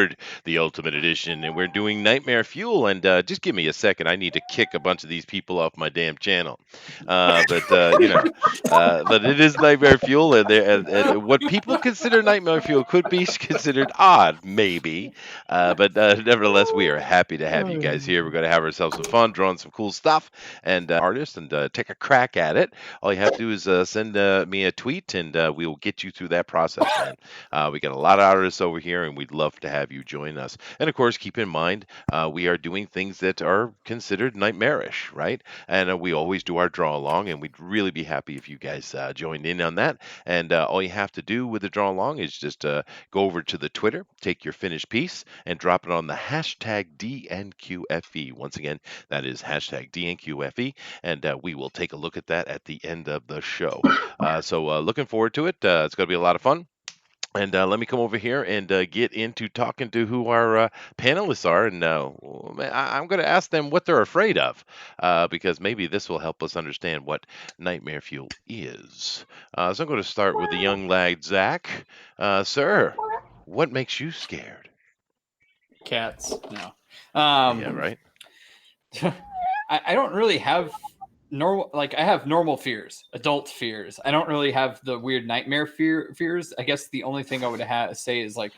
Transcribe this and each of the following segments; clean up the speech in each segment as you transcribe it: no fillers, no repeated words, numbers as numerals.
Standard, the Ultimate Edition, and we're doing Nightmare Fuel. And just give me a second. I need to kick a bunch of these people off my damn channel. But it is Nightmare Fuel, and what people consider Nightmare Fuel could be considered odd, maybe. But nevertheless, we are happy to have you guys here. We're going to have ourselves some fun, drawing some cool stuff, and artists, and take a crack at it. All you have to do is send me a tweet, and we will get you through that process, man. We got a lot of artists over here, and we'd love to have you join us. And of course, keep in mind, we are doing things that are considered nightmarish, right? And we always do our draw along, and we'd really be happy if you guys joined in on that. And all you have to do with the draw along is just go over to the Twitter, take your finished piece, and drop it on the hashtag DNQFE. Once again, that is hashtag DNQFE, and we will take a look at that at the end of the show. So looking forward to it. It's going to be a lot of fun. And let me come over here and get into talking to who our panelists are. And I'm going to ask them what they're afraid of, because maybe this will help us understand what Nightmare Fuel is. So I'm going to start with the young lad, Zach. Sir, what makes you scared? Cats. No. Yeah, right. I don't really have normal. Like I have normal fears, adult fears. I don't really have the weird nightmare fears. I guess the only thing I would say is like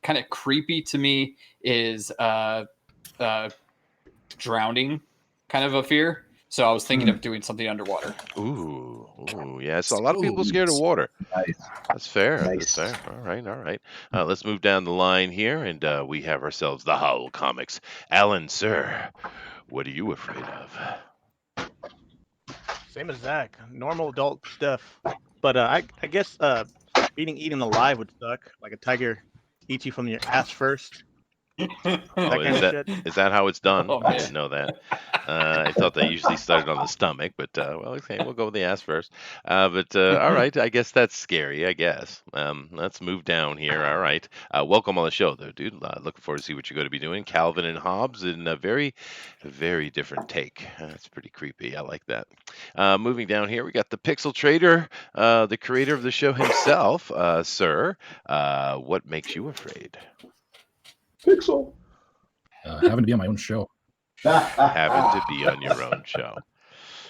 kind of creepy to me is drowning, kind of a fear. So I was thinking of doing something underwater. Ooh, yeah. So a lot of people scared of water. Nice. That's fair. Nice. That's fair. All right. Let's move down the line here, and we have ourselves the Howl Comics. Alan, sir, what are you afraid of? Same as Zach. Normal adult stuff. But I guess being eaten alive would suck. Like a tiger eats you from your ass first. Is that how it's done? Oh, I man. didn't know that. I thought they usually started on the stomach, but well, okay, we'll go with the ass first. But all right, I guess that's scary. I guess. Let's move down here. All right. Welcome on the show, though, dude. Looking forward to see what you're going to be doing. Calvin and Hobbes in a very, very different take. That's pretty creepy. I like that. Moving down here, we got the Pixel Trader, the creator of the show himself, sir. What makes you afraid? Pixel. Having to be on my own show. Having to be on your own show.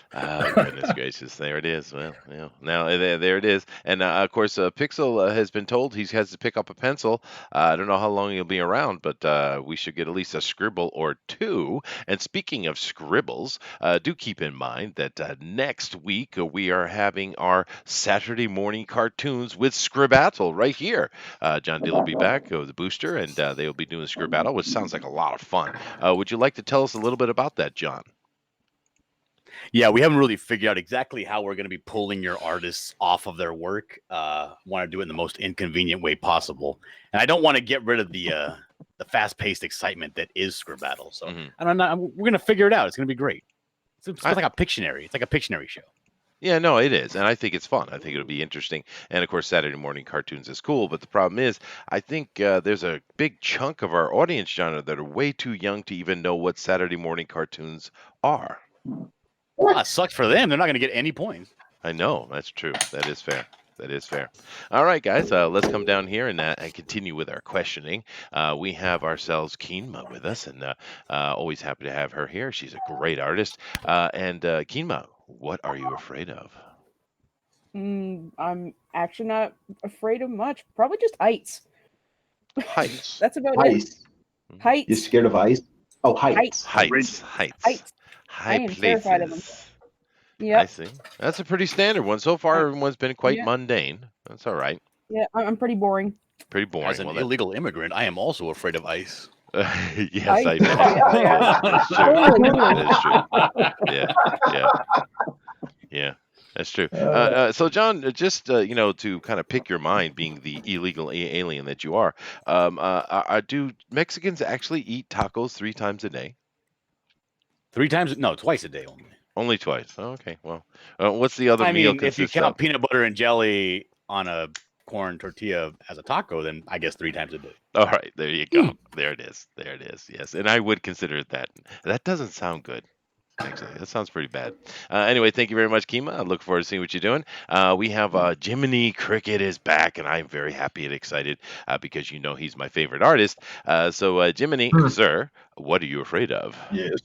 Goodness gracious, there it is. Well, now there it is. And of course, Pixel has been told he has to pick up a pencil. I don't know how long he'll be around, but we should get at least a scribble or two. And speaking of scribbles, do keep in mind that next week we are having our Saturday morning cartoons with Scribbattle right here. John Dill will be back, the booster, and they will be doing Scribbattle, which sounds like a lot of fun. Would you like to tell us a little bit about that, John? Yeah, we haven't really figured out exactly how we're going to be pulling your artists off of their work. Want to do it in the most inconvenient way possible, and I don't want to get rid of the fast-paced excitement that is Scribbattle. So we're going to figure it out. It's going to be great. It's like a Pictionary. It's like a Pictionary show. Yeah, no, it is, and I think it's fun. I think it'll be interesting, and of course, Saturday morning cartoons is cool. But the problem is, I think there's a big chunk of our audience, John, that are way too young to even know what Saturday morning cartoons are. Well, it sucks for them. They're not going to get any points. I know. That's true. That is fair. All right, guys, let's come down here and continue with our questioning. We have ourselves Keenma with us, and always happy to have her here. She's a great artist. And Keenma, what are you afraid of? I'm actually not afraid of much. Probably just heights. Heights. That's about Heights. it. Heights. You're scared of ice? Oh, heights. Heights. I am terrified of them. Yeah. I see. That's a pretty standard one. So far, everyone's been quite mundane. That's all right. Yeah, I'm pretty boring. Pretty boring. As an illegal immigrant, I am also afraid of ice. Yes, I know. That's true. Yeah. That's true. So, John, just to kind of pick your mind, being the illegal alien that you are, do Mexicans actually eat tacos 3 times a day? 3 times? No, twice a day only. Only twice. Oh, okay. Well, what's the other meal? If you count peanut butter and jelly on a corn tortilla as a taco, then I guess 3 times a day. All right, there you go. There it is. Yes, and I would consider it that. That doesn't sound good. Actually, that sounds pretty bad. Anyway, thank you very much, Kima. I look forward to seeing what you're doing. We have Jiminy Cricket is back, and I'm very happy and excited because you know he's my favorite artist. So, Jiminy, sir, what are you afraid of? Yes.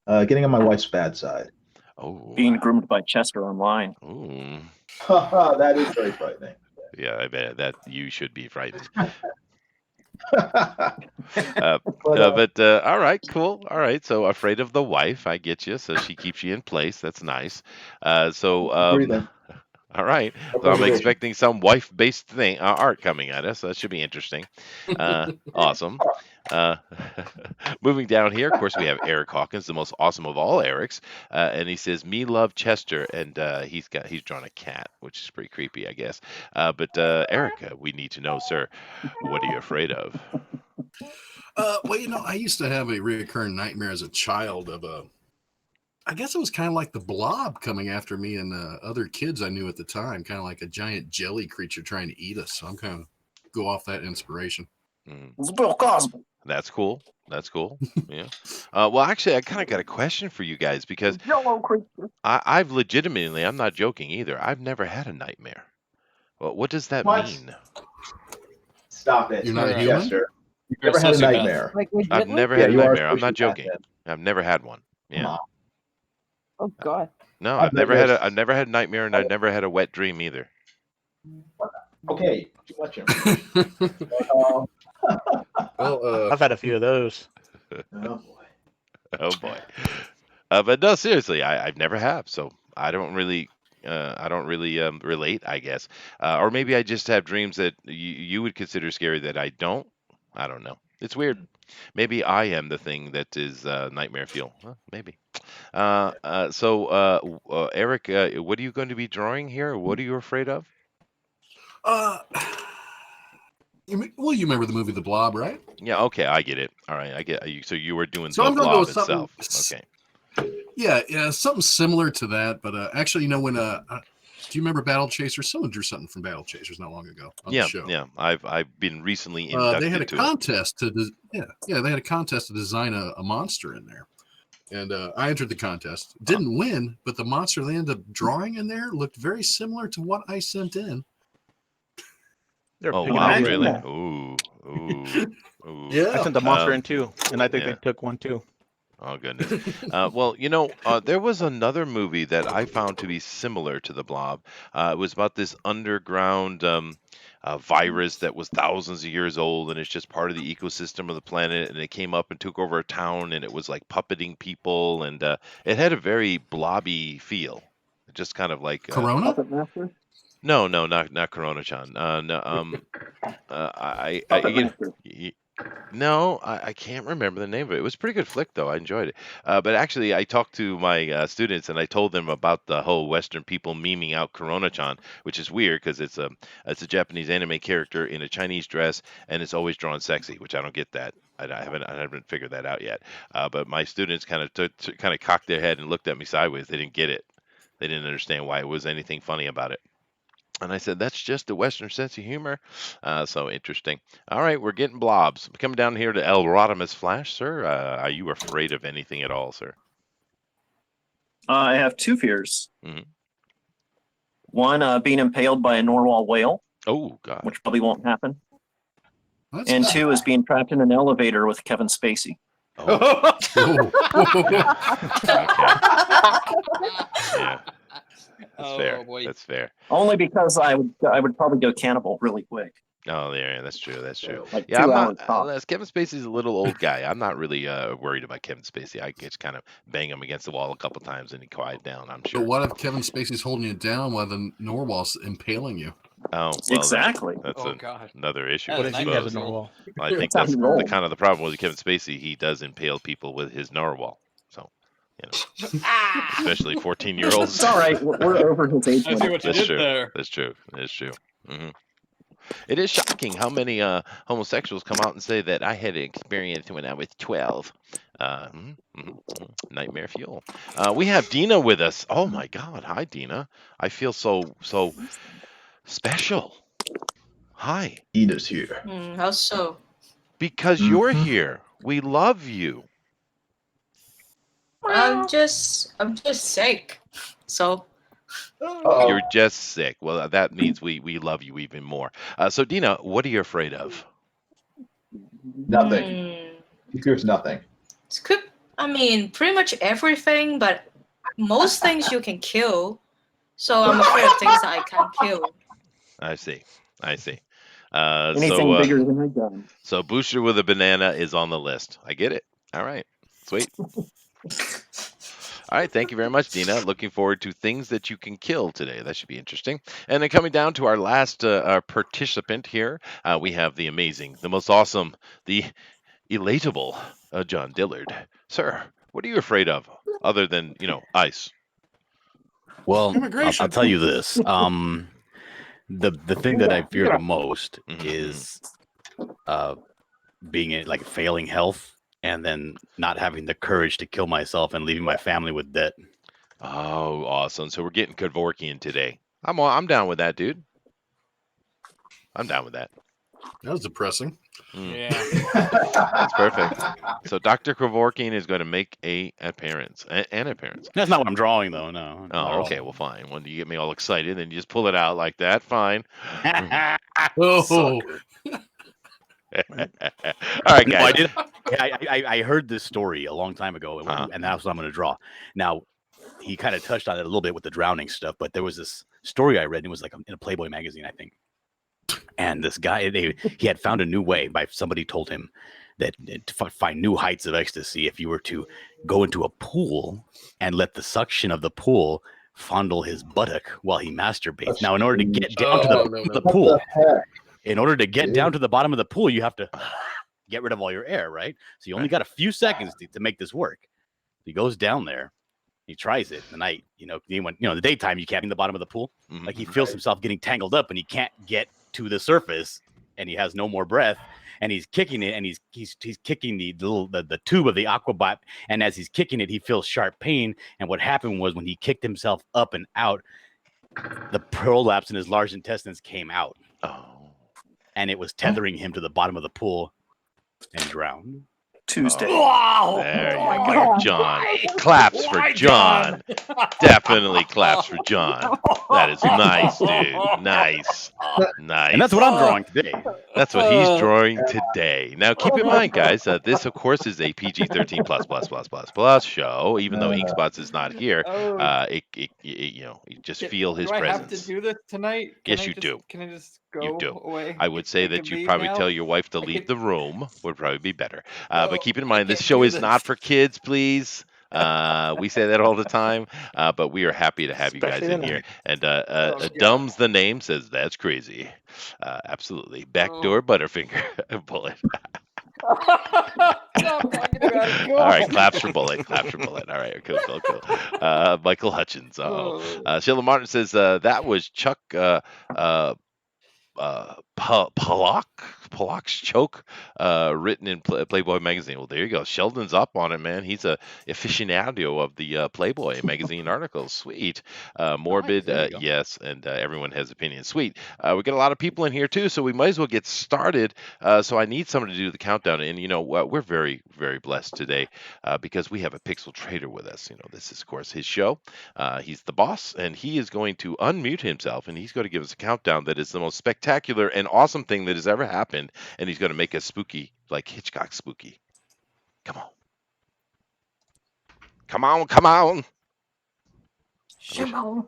Getting on my wife's bad side. Oh, Being groomed by Chester online. ooh. That is very frightening. Yeah, I bet that you should be frightened. But, All right, cool. All right, so afraid of the wife, I get you. So she keeps you in place. That's nice. breathing. All right. So I'm expecting some wife-based thing art coming at us. So that should be interesting. Awesome. Moving down here, of course, we have Eric Hawkins, the most awesome of all Erics, and he says, "Me love Chester," and he's drawn a cat, which is pretty creepy, I guess. But Eric, we need to know, sir, what are you afraid of? Well, I used to have a recurring nightmare as a child of I guess it was kind of like the blob coming after me and other kids I knew at the time, kind of like a giant jelly creature trying to eat us. So I'm kind of go off that inspiration. It's Bill Cosby. That's cool. That's cool. Yeah. Well, actually, I kind of got a question for you guys because Yellow creature. I've legitimately, I'm not joking either. I've never had a nightmare. Well, what does that What? mean? Stop it. You're not Right. human? Chester. You've You're a never had a sociopath. nightmare. Like I've legitimately? never Yeah, had a you are a nightmare. I'm not sociopath, joking. then. I've never had one. Come Yeah. on. Oh God. No, I've I've never had never- I've never had a nightmare, and I've never had a wet dream either. Okay, too much information. Oh, Well, I've had a few of those. boy. Oh boy. But no, seriously, I've never have. So I don't really relate, I guess. Or maybe I just have dreams that you would consider scary that I don't. I don't know. It's weird. Maybe I am the thing that is nightmare fuel. Well, maybe. Eric, what are you going to be drawing here? What are you afraid of? you remember the movie The Blob, right? Yeah, okay, I get it. All right, I get you. So you were doing So the I'm gonna go blob with something itself. Okay. Yeah, something similar to that. But actually, when do you remember Battle Chasers? Someone drew something from Battle Chasers not long ago on the show. Yeah. I've been recently inducted they had a to contest they had a contest to design a monster in there, and I entered the contest. Didn't win, but the monster they ended up drawing in there looked very similar to what I sent in. They're Oh picking wow, on really? people. Ooh. Yeah. I sent the monster Um, in too, and I think yeah. they took one too. Oh goodness. Well, there was another movie that I found to be similar to the Blob. It was about this underground virus that was thousands of years old, and it's just part of the ecosystem of the planet. And it came up and took over a town, and it was like puppeting people, and it had a very blobby feel, just kind of like Corona? Puppet Master. no, not Corona-chan. No, I Puppet you know, Master. no, I can't remember the name of it. It was a pretty good flick, though. I enjoyed it. But actually, I talked to my students and I told them about the whole Western people memeing out Corona-chan, which is weird because it's a Japanese anime character in a Chinese dress and it's always drawn sexy, which I don't get that. I haven't figured that out yet. But my students kind of cocked their head and looked at me sideways. They didn't get it. They didn't understand why it was anything funny about it. And I said, that's just the Western sense of humor. So interesting. All right, we're getting blobs. Coming down here to El Rodimus Flash, sir. Are you afraid of anything at all, sir? I have two fears. Mhm. One, being impaled by a narwhal whale, Oh, God. which probably won't happen. That's And two is being trapped in an elevator with Kevin Spacey. Oh, Oh. yeah. That's fair. boy. That's fair. Only because I would probably go cannibal really quick. Oh, yeah, that's true. That's true. Like Yeah, 2 I'm hours not. tops. Kevin Spacey's a little old guy. I'm not really worried about Kevin Spacey. I just kind of bang him against the wall a couple times and he quiet down. I'm But sure. what if Kevin Spacey's holding you down while the narwhal's impaling you? Oh, well, Exactly. That's Oh, God. another issue. That I is What if he nightmare has a suppose. fuel. narwhal? I think It's how that's he the rolls. kind of the problem with Kevin Spacey. He does impale people with his narwhal. So, especially 14-year-olds. It's all right. We're over his age I see limit. what you That's did true. there. That's true. That's true. hmm It is shocking how many homosexuals come out and say that I had an experience when I was 12. Nightmare fuel. We have Dina with us. Oh my God! Hi, Dina. I feel so special. Hi. Edith's here. How so? Because you're here. We love you. I'm just sick. So Uh-oh. You're just sick. Well, that means we love you even more. So, Dina, what are you afraid of? Nothing. hmm, He fears nothing. I mean, pretty much everything, but most things you can kill. So I'm afraid of things that I can't kill. I see. I see. Anything bigger than a gun. So Booster with a banana is on the list. I get it. All right. Sweet. All right. Thank you very much, Dina. Looking forward to things that you can kill today. That should be interesting. And then coming down to our last participant here, we have the amazing, the most awesome, the elatable John Dillard. Sir, what are you afraid of other than, ice? Well, I'll Immigration. tell you this. The thing that I fear the most Mhm. is being like failing health and then not having the courage to kill myself and leaving my family with debt. Oh, awesome. So we're getting Kevorkian today. I'm down with that, dude. I'm down with that. That was depressing. Yeah. That's perfect. So Dr. Kevorkian is going to make an appearance. That's not what I'm drawing, though. No. not at Oh, all. okay. Well, fine. When you get me all excited and you just pull it out like that, fine. Oh, Sucker. All right, No, I guys. did. I heard this story a long time ago, Uh-huh. and that's what I'm going to draw. Now, he kind of touched on it a little bit with the drowning stuff, but there was this story I read, and it was like in a Playboy magazine, I think. And this guy, he had found a new way by somebody told him that to find new heights of ecstasy if you were to go into a pool and let the suction of the pool fondle his buttock while he masturbates. Now, in order to get down to the, Oh, no, no. the What pool, the heck? in order to get Dude. down to the bottom of the pool, you have to get rid of all your air, right? So you only got a few seconds to make this work. He goes down there, he tries it at night. The daytime you can't be in the bottom of the pool. Mhm. Like he feels himself getting tangled up and he can't get to the surface and he has no more breath. And he's kicking it, and he's kicking the tube of the aquabot. And as he's kicking it, he feels sharp pain. And what happened was when he kicked himself up and out, the prolapse in his large intestines came out, Oh. and it was tethering him to the bottom of the pool and drowned. Tuesday. There you go, John. Claps for John. Definitely claps for John. That is nice, dude. Nice. Nice. And that's what I'm drawing today. That's what he's drawing today. Now, keep in mind, guys, this, of course, is a PG-13 plus show. Even though Inkspots is not here, you just feel his do I have presence. to do this tonight? Yes, you do. Can I just go You do. away? I would say I that can you leave probably now? tell your wife to leave the room. Would probably be better. But keep in I mind, this can't show do is this. not for kids, please. We say that all the time, but we are happy to have you guys Especially in here. And God. Dumb's the name says that's crazy. Absolutely. Backdoor Butterfinger Bullet. Stop talking about it. Go. All right, claps for Bullet. Claps for Bullet. All right, cool. Michael Hutchins. Sheila Martin says that was Chuck Pollock's choke, written in Playboy magazine. Well, there you go. Sheldon's up on it, man. He's a aficionado of the Playboy magazine articles. Sweet. Morbid, there you go. yes, and everyone has opinions. Sweet. We got a lot of people in here too, so we might as well get started. So I need someone to do the countdown, and we're very, very blessed today because we have a Pixel Trader with us. This is of course his show. He's the boss, and he is going to unmute himself, and he's going to give us a countdown that is the most spectacular and awesome thing that has ever happened, and he's going to make us spooky, like Hitchcock spooky. Come on. Come on, come on. Shimo.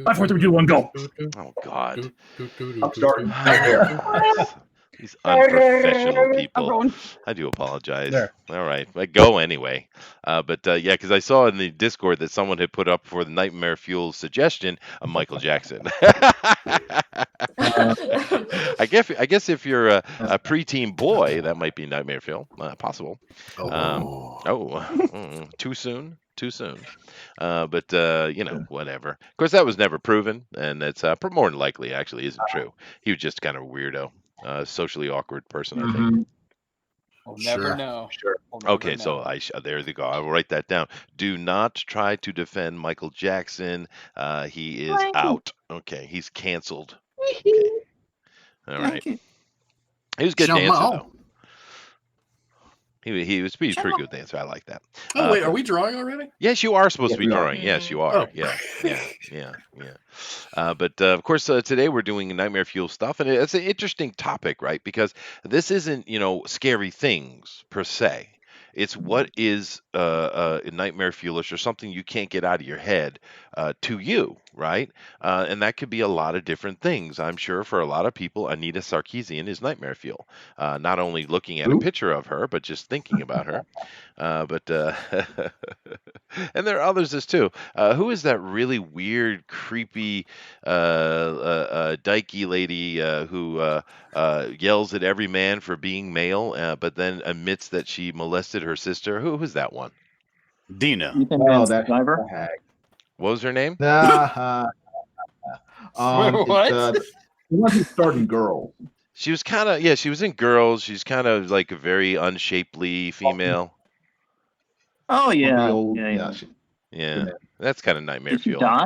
5, 4, 3, 2, 1, go. Oh, God. I'm starting right here. These unprofessional I'm people. going. I do apologize. There. All right. Go anyway. But yeah, because I saw in the Discord that someone had put up for the Nightmare Fuel suggestion a Michael Jackson. I guess if you're a preteen boy, that might be Nightmare Fuel. Possible. Too soon. Too soon. But whatever. Of course, that was never proven, and it's more than likely actually isn't true. He was just kind of a weirdo, socially awkward person, I think. We'll never Sure. know. Sure. We'll never Okay, so know. there you go. I will write that down. Do not try to defend Michael Jackson. He is out. Okay, he's canceled. Okay. All right. He was a good dancer, though. He was pretty good dancer. I like that. Oh wait, are we drawing already? Yes, you are supposed Yes, to be we are. drawing. Yes, you are. Oh. Yeah. But of course, today we're doing nightmare fuel stuff, and it's an interesting topic, right? Because this isn't scary things per se. It's what is nightmare fuelish or something you can't get out of your head to you, right? And that could be a lot of different things. I'm sure for a lot of people, Anita Sarkeesian is nightmare fuel. Not only looking at a Who? picture of her, but just thinking about her. But and there are others as too. Who is that really weird, creepy, dykey lady who yells at every man for being male, but then admits that she molested her sister? Who's that one? Dina. You think Oh, that's that's Diver? the hag. What was her name? Nah, What? It's the one who's starting girls. She was kind of she was in Girls. She's kind of like a very unshapely female. Oh yeah, Old, yeah. Yeah, that's kind of nightmare Did she fuel. die?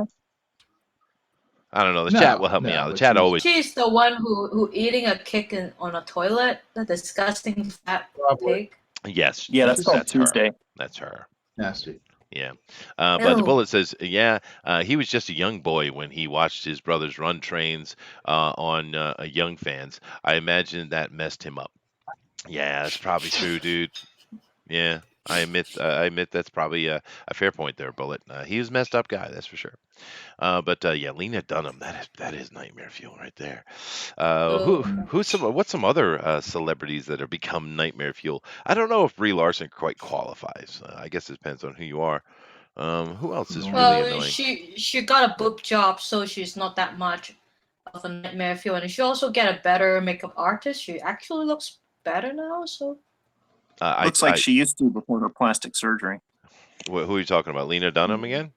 I don't know. The No, chat will help me no, out. The but chat she's- always. She's the one who eating a cake on a toilet. The disgusting fat Probably. pig. Yes. Yeah, that's called that's her. Tuesday. That's her. Nasty. Yeah. But the Ew. bullet says, he was just a young boy when he watched his brothers run trains on Young Fans. I imagine that messed him up. Yeah, that's probably true, dude. Yeah, I admit that's probably a fair point there, Bullet. He was a messed up guy, that's for sure. But Lena Dunham, that is nightmare fuel right there. What's some other celebrities that have become nightmare fuel? I don't know if Brie Larson quite qualifies. I guess it depends on who you are. Who else is really Well, annoying? she got a boob job, so she's not that much of a nightmare fuel, and she also get a better makeup artist. She actually looks better now. So Looks like she used to before her plastic surgery. Who are you talking about? Lena Dunham again?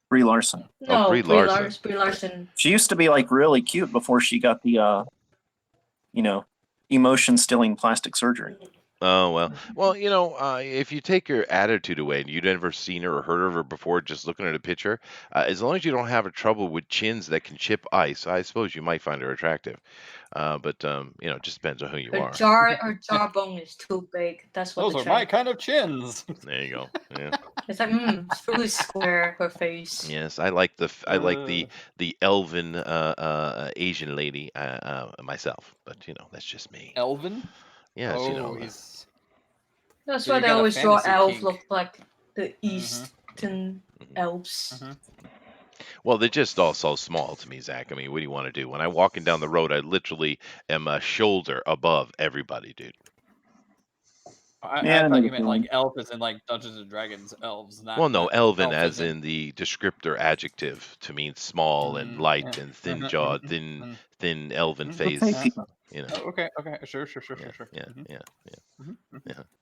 Brie Larson. no, Brie Larson. Brie Larson. She used to be like really cute before she got the emotion stilling plastic surgery. Oh well, if you take her attitude away and you'd never seen her or heard of her before, just looking at a picture, as long as you don't have a trouble with chins that can chip ice, I suppose you might find her attractive. But it just depends on who you are. Her jawbone is too big. That's what Those the are trend. my kind of chins. There you go. Yeah. It's like it's really square. Her face. Yes, I like the elven Asian lady myself, but that's just me. Elven? Yes, he's. That's So why you they got a always draw fantasy elves kink. look like the Eastern elves. Well, they're just all so small to me, Zach. I mean, what do you want to do? When I'm walking down the road, I literally am a shoulder above everybody, dude. I Yeah, thought you meant like elf as in like Dungeons and Dragons elves. Not, Well, no, not elven elf as in- in the descriptor adjective to mean small and light and thin jawed, thin elven face. Oh, okay, sure. Yeah.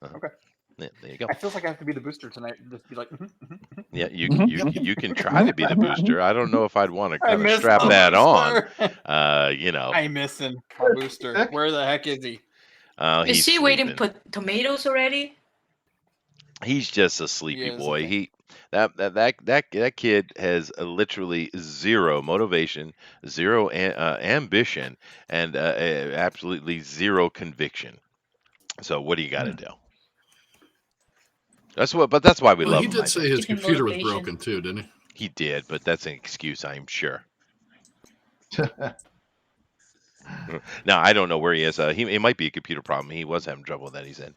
Okay. Yeah, there you go. I feel like I have to be the booster tonight. Just be like, Yeah, you can try to be the booster. I don't know if I'd want to I kind of miss strap my that on. booster. I'm missing my booster. Where the heck is he? Is He's he waiting sleeping. for tomatoes already? He's just a sleepy is, boy. okay. That kid has literally zero motivation, zero ambition, and absolutely zero conviction. So what do you got to do? That's why we Well, love he him. did say his Give him computer was motivation. broken too, didn't he? He did, but that's an excuse, I'm sure. Now I don't know where he is. It might be a computer problem. He was having trouble with that. He said.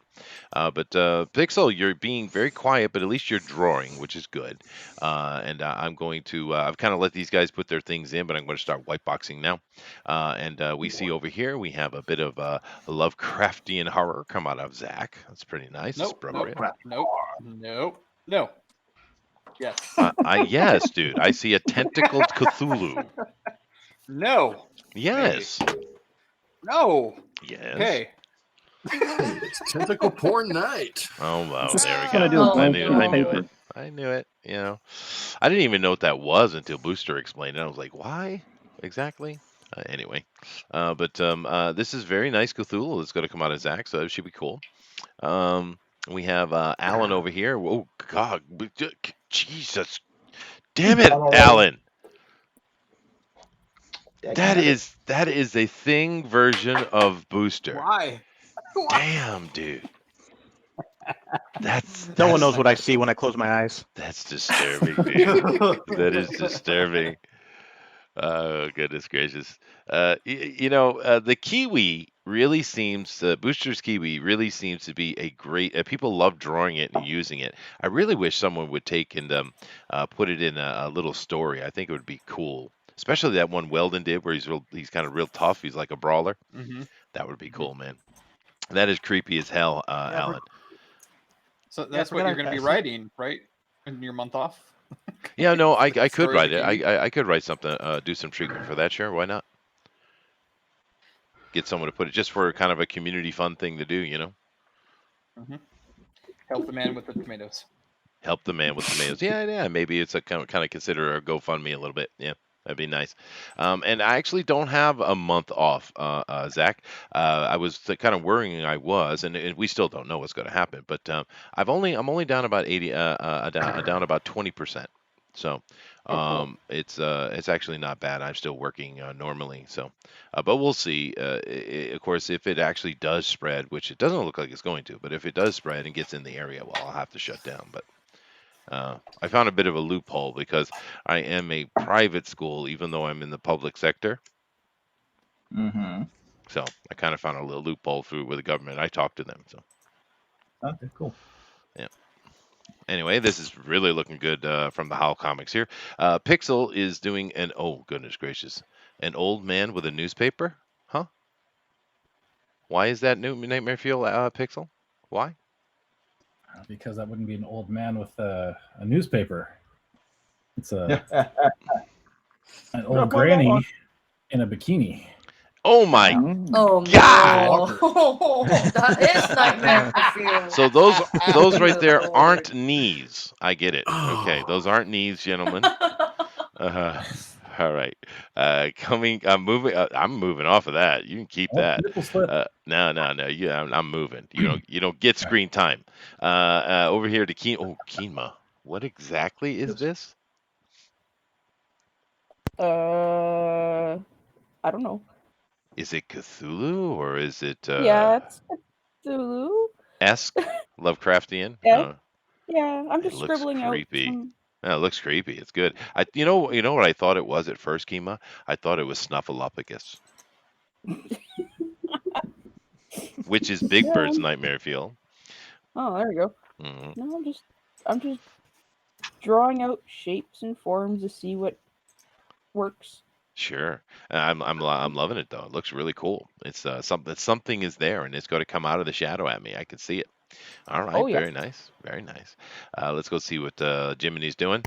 But Pixel, you're being very quiet, but at least you're drawing, which is good. And I'm going to. I've kind of let these guys put their things in, but I'm going to start whiteboxing now. And we see over here we have a bit of Lovecraftian horror come out of Zach. That's pretty nice. It's Nope. No. Yes. Yes, dude. I see a tentacled Cthulhu. No. Yes. No. Yes. Okay. It's tentacle porn night. Oh well, Just there we gonna go. do a I blank knew paper. it. I knew it. I didn't even know what that was until Booster explained it. I was like, why exactly? Anyway, but this is very nice Cthulhu that's going to come out of Zach, so that should be cool. We have Alan over here. Oh God, Jesus, damn it, Alan! That is a thing version of Booster. Why? Damn, dude. No one knows what I see when I close my eyes. That's disturbing, dude. That is disturbing. Oh, goodness gracious. The Kiwi really seems, Booster's Kiwi really seems to be a great, people love drawing it and using it. I really wish someone would take and put it in a little story. I think it would be cool. Especially that one Weldon did where he's kind of real tough. He's like a brawler. Mm-hmm. That would be cool, man. That is creepy as hell, Alan. So that's what you're going to be writing, right? In your month off? Yeah, no, I could Stories write of it. Kiwi? I could write something, do some treatment for that. Sure, why not? Get someone to put it just for kind of a community fun thing to do, Mm-hmm. Help the man with the tomatoes. Help the man with tomatoes. Yeah. Maybe it's a kind of consider a GoFundMe a little bit. Yeah, that'd be nice. And I actually don't have a month off, Zach. I was kind of worrying I was, and we still don't know what's going to happen. But I'm only down about 80, down about 20%. So it's actually not bad. I'm still working normally. So, but we'll see. Of course, if it actually does spread, which it doesn't look like it's going to, but if it does spread and gets in the area, well, I'll have to shut down. But I found a bit of a loophole because I am a private school, even though I'm in the public sector. Mm-hmm. So I kind of found a little loophole through with the government. I talked to them. So Okay, cool. yeah. Anyway, this is really looking good from the Howl Comics here. Pixel is doing oh goodness gracious, an old man with a newspaper? Huh? Why is that new Nightmare Fuel Pixel? Why? Because that wouldn't be an old man with a newspaper. It's an old granny in a bikini. Oh my Oh God! no. That is Nightmare Fuel. So those right there aren't knees. I get it. Okay, those aren't knees, gentlemen. All right. I'm moving off of that. You can keep that. No. I'm moving. You don't get screen time. Over here to Keenma. What exactly is this? I don't know. Is it Cthulhu or is it Yeah, it's Cthulhu. esque Lovecraftian? Yeah. Yeah, I'm It just looks scribbling creepy. out some... No, it looks creepy. It's good. You know what I thought it was at first, Kima? I thought it was Snuffleupagus, which is Big Yeah. Bird's nightmare fuel. Oh, there we go. Mhm. No, I'm just drawing out shapes and forms to see what works. Sure, I'm loving it though. It looks really cool. It's something is there, and it's going to come out of the shadow at me. I can see it. All right, Oh, yeah. very nice, very nice. Let's go see what Jiminy's doing.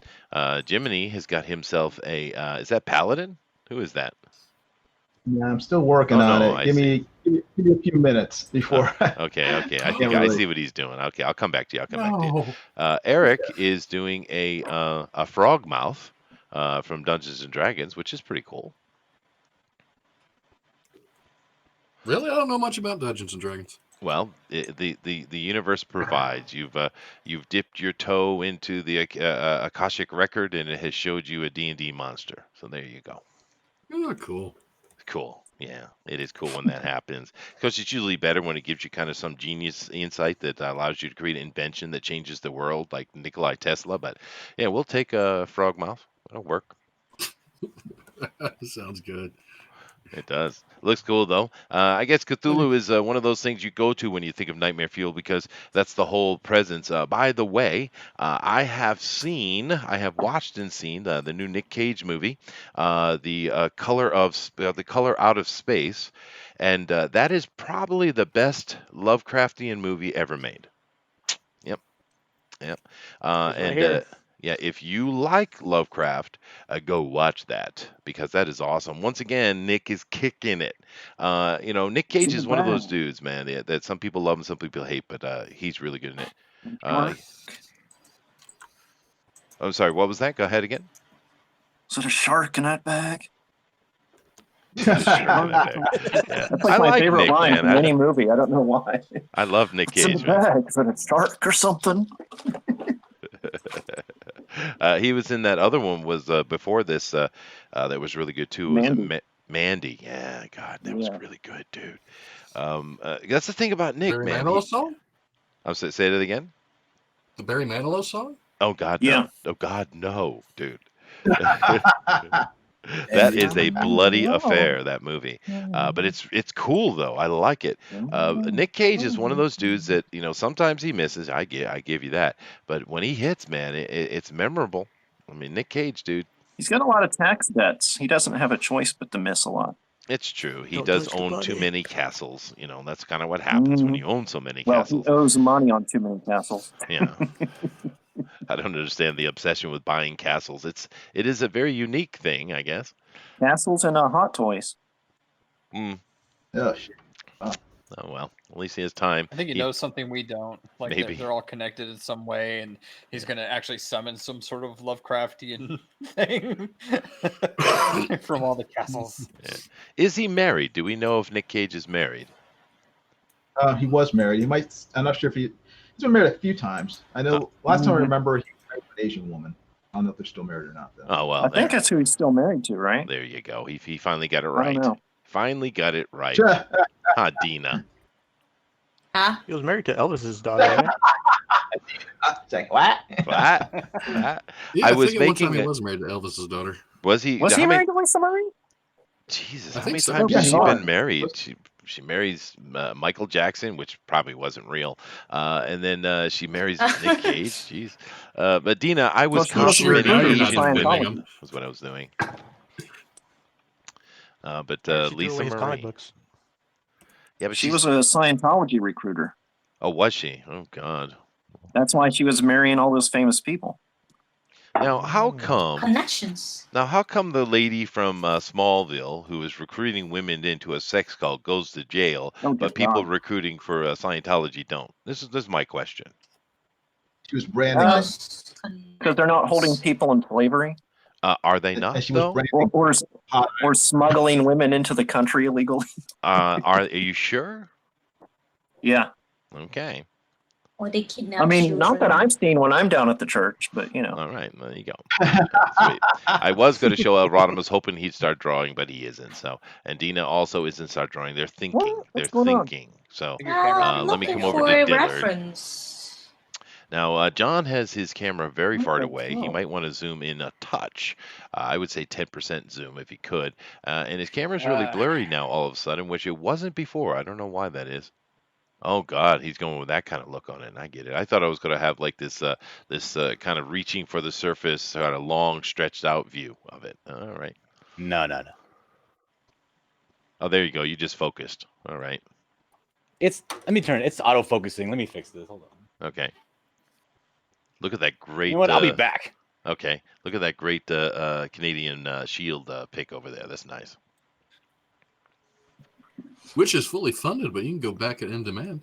Jiminy has got himself a. Is that Paladin? Who is that? Yeah, I'm still working Oh, on no, it. I Give me a few minutes before. Okay. I Can't think I really- see what he's doing. Okay, I'll come back to you. Eric is doing a frog mouth from Dungeons and Dragons, which is pretty cool. Really, I don't know much about Dungeons and Dragons. Well, the universe provides. You've dipped your toe into the Akashic record, and it has showed you a D&D monster. So there you go. Oh, cool. Cool. Yeah, it is cool when that happens because it's usually better when it gives you kind of some genius insight that allows you to create an invention that changes the world, like Nikola Tesla. But yeah, we'll take a frog mouth. It'll work. Sounds good. It does. Looks cool though. I guess Cthulhu is one of those things you go to when you think of Nightmare Fuel because that's the whole presence. By the way, I have watched and seen the new Nick Cage movie, the Color Out of Space, and that is probably the best Lovecraftian movie ever made. Yep. Yeah, if you like Lovecraft, go watch that because that is awesome. Once again, Nick is kicking it. Nick Cage is one of those dudes, man, that some people love and some people hate, but he's really good in it. I'm sorry, what was that? Go ahead again. Is it a shark in that bag? Yeah. That's like my favorite Nick, line man. from any movie. I don't know why. I love Nick It's in Cage, the man. bag. Is it a shark or something? He was in that other one was before this that was really good too. It was Mandy. Yeah, God, that was really good, dude. That's the thing about Nick, Barry man. Manilow song? Say it again. The Barry Manilow song? Oh God, Yeah. no! Oh God, no, dude. That is a bloody affair. That movie, but it's cool though. I like it. Nick Cage is one of those dudes that sometimes he misses. I give you that, but when he hits, man, it's memorable. I mean, Nick Cage, dude. He's got a lot of tax debts. He doesn't have a choice but to miss a lot. It's true. He Don't does touch the own too body. many castles. That's kind of what happens when Mhm. you own so many Well, castles. he owes money on too many castles. Yeah. I don't understand the obsession with buying castles. It is a very unique thing, I guess. Castles and hot toys. Mm. Oh shit. Oh well, at least he has time. I think he knows something we don't. Like Maybe. they're all connected in some way, and he's going to actually summon some sort of Lovecraftian thing from all the castles. Yeah. Is he married? Do we know if Nick Cage is married? He was married. He might. I'm not sure if he's been married a few times. I know. Last time I remember, he was married to an Asian woman. I don't know if they're still married or not, though. Oh well, I think that's who he's still married to, right? there you go. He finally got it I right. don't know. Finally got it right. Huh, Dina. Huh? He was married to Elvis's daughter, right? It's like, what? What? Yeah, I I was think at one time making he it- was married to Elvis's daughter. Was he? Was how he many- married to Lisa Marie? Jesus, I how think many so. times Yeah, has he she was. been married? She marries Michael Jackson, which probably wasn't real, and then she marries Nick Cage. Jeez, but Dina, I was Well, she was a complimenting recruiter in Asian women. Scientology. Was what I was doing. But She threw Lisa away his comic Marie. books. Yeah, but She she's. was a Scientology recruiter. Oh, was she? Oh God. That's why she was marrying all those famous people. Now, how come? Connections. Now, how come the lady from Smallville, who is recruiting women into a sex cult, goes to jail, Oh, but good people God. recruiting for Scientology don't? This is my question. She was branding, Because Because they're not holding people in slavery Are they not and she was though? branding. or smuggling women into the country illegally. Are you sure? Yeah. Okay. or they kidnap I mean, not that children. I've seen when I'm down at the church, but All right. There you go. Sweet. I was going to show Elrod. I was hoping he'd start drawing, but he isn't. So, and Dina also isn't start drawing. They're thinking. What? They're What's going on? thinking. So Your camera's I'm let me looking come over for to a Dillard. reference. Now, John has his camera very What far the away. He hell? might want to zoom in a touch. I would say 10% zoom if he could. And his camera's really blurry now all of a sudden, which it wasn't before. I don't know why that is. Oh God, he's going with that kind of look on it. And I get it. I thought I was going to have like this kind of reaching for the surface, kind of long, stretched out view of it. All right. No. Oh, there you go. You just focused. All right. Let me turn it. It's auto focusing. Let me fix this. Hold on. Okay. Look at that great. You know what? I'll be back. Okay. Look at that great Canadian Shield pick over there. That's nice. Which is fully funded, but you can go back at in demand.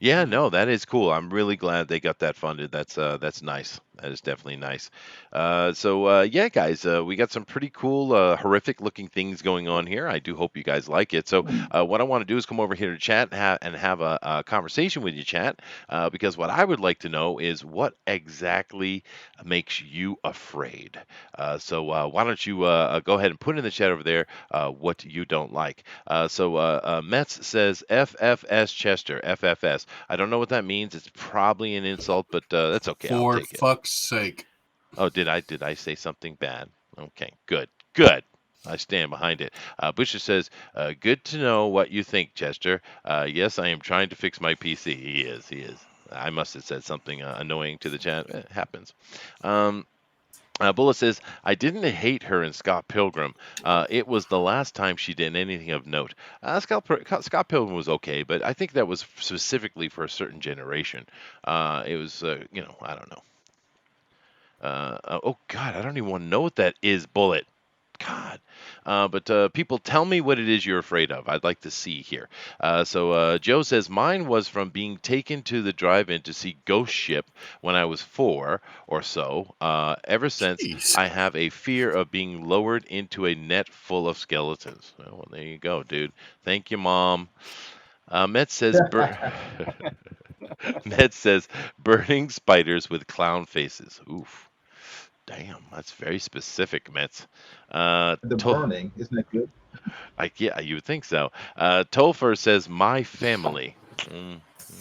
Yeah, no, that is cool. I'm really glad they got that funded. That's nice. That is definitely nice. Yeah, guys, we got some pretty cool, horrific looking things going on here. I do hope you guys like it. So, what I want to do is come over here to chat and have a conversation with you, chat, because what I would like to know is what exactly makes you afraid. Why don't you go ahead and put in the chat over there what you don't like. Metz says FFS Chester, FFS. I don't know what that means. It's probably an insult, but that's okay. I'll For take it. fuck's sake. Oh, did I say something bad? Okay, good. I stand behind it. Busher says, good to know what you think, Chester. Yes, I am trying to fix my PC. He is. I must have said something annoying to the chat. It happens. Bullet says, I didn't hate her in Scott Pilgrim. It was the last time she did anything of note. Scott Pilgrim was okay, but I think that was specifically for a certain generation. It was, I don't know. Oh, God, I don't even want to know what that is, Bullet. God. But people, tell me what it is you're afraid of. I'd like to see here. Joe says, mine was from being taken to the drive-in to see Ghost Ship when I was 4 or so. Ever since, Jeez. I have a fear of being lowered into a net full of skeletons. Well, there you go, dude. Thank you, Mom. Met says, Met says, burning spiders with clown faces. Oof. Damn, that's very specific, Metz. The burning, isn't that good? Yeah, you would think so. Topher says, my family.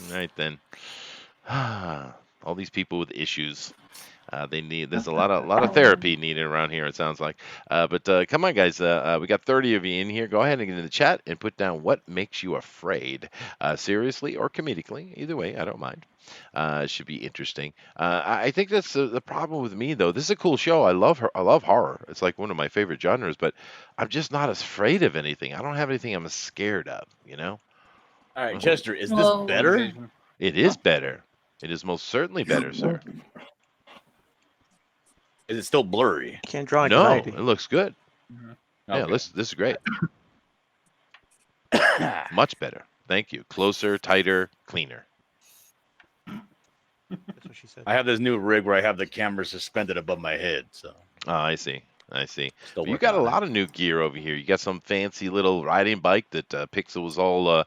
Right then. All these people with issues. There's a lot of therapy needed around here, it sounds like. But come on, guys. We got 30 of you in here. Go ahead and get in the chat and put down what makes you afraid, seriously or comedically. Either way, I don't mind. It should be interesting. I think that's the problem with me, though. This is a cool show. I love horror. It's like one of my favorite genres. But I'm just not afraid of anything. I don't have anything I'm scared of. You know. All right, Chester, is this Well, better? It is better. It is most certainly better, sir. Is it still blurry? Can't draw No, anxiety. it looks good. Yeah, Okay. this is great. Much better. Thank you. Closer, tighter, cleaner. That's what she said. I have this new rig where I have the camera suspended above my head, so Oh, I see. I see. still But you working got a on lot of new gear over here. You got some fancy little riding bike that Pixel was all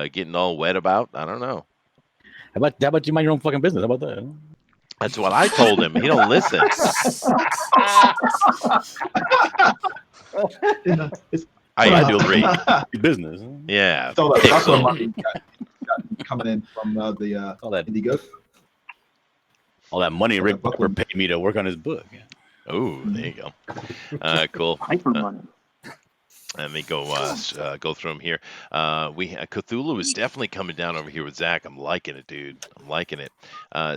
getting all wet about. I don't know. How about you mind your own fucking business? How about that? That's what I told him. He don't listen. I do agree. Your business. Huh? Yeah. So that's Pixel. what money got coming in from the All that, Indigo. all that money All Rick that Butler buckling. paid me to work on his book. Oh, there you go. Cool. Hyper money. Let me go through them here. Cthulhu is definitely coming down over here with Zach. I'm liking it, dude. I'm liking it.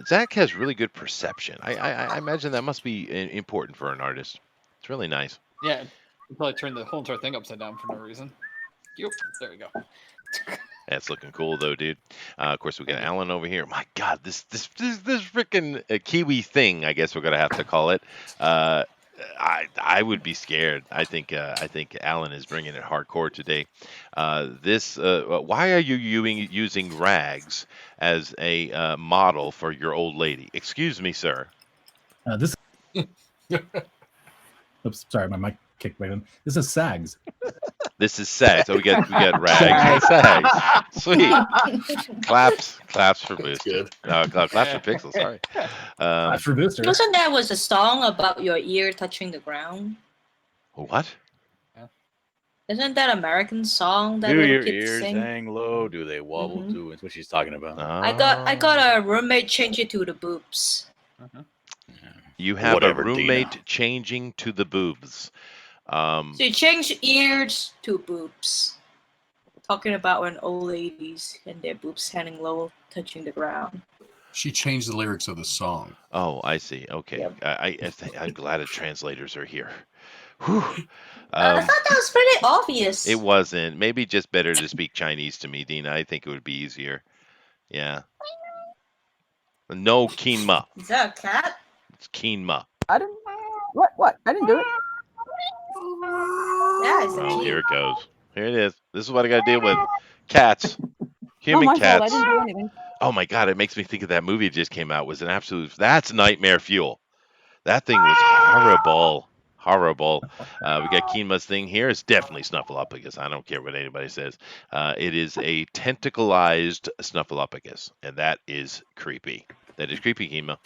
Zach has really good perception. I imagine that must be important for an artist. It's really nice. Yeah, you probably turned the whole entire thing upside down for no reason. Yep, there we go. That's looking cool, though, dude. Of course, we got Alan over here. My God, this freaking Kiwi thing, I guess we're gonna have to call it. I would be scared. I think Alan is bringing it hardcore today. Why are you using rags as a model for your old lady? Excuse me, sir. This. Oops, sorry, my mic kicked back in. This is SAGs. This is SAG. So we got rags and SAG. Sweet. Claps for Booster. Claps for Pixel. Sorry. That's for Booster. Wasn't there was a song about your ear touching the ground? What? Isn't that an American song that Do little your kids ears sing? hang low? Do they wobble Mhm. too? That's what she's talking about. I got a roommate change it to the boobs. You have Whatever, a roommate Dina. changing to the boobs. So you change ears to boobs. Talking about when old ladies and their boobs hanging low, touching the ground. She changed the lyrics of the song. Oh, I see. Okay. Yep. I'm glad the translators are here. Whew. I thought that was pretty obvious. It wasn't. Maybe just better to speak Chinese to me, Dina. I think it would be easier. Yeah. No Keenma. Is that a cat? It's Keenma. I didn't. What? I didn't do it. Yeah, it's a Oh, key. here it goes. Here it is. This is what I got to deal with. Cats. Not Human my fault. cats. I didn't do anything. Oh my God! It makes me think of that movie that just came out. It was an absolute. That's nightmare fuel. That thing was horrible. Horrible. We got Keenma's thing here. It's definitely Snuffleupagus. I don't care what anybody says. It is a tentacleized Snuffleupagus, and that is creepy. That is creepy, Keenma.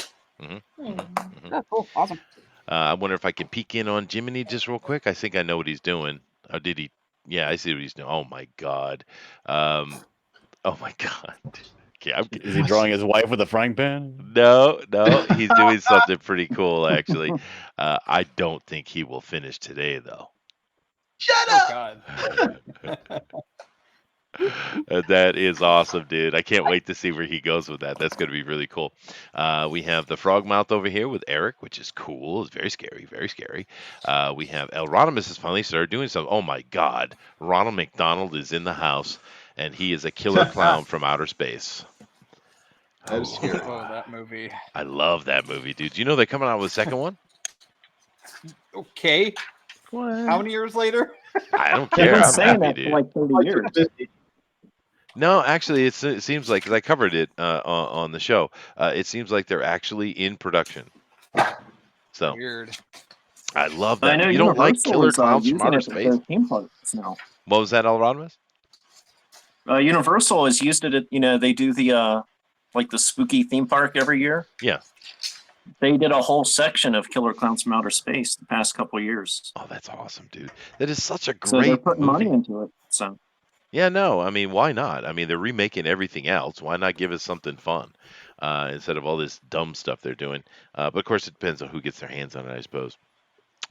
Oh, cool. Awesome. I wonder if I can peek in on Jiminy just real quick. I think I know what he's doing. Oh, did he? Yeah, I see what he's doing. Oh my God. Oh my God. Okay, Is he drawing his wife with a frying pan? No, he's doing something pretty cool actually. I don't think he will finish today though. Shut Oh up! God. That is awesome, dude. I can't wait to see where he goes with that. That's going to be really cool. We have the frog mouth over here with Eric, which is cool. It's very scary, very scary. We have Elronimus has finally started doing something. Oh my God, Ronald McDonald is in the house, and he is a killer clown from outer space. That is scary. Oh, that movie. I love that movie, dude. Do you know they're coming out with a second one? Okay. How many years later? I don't They've care. been I'm saying happy, that dude. for like 30 years. No, actually, it seems like, because I covered it on the show, it seems like they're actually in production. So Weird. I love But I that. know You don't like Universal killer is clowns from using outer it for space? their theme parks now. What was that, Elronimus? Universal has used it at, they do the like the spooky theme park every year. Yeah. They did a whole section of killer clowns from outer space the past couple of years. Oh, that's awesome, dude. That is such a So they're great putting movie. money into it. So Yeah, no, I mean, why not? I mean, they're remaking everything else. Why not give us something fun instead of all this dumb stuff they're doing? But of course, it depends on who gets their hands on it, I suppose.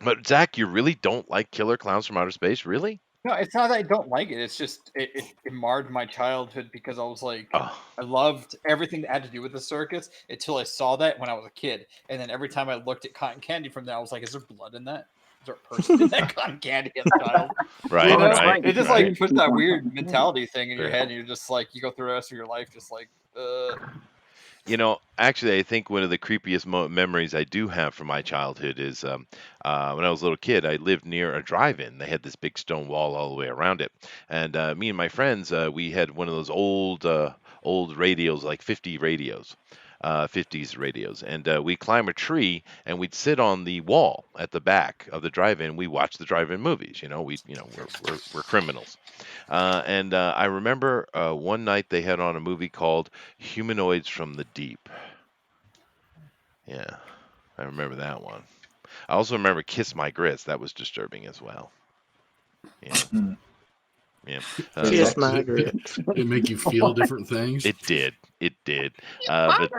But Zach, you really don't like Killer Clowns from Outer Space, really? No, it's not that I don't like it. It's just it marred my childhood because I was like, Oh, I loved everything that had to do with the circus until I saw that when I was a kid. And then every time I looked at cotton candy from there, I was like, is there blood in that? Is there a person in that cotton candy as a child? right, You know? right. It just right. like puts that weird mentality thing in your Right. head, and you're just like, you go through the rest of your life just like, You know, actually, I think one of the creepiest memories I do have from my childhood is when I was a little kid. I lived near a drive-in. They had this big stone wall all the way around it, and me and my friends, we had one of those old radios, like 50s radios, and we'd climb a tree and we'd sit on the wall at the back of the drive-in. We watched the drive-in movies. We're criminals. And I remember one night they had on a movie called Humanoids from the Deep. Yeah, I remember that one. I also remember Kiss My Grits. That was disturbing as well. Yeah. Hmm. Yeah. Kiss So my grits. Did it make you feel different things? it did. It did. But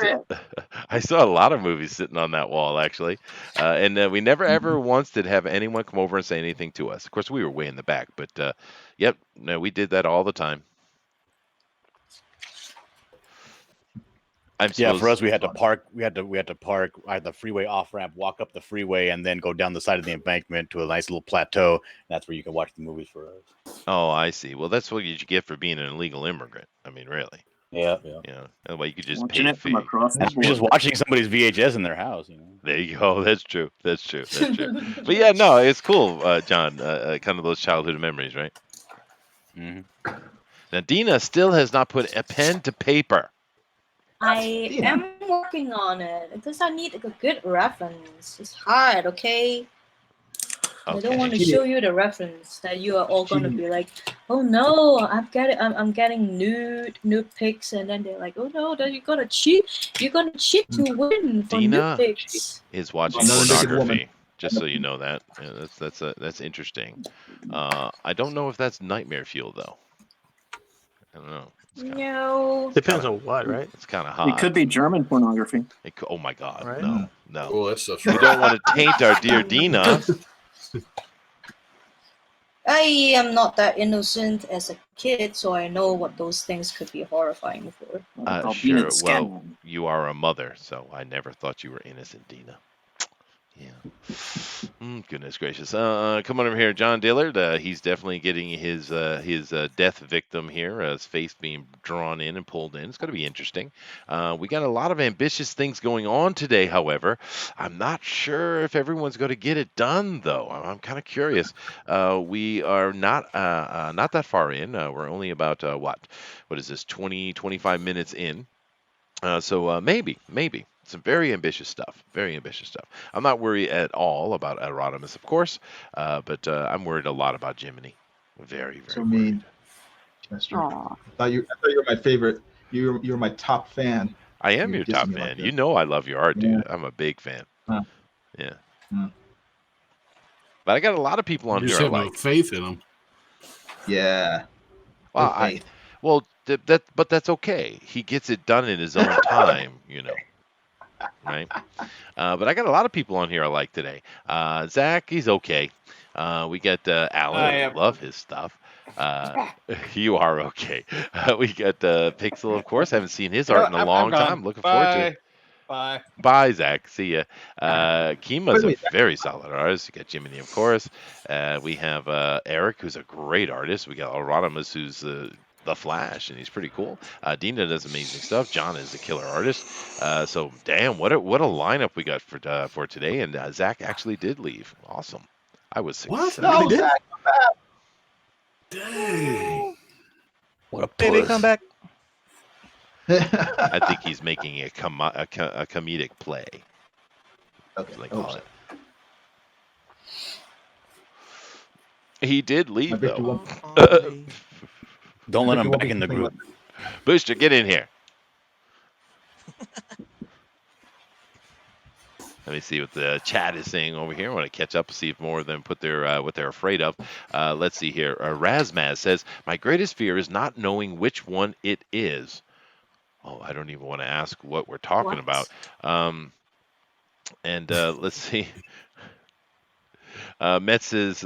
I saw a lot of movies sitting on that wall, actually. And we never ever once did have anyone come over and say anything to us. Of course, we were way in the back, but yep, no, we did that all the time. I'm Yeah, for supposed us, we had to park. We had to park at the freeway off ramp, walk up the freeway, and then go down the side of the embankment to a nice little plateau. That's where you can watch the movies for us. Oh, I see. Well, that's what you get for being an illegal immigrant. I mean, really. Yeah. You know, that way you could just Watching pay it from fee. across the And we're just board. watching somebody's VHS in their house. There you go. That's true. That's true. That's true. But yeah, no, it's cool, John. Kind of those childhood memories, right? Mhm. Now, Dina still has not put a pen to paper. I Yeah. am working on it because I need a good reference. It's hard, okay? I don't want to Okay. show you the reference that you are all gonna be like, oh no, I'm getting nude pics, and then they're like, oh no, then you're gonna cheat to win for Dina nude pics. is watching Another naked woman. pornography. Just so you know that. Yeah, that's interesting. I don't know if that's nightmare fuel though. I don't know. No. Depends on what, right? It's kind of hot. It could be German pornography. Oh my God, Right. no. Oh, that stuff's We don't want to taint our dear Dina. I am not that innocent as a kid, so I know what those things could be horrifying for. I'll be Sure. in Well, Scanlan. you are a mother, so I never thought you were innocent, Dina. Yeah. Goodness gracious. Come on over here, John Dillard. He's definitely getting his death victim here, his face being drawn in and pulled in. It's going to be interesting. We got a lot of ambitious things going on today, however. I'm not sure if everyone's going to get it done, though. I'm kind of curious. We are not that far in. We're only about, what is this, 20, 25 minutes in. So maybe. Some very ambitious stuff. Very ambitious stuff. I'm not worried at all about Erotimus, of course, but I'm worried a lot about Jiminy. Very, very So worried. mean, Chester. I thought you were my favorite. You were my top fan. I am You're your dissing top me fan. like You that. know I love your art, Yeah. dude. I'm a big fan. Huh. Yeah. Hmm. But I got a lot of people on You just here I have no like. faith in them. Yeah. Well, Good faith. but that's okay. He gets it done in his own time, right? But I got a lot of people on here I like today. Zach, he's okay. We got Alan. I love his stuff. You are okay. We got Pixel, of course. Haven't seen his art in a long time. Looking forward to it. Bye. Bye, Zach. See ya. Kima's Wait, a very solid artist. You got Jiminy, of course. We have Eric, who's a great artist. We got Erotimus, who's the Flash, and he's pretty cool. Dina does amazing stuff. John is a killer artist. So damn, what a lineup we got for today. And Zach actually did leave. Awesome. I was What? successful. No, Zach, come back. Dang. What a Baby, puss. come back. I think he's making a comedic play. Okay. As they Oh, call it. He did my leave victory though. won't- Don't my let him victory won't back be in the complete group. Booster, get in here. Let me see what the chat is saying over here. I want to catch up, see if more of them put their what they're afraid of. Let's see here. Razmaz says, "My greatest fear is not knowing which one it is." Oh, I don't even want to ask what we're talking about. And let's see. Met says,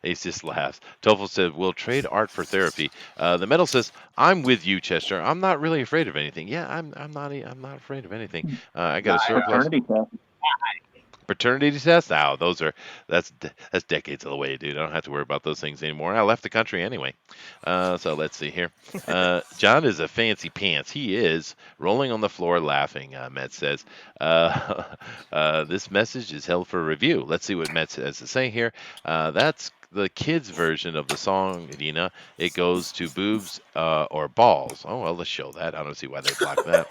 Ace just laughs. Toffel said, "We'll trade art for therapy." The metal says, "I'm with you, Chester. I'm not really afraid of anything." Yeah, I'm not afraid of anything. I got a surplus. Paternity test? Oh, that's decades away, dude. I don't have to worry about those things anymore. I left the country anyway. So let's see here. John is a fancy pants. He is rolling on the floor laughing. Met says, "This message is held for review." Let's see what Met has to say here. That's the kids' version of the song, Dina. It goes to boobs or balls. Oh well, let's show that. I don't see why they blocked that.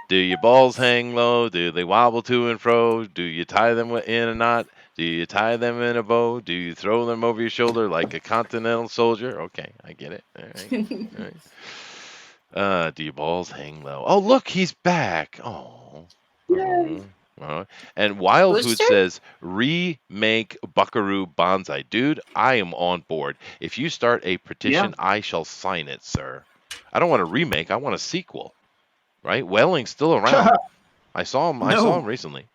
Do your balls hang low? Do they wobble to and fro? Do you tie them in a knot? Do you tie them in a bow? Do you throw them over your shoulder like a continental soldier? Okay, I get it. All right. All right. Do your balls hang low? Oh, look, he's back. Oh. And Wildhood says, "Remake Buckaroo Banzai." Dude, I am on board. If you start a petition, I shall sign it, sir. I don't want a remake. I want a sequel. Right? Welling's still around. I saw him. I saw him recently.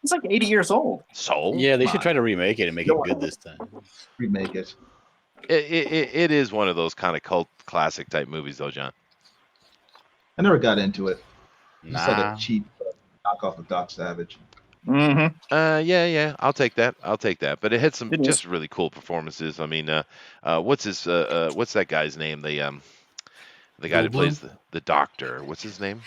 He's like 80 years old. So yeah, they should try to remake it and make it good this time. Remake it. It is one of those kind of cult classic type movies, though, John. I never got into it. Nah. It's like a cheap knockoff of Doc Savage. Mm-hmm. Yeah. I'll take that. But it had some just really cool performances. I mean, what's that guy's name? The guy that plays the doctor. What's his name?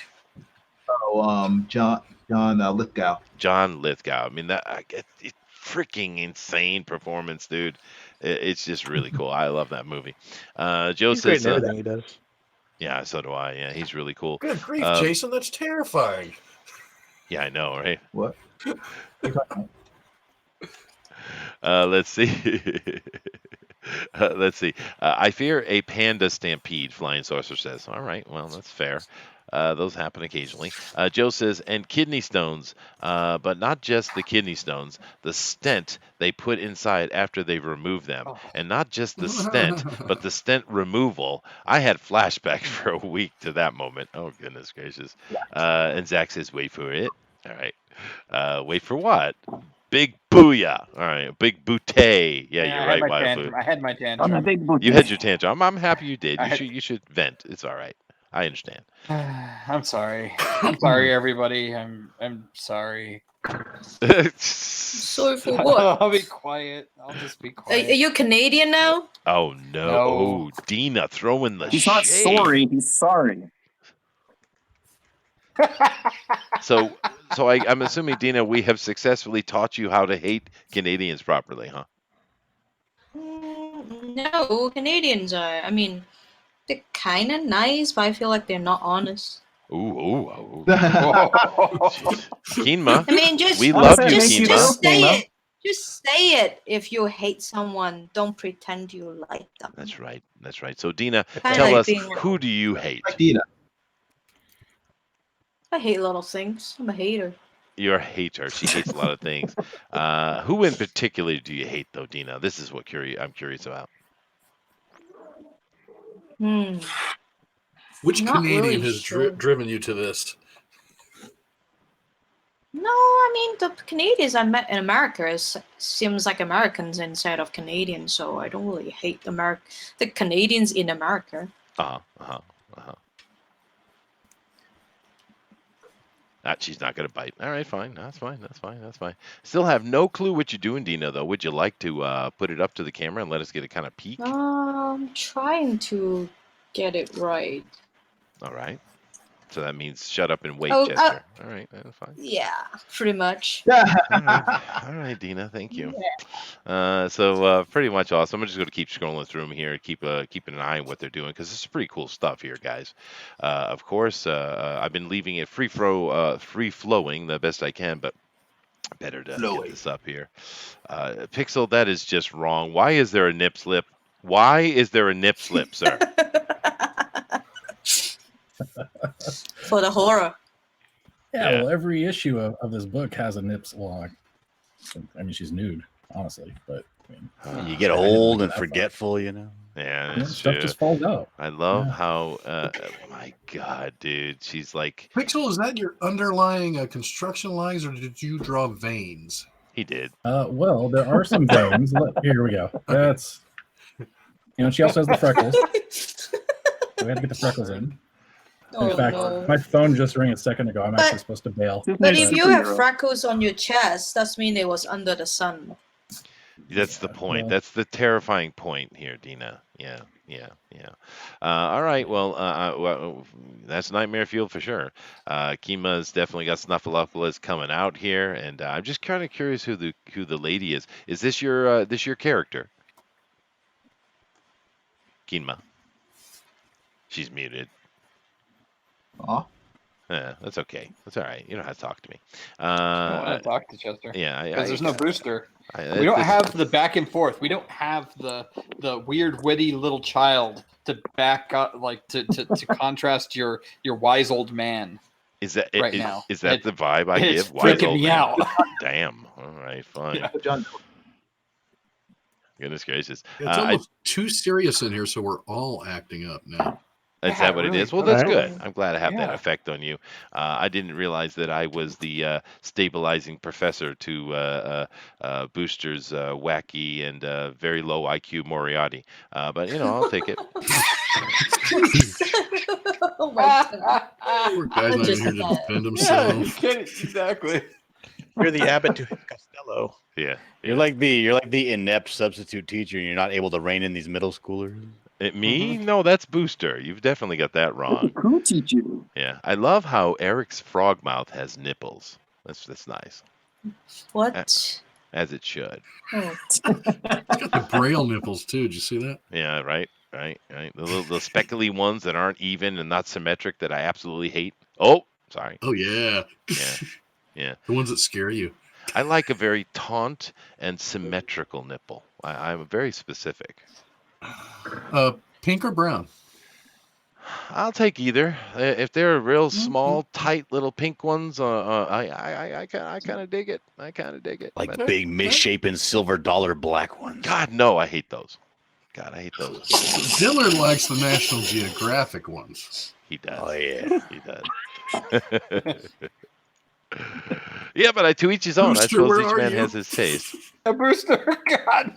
Oh, John Lithgow. John Lithgow. I mean, it's freaking insane performance, dude. It's just really cool. I love that movie. Joe He's great says, in everything he does. yeah, so do I. Yeah, he's really cool. Good grief, Jason, that's terrifying. Yeah, I know, right? What? Let's see. Let's see. I fear a panda stampede, Flying Saucer says. All right, well, that's fair. Those happen occasionally. Joe says, and kidney stones, but not just the kidney stones, the stent they put inside after they've removed them. And not just the stent, but the stent removal. I had flashbacks for a week to that moment. Oh, goodness gracious. And Zach says, wait for it. All right. Wait for what? Big booyah. All right. Big bootay. Yeah, you're right, Wildfoot. I had my tantrum. You had your tantrum. I'm happy you did. You should vent. It's all right. I understand. I'm sorry. I'm sorry, everybody. I'm sorry. Sorry for what? I'll be quiet. I'll just be Are quiet. you Canadian now? Oh no! Oh, Dina throwing the He's not shade. sorry. He's sorry. So I'm assuming, Dina, we have successfully taught you how to hate Canadians properly, huh? No, Canadians are. I mean, they're kind of nice, but I feel like they're not honest. Ooh. Keenma. I mean, we love you, Keenma. Just say it. Just say it. If you hate someone, don't pretend you like them. That's right. So, Dina, Kinda tell like us, being- who do you hate? Dina. I hate little things. I'm a hater. You're a hater. She hates a lot of things. Who in particular do you hate, though, Dina? This is what I'm curious about. Which Not Canadian really has sure. driven you to this? No, I mean the Canadians I met in America seems like Americans instead of Canadians, so I don't really hate the Canadians in America. She's not going to bite. All right, fine. That's fine. Still have no clue what you're doing, Dina, though. Would you like to put it up to the camera and let us get a kind of peek? I'm trying to get it right. All right. So that means shut up and wait, Oh, Chester. All right, that's fine. Yeah, pretty much. All right, Dina, thank you. So pretty much awesome. I'm just going to keep scrolling through them here, keeping an eye on what they're doing, because it's pretty cool stuff here, guys. Of course, I've been leaving it free flowing the best I can, but better to get this up here. Pixel, that is just wrong. Why is there a nip slip? Sir? For the horror. Yeah, Yeah. well, every issue of this book has a nips. Well, I mean, she's nude, honestly, but I mean, You get I didn't old go and that far. forgetful, you know. Yeah, You know, that's stuff true. just falls out. I love Yeah. how, my God, dude, she's like, Pixel, is that your underlying construction lines, or did you draw veins? he did. Well, there are some veins. Here we go. That's, she also has the freckles. We had to get the freckles in. Oh, In fact, no. my phone just rang a second ago. I'm But- actually supposed to bail. But if you have freckles on your chest, that means it was under the sun. That's the point. well- That's the terrifying point here, Dina. Yeah. All right. Well, that's Nightmare Fuel for sure. Kima's definitely got Snuffleupagus coming out here, and I'm just kind of curious who the lady is. Is this your character? Kima. She's muted. Aw. Yeah, that's okay. That's all right. You don't have to talk to me. I don't want to talk to Chester. Yeah, because there's no booster. We We don't have the back and forth. We don't have the weird, witty little child to back up, like to contrast your wise old man. Is that right is, now? is that the vibe I It's give? Wise freaking old me man. out. Damn. All right, fine. Yeah. John, Goodness gracious. It's almost too serious in here, so we're all acting up now. Is Yeah, that what really. it is? Well, that's Alright. good. I'm glad I have that Yeah. effect on you. I didn't realize that I was the stabilizing professor to Booster's wacky and very low IQ Moriarty. But, I'll take it. Oh my god. Poor guy's not even here to defend himself. Exactly. You're the Abbott to Costello. Yeah. You're like the inept substitute teacher, and you're not able to rein in these middle schoolers. Me? No, that's Booster. You've definitely got that wrong. Who teach you? Yeah. I love how Eric's frog mouth has nipples. That's nice. What? As it should. Oh. The braille nipples too. Did you see that? Yeah, right. The speckly ones that aren't even and not symmetric that I absolutely hate. Oh, sorry. Oh yeah. Yeah. The ones that scare you. I like a very taut and symmetrical nipple. I'm very specific. Pink or brown? I'll take either. If they're real small, tight little pink ones, I kind of dig it. Like But- big misshapen silver dollar black ones. God, no, I hate those. God, I hate those. Dillard likes the National Geographic ones. He does. Oh yeah. He does. Yeah, but to each his own. I Booster, suppose where each are man you? has his taste. A booster. God.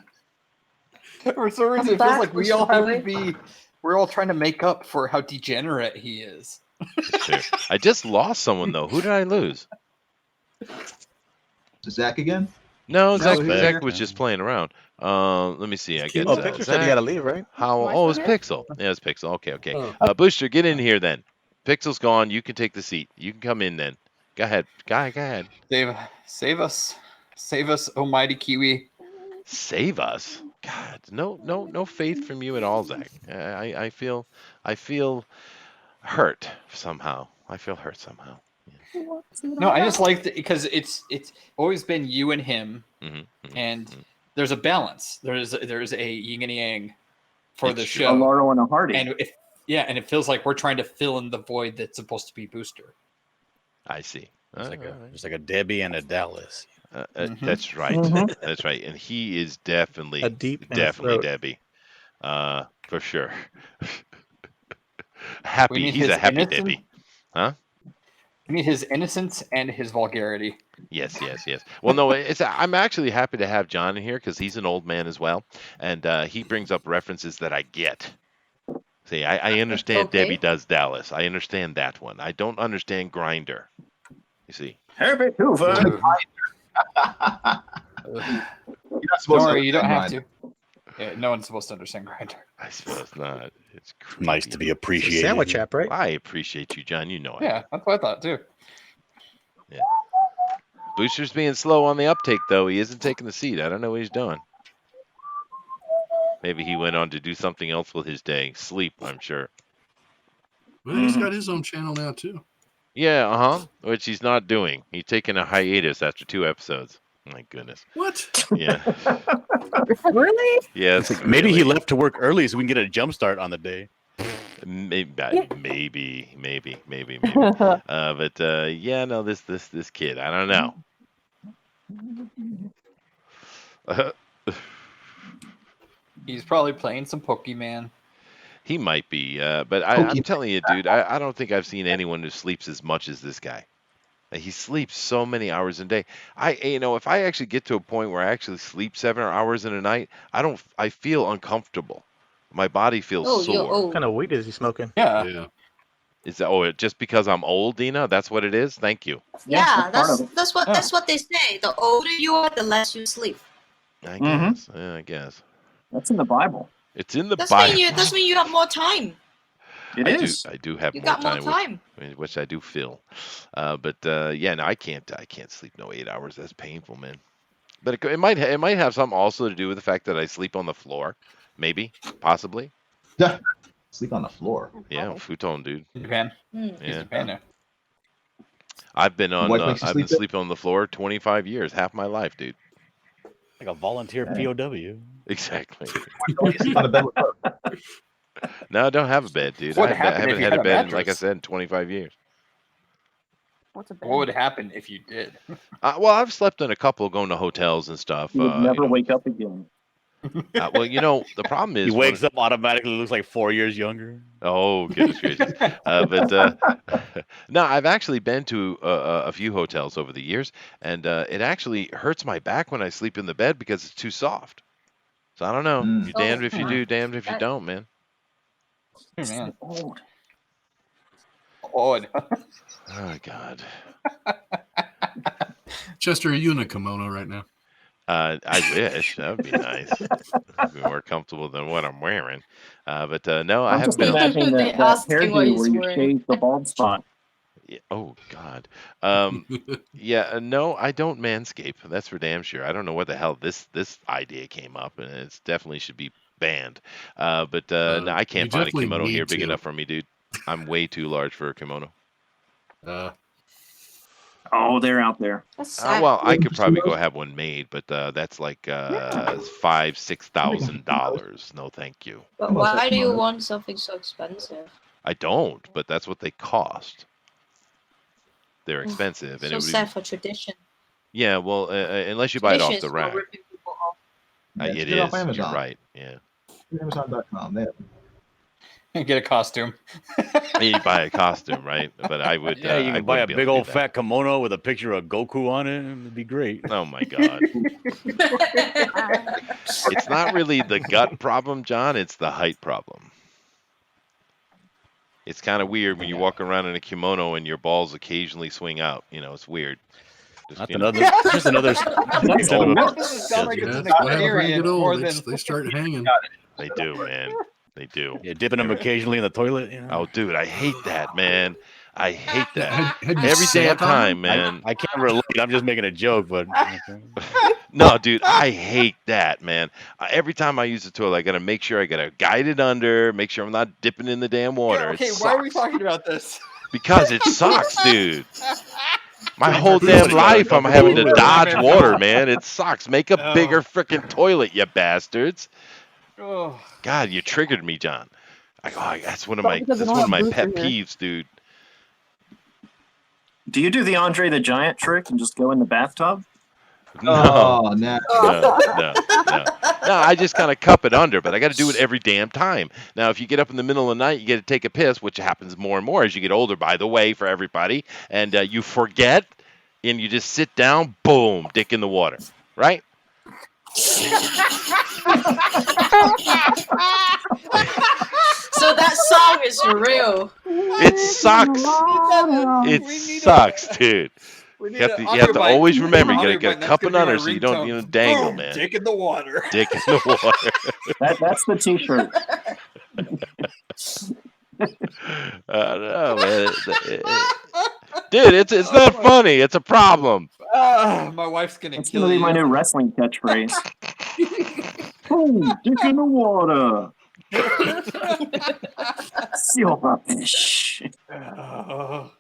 For some reason, it feels back, like we Booster all have boy. to be. We're all trying to make up for how degenerate he is. It's true. I just lost someone though. Who did I lose? Zach again? No, Zach, he's Zach here. was just playing around. Let me see. I get Oh, Picture said he had to leave, right? how? Am I Oh, it's still here? Pixel. Yeah, it's Pixel. Okay. Oh. Booster, get in here then. Pixel's gone. You can take the seat. You can come in then. Go ahead. Go ahead. Save us, almighty Kiwi. Save us. God, no faith from you at all, Zach. I feel hurt somehow. No, I just like it because it's always been you and him, and there's a balance. There's a yin and yang for It's the true. A show, Laurel and a Hardy. and it feels like we're trying to fill in the void that's supposed to be Booster. I see. It's like a Debbie and a Dallas. That's right. Mhm. That's right. And he is definitely A deep in the definitely throat. Debbie. For sure. We Happy. need He's his a happy innocence. Debbie. I mean, his innocence and his vulgarity. Yes. Well, no, I'm actually happy to have John in here because he's an old man as well, and he brings up references that I get. See, I understand Okay. Debbie does Dallas. I understand that one. I don't understand Grinder. You see. Herbert Hoover. You're not Don't supposed worry, you don't have understand to. Yeah, no one's supposed to understand Grinder. I suppose not. It's Nice to be creepy. appreciated. Sandwich app, right? I appreciate you, John. You know it. Yeah, that's what I thought too. Booster's being slow on the uptake, though. He isn't taking the seat. I don't know what he's doing. Maybe he went on to do something else with his day. Sleep, I'm sure. Well, he's got his own channel now too. Yeah, which he's not doing. He's taking a hiatus after 2 episodes. My goodness. What? Yeah. Really? Yes. Maybe he really. left to work early so we can get a jump start on the day. Maybe. But yeah, no, this kid, I don't know. He's probably playing some Pokemon. He might be, but I'm telling you, dude, I don't think I've seen anyone who sleeps as much as this guy. He sleeps so many hours a day. If I actually get to a point where I actually sleep 7 hours in a night, I feel uncomfortable. My body feels Oh, you're sore. old. What kind of weed is he smoking? Yeah. Yeah. Is that just because I'm old, Dina? That's what it is. Thank you. Yeah, that's part of that's what they say. The older you are, the less you sleep. I Mhm. guess. Yeah, I guess. That's in the Bible. It's in the That's Bible. mean you have more time. It is. I do have You more got more time, time. which I do feel. But yeah, no, I can't sleep no 8 hours. That's painful, man. But it might have something also to do with the fact that I sleep on the floor. Maybe, possibly. Sleep on the floor. Yeah, futon, dude. In Japan. Hmm. He's Yeah. Japan now. I've been Your wife makes you I've been sleep? sleeping on the floor 25 years, half my life, dude. Like a volunteer Yeah. POW. Exactly. Don't sleep on the bed with her. No, I don't have a bed, dude. What I happened if haven't you had had a a bed in, like I mattress? said, in 25 years. What's a bed? What would happen if you did? Well, I've slept in a couple going to hotels and stuff. You would never wake up again. Well, the problem is He wakes up automatically, looks like 4 years younger. Oh, goodness gracious! But no, I've actually been to a few hotels over the years, and it actually hurts my back when I sleep in the bed because it's too soft. So I don't know. Mm. You're damned if you Oh, do, damned if you that- don't, man. Oh, man. Old. Odd. Oh God. Chester, are you in a kimono right now? I wish that would be nice. It'd be more comfortable than what I'm wearing. But no, I I'm haven't just been. imagining They that asked him what hairdo he's where you wearing. shave the bald spot. Yeah, oh God. Yeah, no, I don't manscape. That's for damn sure. I don't know what the hell this idea came up, and it definitely should be banned. But no, I You can't find a definitely kimono here need big to. enough for me, dude. I'm way too large for a kimono. Oh, they're out there. That's sad. Well, I could probably go have one made, but that's like $5,000-$6,000. No, thank you. But why do you want something so expensive? I don't, but that's what they cost. They're expensive, and So it would sad for tradition. yeah. Well, unless you buy it off the Tradition is for rack, ripping people off. Just it get it off is. You're Amazon. right. Yeah. Amazon.com. There. Get a costume. You buy a costume, right? But I would. Yeah, you I can buy a wouldn't be able big to do old that. fat kimono with a picture of Goku on it. It'd be great. Oh my God! It's not really the gut problem, John. It's the height problem. It's kind of weird when you walk around in a kimono and your balls occasionally swing out. It's weird. Just another extent of That doesn't sound like it's Yeah, an that's what happens when you experience get more old. than. They start hanging. They do, man. They do. Yeah, dipping them occasionally in the toilet. Oh, dude, I hate that, man. I hate that. Have you Every sat damn on time, them? man. I can't relate. I'm just making a joke, but No, dude, I hate that, man. Every time I use the toilet, I gotta make sure I gotta guide it under, make sure I'm not dipping in the damn water. Okay, It why are we sucks. talking about this? Because it sucks, dude. My Drink whole our damn food. life, I'm having to Food. dodge water, man. It sucks. Make a Oh. bigger freaking toilet, you bastards. Oh, God, you triggered me, John. That's one of Probably my because they don't have pet Bruce in here. peeves, dude. Do you do the Andre the Giant trick and just go in the bathtub? No. Oh, no. No. I just kind of cup it under, but I got to do it every damn time. Now, if you get up in the middle of the night, you get to take a piss, which happens more and more as you get older, by the way, for everybody, and you forget, and you just sit down, boom, dick in the water, right? So that song is real. It sucks. It sucks, dude. You have to always remember, you got to cup it under so you don't dangle, man. Dick in the water. Dick in the water. That's the T-shirt. No, man. Dude, it's not funny. It's a problem. My wife's gonna That's kill gonna be you. my new wrestling catchphrase. Boom, dick in the water. Silverfish. Oh.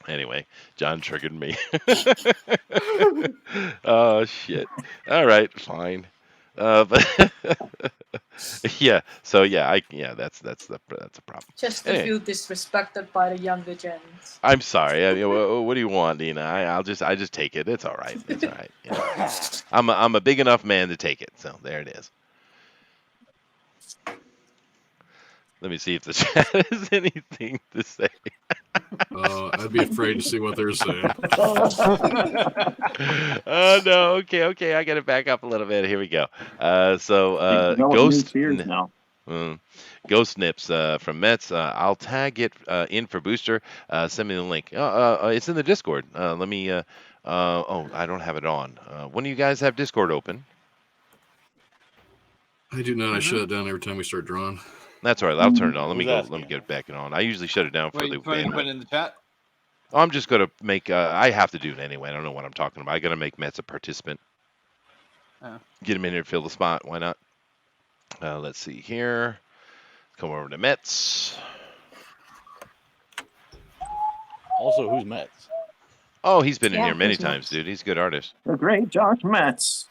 Anyway, John triggered me. Oh shit. All right, fine. But yeah, so yeah, that's a problem. Just to Anyway, feel disrespected by the younger gens. I'm sorry. I mean, what do you want, Nina? I just take it. It's all right. It's all right. You know, I'm a big enough man to take it. So there it is. Let me see if the chat has anything to say. I'd be afraid to see what they're saying. Oh no. Okay. I got to back up a little bit. Here we go. Ghost. Now. Ghost Nips from Mets. I'll tag it in for Booster. Send me the link. It's in the Discord. Let me. Oh, I don't have it on. When do you guys have Discord open? I do not. I shut it down every time we start drawing. That's all right. I'll turn it on. Let me Who's go. asking? Let me get it back on. I usually shut it down for Wait, the put bandwidth. it in the chat. I'm just gonna make. I have to do it anyway. I don't know what I'm talking about. I gotta make Mets a participant. Oh. Get him in here, fill the spot. Why not? Let's see here. Come over to Mets. Also, who's Mets? Oh, he's been in Yeah, here many who's times, Mets? dude. He's a good artist. The great Josh Metz.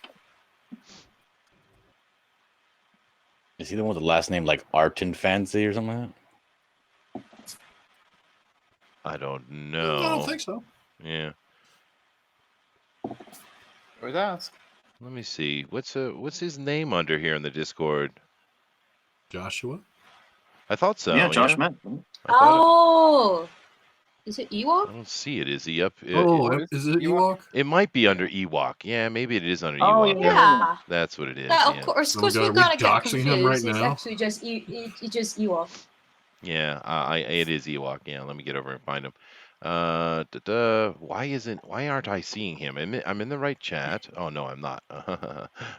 Is he the one with the last name like Arton Fancy or something like that? I don't I know. don't think so. Yeah. Always ask. Let me see. What's his name under here in the Discord? Joshua? I thought so. Yeah, Josh yeah. Metz. I thought Oh, is it I Ewok? don't see it. Is he up? Is it Ewok? It might be under Ewok. Yeah, maybe it is under Oh, Ewok. Yeah. That's what it is. Yeah, Yeah. of course. Oh my God, we're are we gonna get doxing him right confused. It's now? actually just it's just Ewok. Yeah, it is Ewok. Yeah, let me get over and find him. Why aren't I seeing him? I'm in the right chat. Oh no, I'm not.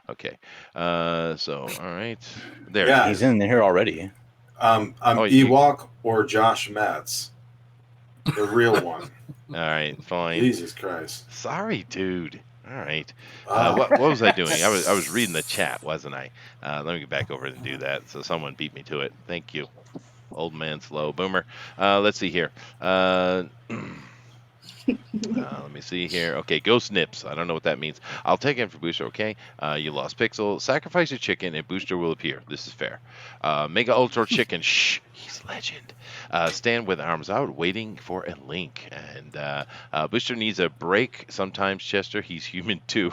Okay. So all right. There. Yeah. He's in here already. I'm you- Ewok or Josh Metz, the real one. All right, fine. Jesus Christ. Sorry, dude. All right. Ah. What was I doing? I was reading the chat, wasn't I? Let me get back over and do that. So someone beat me to it. Thank you. Old man slow boomer. Let's see here. Let me see here. Okay, Ghost Nips. I don't know what that means. I'll take it for Booster, okay? You lost Pixel. Sacrifice a chicken and Booster will appear. This is fair. Mega Ultra Chicken. Shh. He's legend. Stand with arms out, waiting for a link. And Booster needs a break sometimes, Chester. He's human too.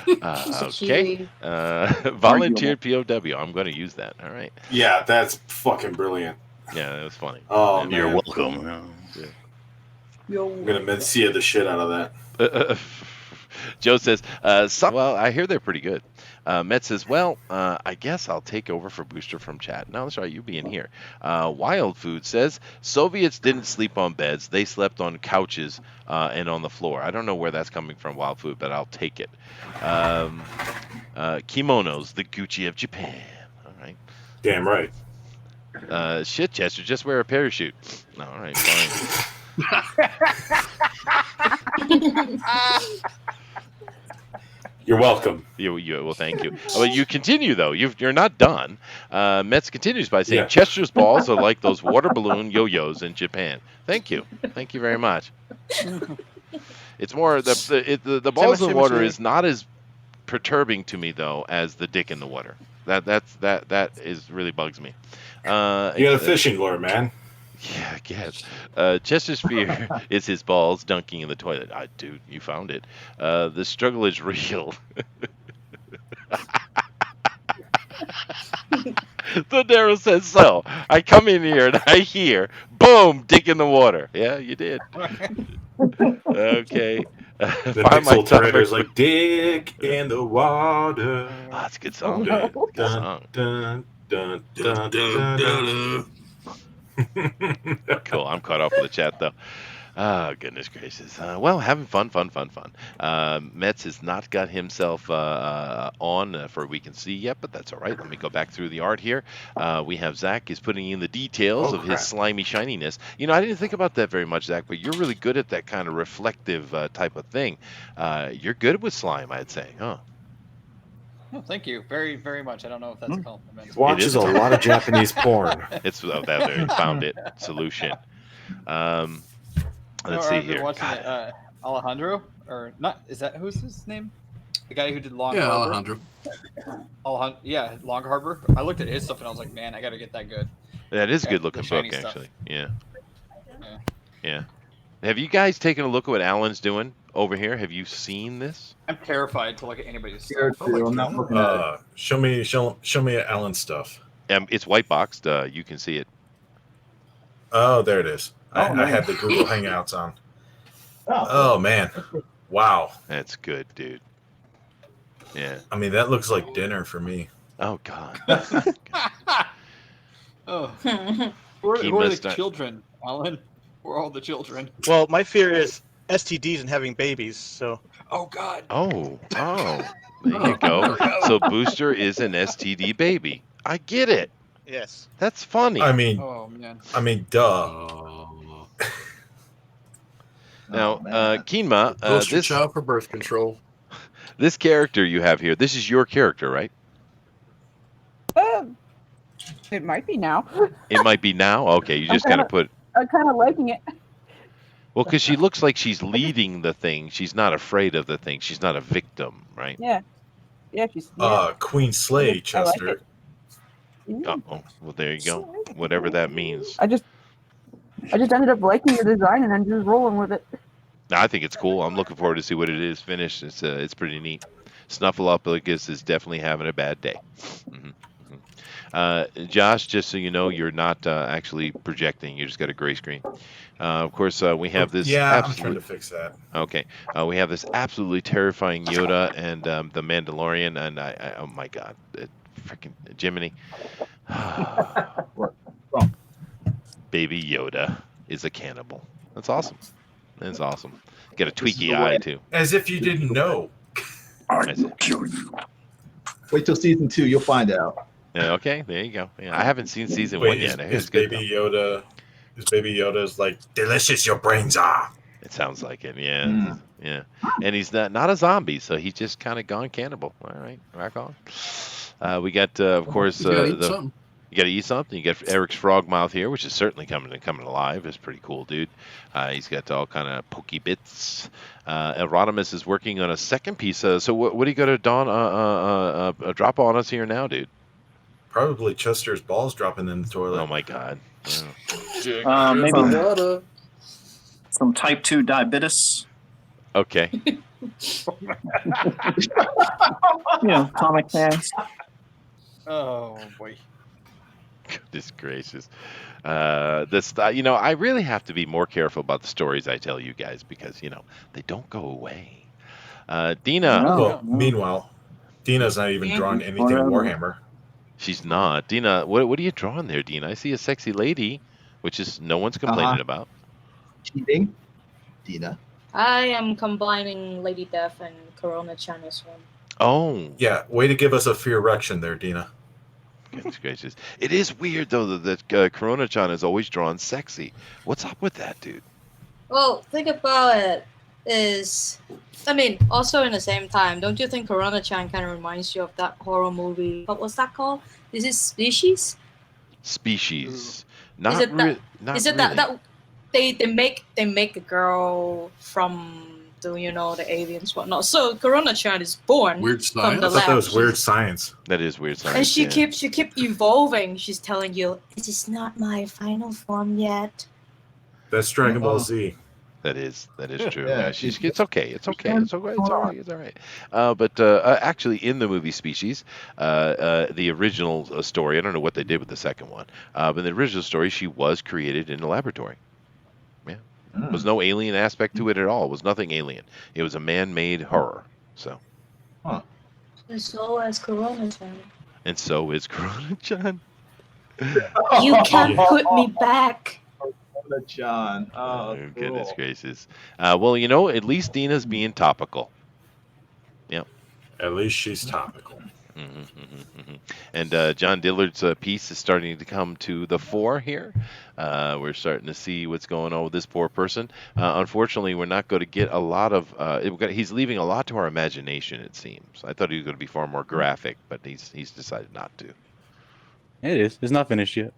Okay. Volunteered POW. I'm going to use that. All right. Yeah, that's fucking brilliant. Yeah, that was funny. Oh, And You're man. welcome. I'm going to Mencia the shit out of that. Joe says, well, I hear they're pretty good. Met says, well, I guess I'll take over for Booster from chat. No, that's right, you being here. Wild Food says, Soviets didn't sleep on beds. They slept on couches and on the floor. I don't know where that's coming from, Wild Food, but I'll take it. Kimonos, the Gucci of Japan. All right. Damn right. Shit, Chester, just wear a parachute. All right, fine. You're welcome. Well, thank you. Well, you continue though. You're not done. Metz continues by saying Yeah. Chester's balls are like those water balloon yo-yos in Japan. Thank you very much. It's more the balls in the water is not as perturbing to me though as the dick in the water. That is really bugs me. You got a fishing lure, man. Yeah, I guess. Chester's fear is his balls dunking in the toilet. Dude, you found it. The struggle is real. So Daryl says so. I come in here and I hear, boom, dick in the water. Yeah, you did. Okay. The Find my Pixel Terminator's topic. like, dick in the water. Oh, that's a good song. Dun, Man. Good dun, song. dun, dun, dun, Dun, dun, dun, dun. Cool. I'm caught up with the chat though. Oh, goodness gracious. Well, having fun. Metz has not got himself on for We Can See yet, but that's all right. Let me go back through the art here. We have Zach is putting in the details of his slimy shininess. You know, I didn't think about that very much, Zach, but you're really good at that kind of reflective type of thing. You're good with slime, I'd say, huh? Oh, thank you very, very much. I don't know if that's a compliment. He watches a lot of Japanese porn. It's that there. Found it. Solution. Let's see I've been here. watching it, Alejandro, or not? Is that who's his name? The guy who did Long Yeah, Harbor. Alejandro. Yeah, Long Harbor. I looked at his stuff and I was like, man, I got to get that good. That is a good The looking shiny book, stuff. actually. Yeah. Yeah. Yeah. Have you guys taken a look at what Alan's doing over here? Have you seen this? I'm terrified to look at anybody's Here stuff. too. I'm not looking at it. Show me Alan's stuff. It's white boxed. You can see it. Oh, there it is. I nice. had the Google Hangouts on. Oh, Oh man, wow. That's good, dude. Yeah. I mean, that looks like dinner for me. Oh God. Oh. Who are the must not- children, Alan? Who are all the children? Well, my fear is STDs and having babies. So. Oh God. Oh. There you go. So Booster is an STD baby. I get it. Yes. That's funny. I mean, Oh man. duh. Now, Keenma, Poster child for birth control. This character you have here, this is your character, right? It might be now. It might be now. Okay, you just kind of put. I'm kind of liking it. Well, because she looks like she's leading the thing. She's not afraid of the thing. She's not a victim, right? Yeah. Yeah, she's. Yeah. Queen Slay, Chester. it. Oh, well, there you go. Whatever that means. I just ended up liking the design and then just rolling with it. No, I think it's cool. I'm looking forward to see what it is finished. It's pretty neat. Snuffleupagus is definitely having a bad day. Josh, just so you know, you're not actually projecting. You just got a gray screen. Of course, we have this. Yeah, I'm trying to fix that. Okay, we have this absolutely terrifying Yoda and the Mandalorian, and I oh my God, freaking Jiminy. Baby Yoda is a cannibal. That's awesome. That's awesome. Got a tweaky eye too. As if you didn't know. Wait till season 2, you'll find out. Yeah, okay, there you go. Yeah, I haven't seen season 1 yet. Is Baby Yoda's like, delicious your brains are? It sounds like it, yeah. Yeah. And he's not a zombie, so he's just kind of gone cannibal. All right, rock on. We got, of course, you got to eat something. You got Eric's frog mouth here, which is certainly coming alive. It's pretty cool, dude. He's got all kind of pokey bits. Erodimus is working on a second piece. So what do you got to drop on us here now, dude? Probably Chester's balls dropping in the toilet. Oh my God. Maybe some type 2 diabetes. Okay. Comic fans. Oh boy. Goodness gracious. I really have to be more careful about the stories I tell you guys because, they don't go away. Dina. Meanwhile, Dina's not even drawing anything Warhammer. She's not. Dina, what are you drawing there, Dina? I see a sexy lady, which is no one's complaining about. Cheating, Dina. I am combining Lady Death and Corona-chan as well. Oh. Yeah, way to give us a fear erection there, Dina. Goodness gracious. It is weird, though, that Corona-chan is always drawn sexy. What's up with that, dude? Well, think about it also in the same time, don't you think Corona-chan kind of reminds you of that horror movie? What was that called? Is it Species? Species. Is it that they make a girl from the aliens whatnot? So Corona-chan is born Weird from science. the I thought that lab. was weird science. That is weird science. And she keep evolving. She's telling you, "This is not my final form yet." That's Dragon Ball Z. That is true. Yeah, It's okay. It's okay. It's all right. It's all right. But actually, in the movie Species, the original story, I don't know what they did with the second one, but in the original story, she was created in a laboratory. Yeah. There was no alien aspect to it at all. It was nothing alien. It was a man-made horror. So. Huh. And so is Corona-chan. And so is Corona-chan. You can't put me back. John. Oh, Goodness cool. gracious. Well, at least Dina's being topical. Yeah. At least she's topical. And John Dillard's piece is starting to come to the fore here. We're starting to see what's going on with this poor person. Unfortunately, we're not going to get a lot of. He's leaving a lot to our imagination. It seems. I thought he was going to be far more graphic, but he's decided not to. It is. It's not finished yet.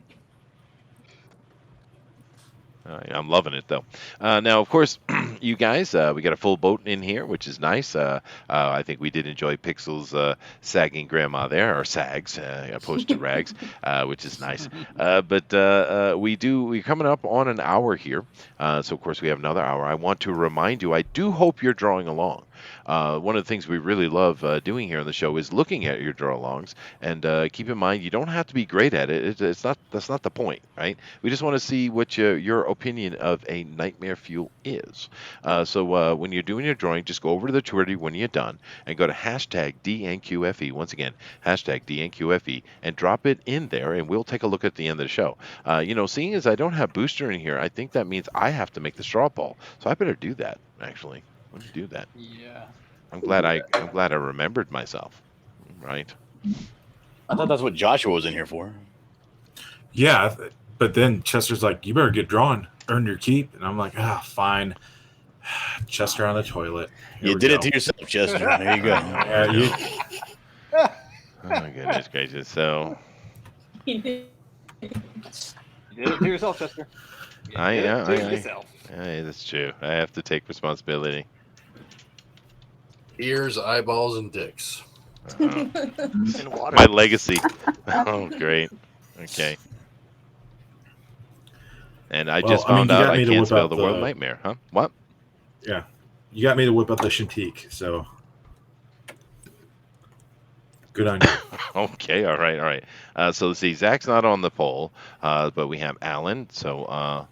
I'm loving it though. Now, of course, you guys, we got a full boat in here, which is nice. I think we did enjoy Pixel's sagging grandma there, or sags, opposed to rags, which is nice. But we're coming up on an hour here. So, of course, we have another hour. I want to remind you, I do hope you're drawing along. One of the things we really love doing here on the show is looking at your draw-alongs, and keep in mind you don't have to be great at it. That's not the point, right? We just want to see what your opinion of a nightmare fuel is. So when you're doing your drawing, just go over to the Twitter when you're done and go to hashtag DNQFE. Once again, hashtag DNQFE, and drop it in there, and we'll take a look at the end of the show. Seeing as I don't have Booster in here, I think that means I have to make the straw poll. So I better do that, actually. Let me do that. Yeah. I'm glad I remembered myself. Right. I thought that's what Joshua was in here for. Yeah, but then Chester's like, "You better get drawn, earn your keep," and I'm like, fine." Chester on the toilet. Here You we did go. it to yourself, Chester. There you go. Oh my goodness gracious! So You did it to yourself, Chester. Yourself. That's true. I have to take responsibility. Ears, eyeballs, and dicks. In water. My legacy. Oh, great. Okay. And I just found out I can't spell the word nightmare, huh? What? Yeah. You got me to whip up the Shintique, so good on you. Okay, all right. So let's see. Zach's not on the poll, but we have Alan. So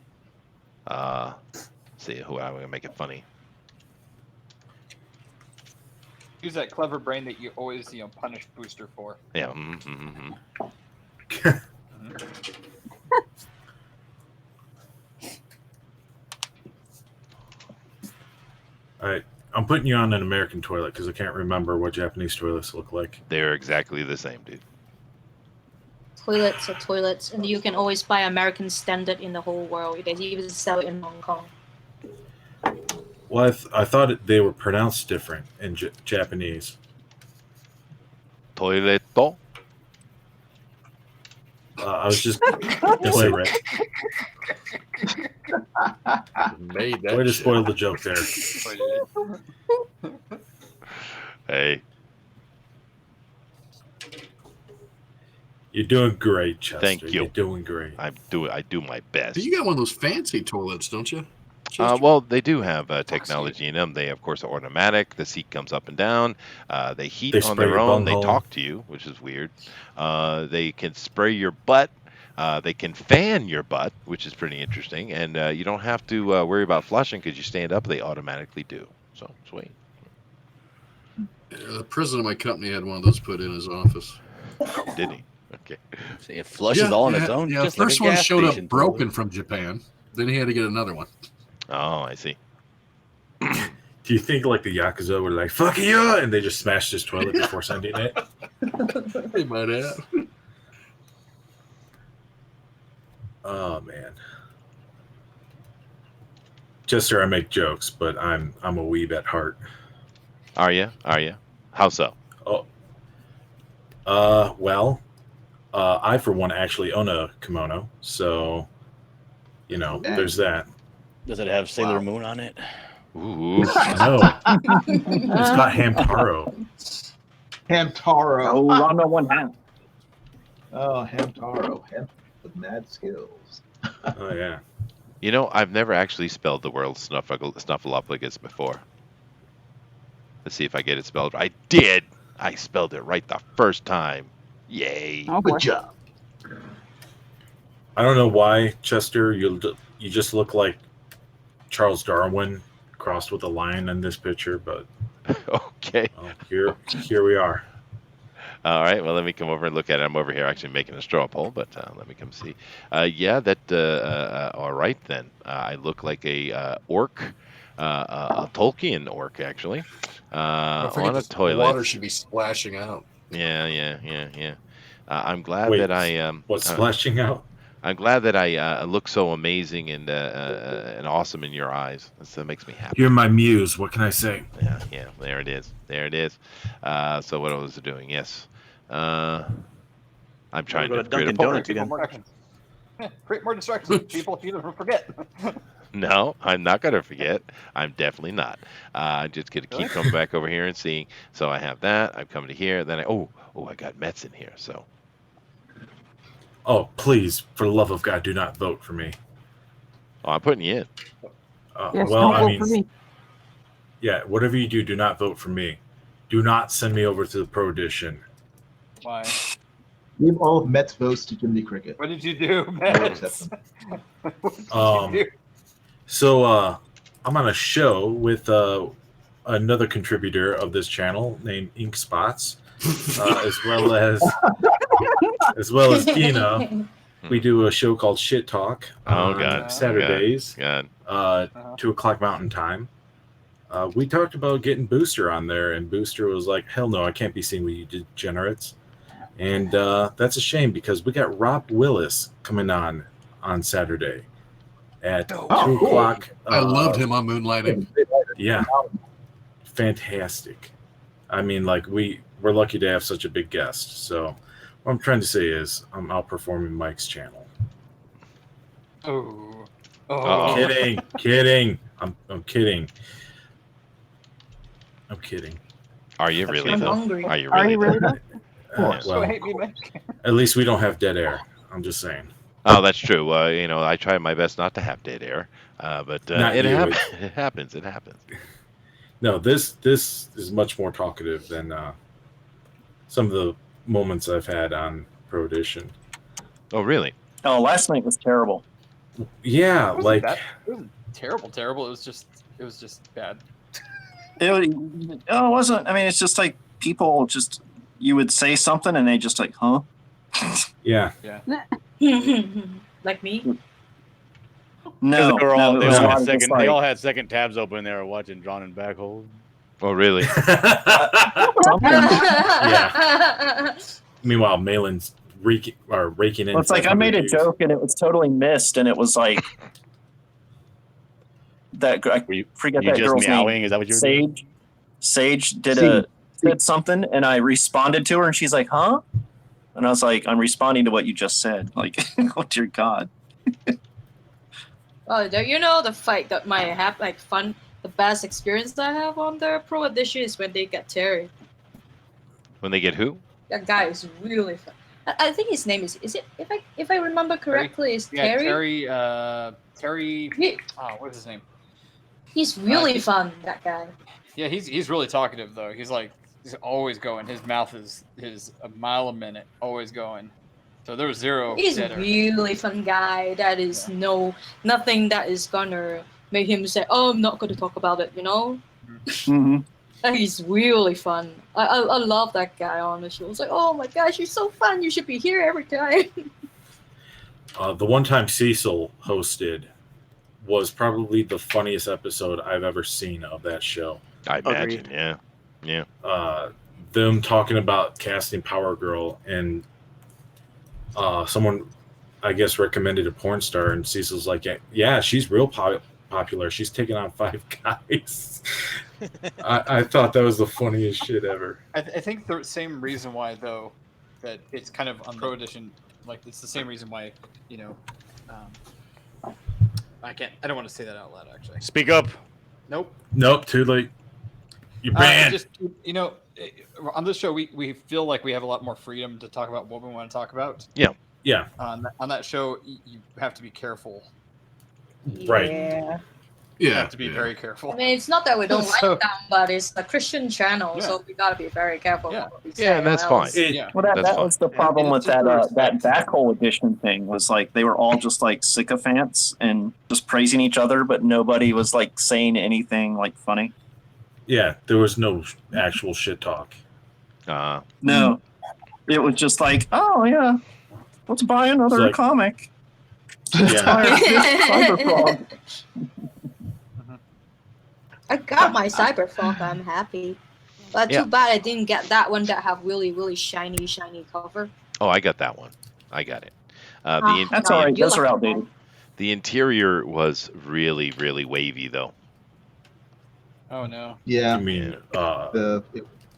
see who I'm gonna make it funny. Use that clever brain that you always, punish Booster for. Yeah. All right. I'm putting you on an American toilet because I can't remember what Japanese toilets look like. They're exactly the same, dude. Toilets are toilets, and you can always buy American standard in the whole world. They even sell it in Hong Kong. Well, I thought they were pronounced different in Japanese. Toiletto. I was just toilet. Made that Way to shit. spoil the joke there. Hey. You're doing great, Chester. Thank you. You're doing great. I do my best. You got one of those fancy toilets, don't you? Well, they do have technology in them. They, of course, are automatic. The seat comes up and down. They heat They on spray their your own. They bunghole. talk to you, which is weird. They can spray your butt. They can fan your butt, which is pretty interesting. And you don't have to worry about flushing because you stand up. They automatically do. So, sweet. The president of my company had one of those put in his office. Did he? Okay. See, it flushes all on its own. Yeah, just the first like a one gas showed station up broken from Japan. Then he had to get another one. Oh, I see. Do you think like the Yakuza were like, fuck you, and they just smashed his toilet before sending it? They might have. Oh man. Chester, I make jokes, but I'm a weeb at heart. Are you? How so? Well, I for one actually own a kimono, so there's that. Does it have Sailor Moon on it? Ooh. No. It's got Hamtaro. Hamtaro. Oh, Rama one half. Oh, Hamtaro. Ham with mad skills. Oh yeah. I've never actually spelled the word Snuffleupagus before. Let's see if I get it spelled. I did. I spelled it right the first time. Yay. Oh, boy. Good job. I don't know why, Chester. You just look like Charles Darwin crossed with a lion in this picture, but Okay. here we are. All right. Well, let me come over and look at it. I'm over here actually making a straw poll, but let me come see. Yeah, that. All right then. I look like a orc, a Tolkien orc actually, I forget on a the toilet. water should be splashing out. Yeah. I'm glad Wait, that I what's splashing out? I'm glad that I look so amazing and awesome in your eyes. That makes me happy. You're my muse. What can I say? Yeah. There it is. So what I was doing? Yes. I'm trying Go to to create a Dunkin' poll. Donuts again. Create more distractions, people, if you don't forget. No, I'm not gonna forget. I'm definitely not. I'm just gonna keep Really? coming back over here and seeing. So I have that. I'm coming to here. Then I got Mets in here. So Oh, please, for the love of God, do not vote for me. I'm putting you in. Yes, Well, don't I vote mean, for me. yeah, whatever you do not vote for me. Do not send me over to the Pro Edition. Why? Give all of Mets votes to Jiminy Cricket. What did you do, I will man? accept them. What did you do? So I'm on a show with another contributor of this channel named Ink Spots, as well as Gina. We do a show called Shit Talk on God. Saturdays, God. 2 o'clock Mountain Time. We talked about getting Booster on there, and Booster was like, "Hell no, I can't be seen with you degenerates." And that's a shame because we got Rob Willis coming on Saturday at 2 o'clock. I loved him on Moonlighting. Yeah, fantastic. I mean, like we're lucky to have such a big guest. So what I'm trying to say is I'm outperforming Mike's channel. Oh. Kidding. I'm kidding. I'm kidding. Are you really I'm though? hungry. Are you Are really? you really though? though? So Well, hate me, Mike. at least we don't have dead air. I'm just saying. Oh, that's true. I try my best not to have dead air, but Not it you, happens. It happens. It happens. No, this is much more talkative than some of the moments I've had on Pro Edition. Oh, really? Oh, last night was terrible. Yeah, It wasn't like bad. It wasn't terrible. It was just bad. It wasn't. I mean, it's just like people just, you would say something and they just like, huh? yeah. Like me? No, They were all, no, they, it was all a had lot of second, just they like, all had second tabs open. They were watching Drawn and Backhold. Oh, really? Meanwhile, Malin's raking in. Well, it's like I 500 made a views. joke and it was totally missed, and it was like that. I forget You that just girl's meowing? name. Is that what you were doing? Sage said something, and I responded to her, and she's like, "Huh?" And I was like, "I'm responding to what you just said." Like, oh dear God. Oh, you know the fight that might have like fun. The best experience that I have on the Pro Edition is when they get Terry. When they get who? That guy is really fun. I think his name is it if I remember correctly is Yeah, Terry. Terry. He- What's his name? He's really fun. That guy. Yeah, he's really talkative though. He's always going. His mouth is a mile a minute, always going. So there's zero. He's a dead air. really fun guy. That is nothing that is gonna make him say, "Oh, I'm not going to talk about it." You know. Mm-hmm. He's really fun. I love that guy on the show. It's like, oh my gosh, you're so fun. You should be here every time. The one time Cecil hosted was probably the funniest episode I've ever seen of that show. I imagine. Yeah. Them talking about casting Power Girl, and someone, I guess, recommended a porn star, and Cecil's like, yeah, she's real popular. She's taking on 5 guys. I thought that was the funniest shit ever. I think the same reason why though that it's kind of on Pro Edition, like it's the same reason why I don't want to say that out loud actually. Speak up. Nope. Too late. You're banned. Just on this show we feel like we have a lot more freedom to talk about what we want to talk about. Yeah. On that show, you have to be careful. Right. Yeah. You have to be very careful. I mean, it's not that we don't So- like them, but it's a Christian channel, so we gotta be very careful. What we say, Yeah, and that's or fine. else- Well, that was the problem with that backhole edition thing. Was like they were all just like sycophants and just praising each other, but nobody was like saying anything like funny. Yeah, there was no actual shit talk. No, it was just like, oh yeah, let's buy another It's like- comic. Yeah. I got my Cyberpunk. I'm happy, but Yeah. too bad I didn't get that one that have really shiny cover. Oh, I got that one. I got it. That's all right. Those are outdated. The interior was really, really wavy, though. Oh no. Yeah. You mean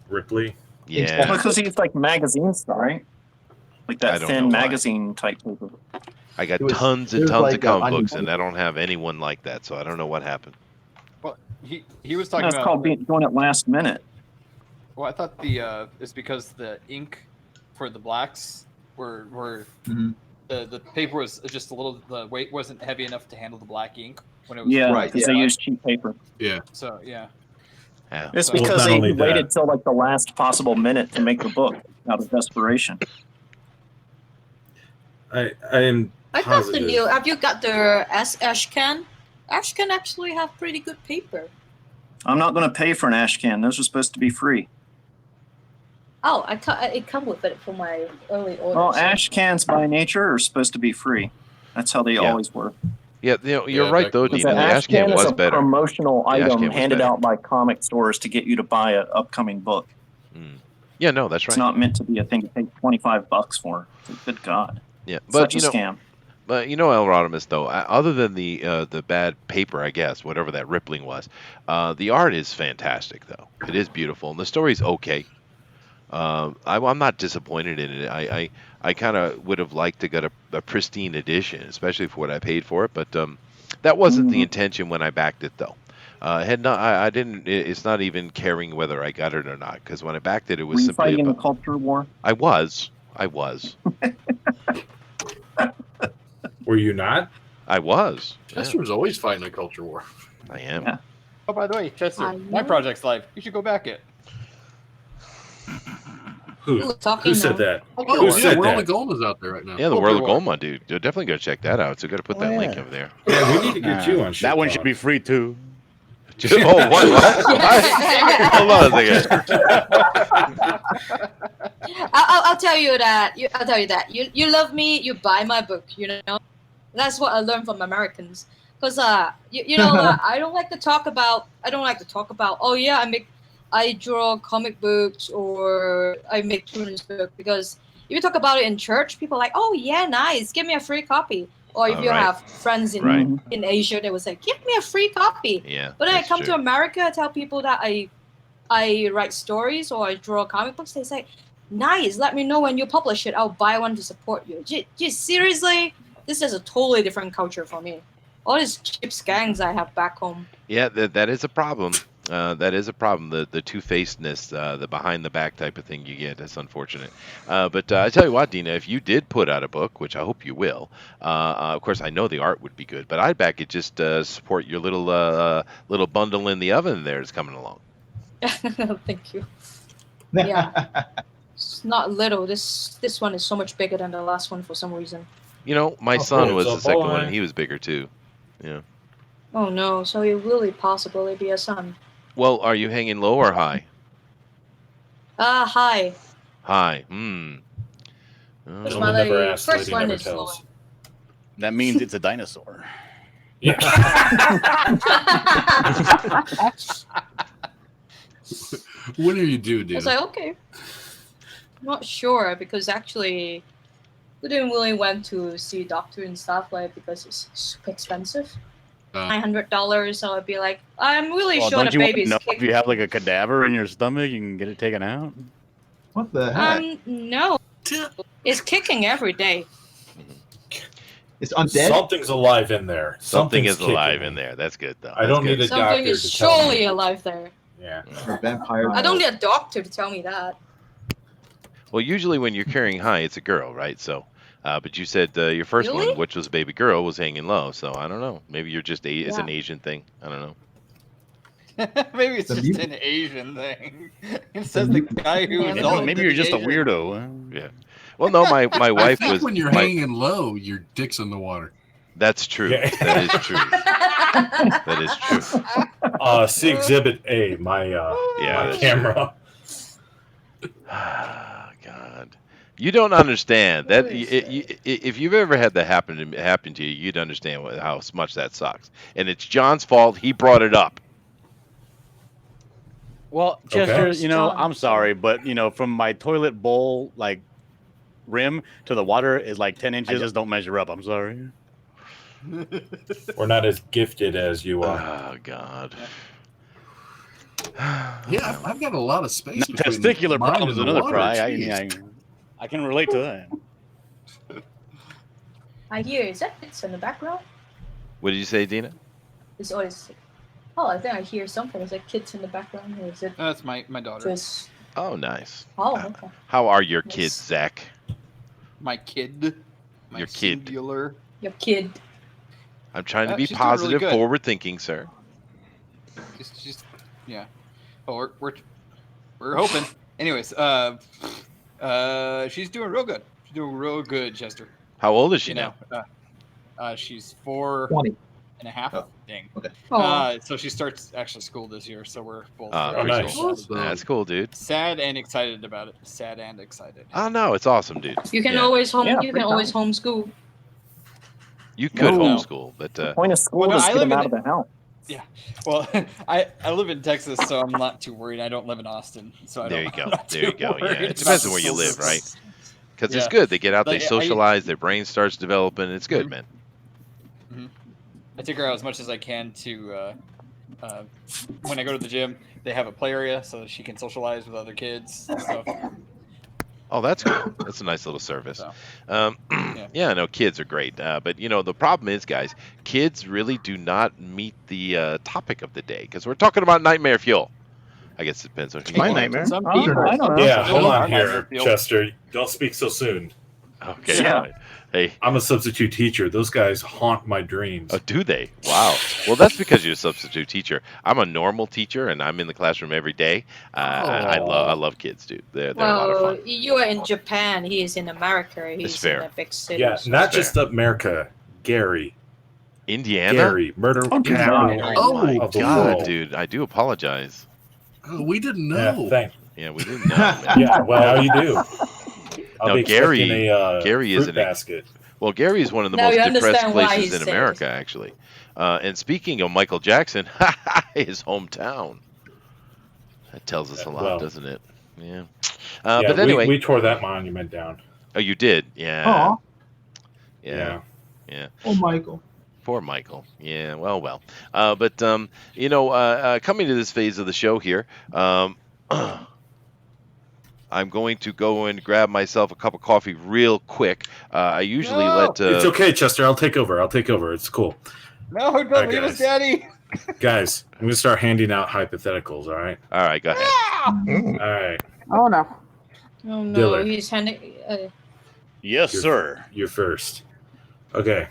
Ripley? Yeah. Because he's like magazine stuff, right? Like I that don't thin know why. magazine type paper. I got It was- tons it and was tons like, of comic on books, your- and I don't have anyone like that, so I don't know what happened. Well, he was talking That's about. called doing it last minute. Well, I thought the it's because the ink for the blacks were Mhm. the paper was just a little, the weight wasn't heavy enough to handle the black ink when it was Yeah, Right, because they use cheap paper. Yeah. So yeah. Yeah. It's So- Well, because not they only waited that. till like the last possible minute to make the book out of desperation. I am I got the positive. new. Have you got the Ashcan? Ashcan actually have pretty good paper. I'm not going to pay for an ash can. Those are supposed to be free. Oh, it come with it for my early order. Well, ash cans by nature are supposed to be free. That's how they Yeah. always work. Yeah, you're Yeah, right back though, in the Dina. The The ash ash can can is was a better. promotional The ash item can was handed better. out by comic stores to get you to buy an upcoming book. Yeah, no, that's It's right. not meant to be a thing to pay $25 for. Good God. Yeah, but Such you a know, scam. but you know, Elrodimus though, other than the bad paper, I guess, whatever that rippling was, the art is fantastic though. It is beautiful, and the story's okay. I'm not disappointed in it. I kind of would have liked to get a pristine edition, especially for what I paid for it. But that wasn't the intention when I backed it, though. Had not, I didn't. It's not even caring whether I got it or not, because when I backed it, it Were was you simply fighting the about. culture war? I was. Were you not? I was. Yeah, Chester's always fighting a culture war. I am. Yeah. Oh, by the way, Chester, I my know. project's live. You should go back it. Who? Ooh, talking Who said now. that? Oh, Who yeah, said World that? of Gold is out there right now. Yeah, the Culture World of war. Goma, dude. You're definitely gonna check that out. So got to put that link over there. Yeah, we need to get you on. That one should Talk. be free too. Oh, what? Hold on a second. I'll tell you that. I'll tell you that. You love me. You buy my book. You know, that's what I learned from Americans. Cause you know I don't like to talk about. Oh yeah, I draw comic books or I make children's book, because if you talk about it in church, people are like, oh yeah, nice, give me a free copy. Or if Oh, you right. have friends in Right. in Asia, they would say, give me a free copy. Yeah. But then I that's come true. to America, I tell people that I write stories or I draw comic books. They say, nice, let me know when you publish it. I'll buy one to support you. Just seriously, this is a totally different culture for me. All these cheap skanks I have back home. Yeah, that is a problem. That is a problem. The two-facedness, the behind-the-back type of thing you get. That's unfortunate. But I tell you what, Dina, if you did put out a book, which I hope you will, of course I know the art would be good, but I'd back it just support your little bundle in the oven there is coming along. Thank you. Yeah. It's not little. This one is so much bigger than the last one for some reason. You know, my Oh, son cool. was So the second one, boy. and he was bigger too. Yeah. Oh no, so it really possibly be a son. Well, are you hanging low or high? Hi. High. Gentleman First never asks, first lady one never is low. tells. That means it's a dinosaur. Yeah. What do you do, I dude? was like, okay. Not sure, because actually we didn't really went to see a doctor and stuff, like, because it's super expensive. $900, so I'd be like, I'm really Well, sure don't the you want to baby's know if kicked. you have like a cadaver in your stomach, you can get it taken out? What the heck? No. It's kicking every day. It's undead? Something's alive in there. Something Something's is alive kicking. in there. That's good, though. I don't That's need a good. Something doctor is to tell me. surely alive there. Yeah. A vampire. I don't need a doctor to tell me that. Well, usually when you're carrying high, it's a girl, right? So, but you said your first Really? one, which was a baby girl, was hanging low. So I don't know. Maybe you're just it's an Yeah. Asian thing. I don't know. Maybe it's The just mutant- an Asian thing. It says the guy who Yeah, is no, all Maybe you're just a Asian. weirdo. Yeah. Well, no, my I wife think was. when you're my- hanging low, your dick's in the water. That's true. Yeah. That is true. That is true. See Exhibit A, my Yeah, my that's camera. God, you don't understand that. If you've ever had that happen to you, you'd understand how much that sucks. And it's John's fault. He brought it up. Well, Chester, Okay. you know, John, I'm sorry, but you know, from my toilet bowl like rim to the water is like 10 inches. I just don't measure up. I'm sorry. We're not as gifted as you are. Oh God. Yeah, I've got a lot of space. Now, between testicular mine problem is and the another water. cry. Jeez. I can relate to that. I hear, is that kids in the background? What did you say, Dina? It's always. Oh, I think I hear something. Is that kids in the background, or is it That's my daughter. just? Oh, nice. Oh, okay. How are your Nice. kids, Zach? My kid. My Your kid. singular. Your kid. I'm trying to be She's doing really positive, good. forward-thinking, sir. Just yeah. Oh, we're hoping. Anyways, she's doing real good. She's doing real good, Chester. How old is she You now? know, she's 4 20. and a half. Oh, Dang. okay. So she starts actually school this year, so we're both Oh, very nice. excited. That's cool, dude. Sad and excited about it. Sad and excited. Oh no, it's awesome, dude. You can Yeah. always home. Yeah, you free can always time. homeschool. You could No. homeschool, but The point of school Well, no, is I to get live them in out of the house. Yeah. Well, I live in Texas, so I'm not too worried. I don't live in Austin, so I there don't. you I'm go. not There you too go. Yeah, worried it depends on about where you live, schools. right? Because it's Yeah. good. They get out, Like, they socialize, their brain starts developing. It's good, Mhm. man. I take her out as much as I can to. When I go to the gym, they have a play area so that she can socialize with other kids and stuff. Oh, that's cool. That's a nice little service. So, Yeah, no, kids are great. But, the problem is, guys, kids really do not meet the topic of the day because we're talking about nightmare fuel. I guess it depends on who you My are. nightmare. Some Oh, people. I don't know. Yeah, hold Our on here, nightmare fuel. Chester. Don't speak so soon. Okay. Yeah. all right. Hey. I'm a substitute teacher. Those guys haunt my dreams. Oh, do they? Wow. Well, that's because you're a substitute teacher. I'm a normal teacher, and I'm in the classroom every day. I love kids, dude. They're a lot of Well, fun. you are in Japan. He is in America. He's fair. in a big city. Yeah, so- not fair. just America. Gary. Indiana? Gary. Murder Oh, capital Oh my of the God, world. dude! I do apologize. Oh, we didn't Yeah, know. Yeah, we didn't know. Man. Yeah, well, how you do? I'll No, be Gary- expecting a Gary is fruit an- basket. Well, Gary is one of the Now most you depressed understand why places he in says- America, actually. And speaking of Michael Jackson, his hometown. That tells us a lot, Well, doesn't it? Yeah. Yeah, But anyway, we tore that monument down. oh, you did? Yeah. Aw. Yeah. Oh, Michael. Poor Michael. Yeah, well. But coming to this phase of the show here, I'm going to go and grab myself a cup of coffee real quick. I usually No! let... It's okay, Chester. I'll take over. It's cool. No, don't Alright, leave us, guys. Daddy. Guys, I'm going to start handing out hypotheticals, all right? All right, go ahead. All right. Oh no. Oh no, Dillard. he's handing. Yes, sir. You're first. Okay.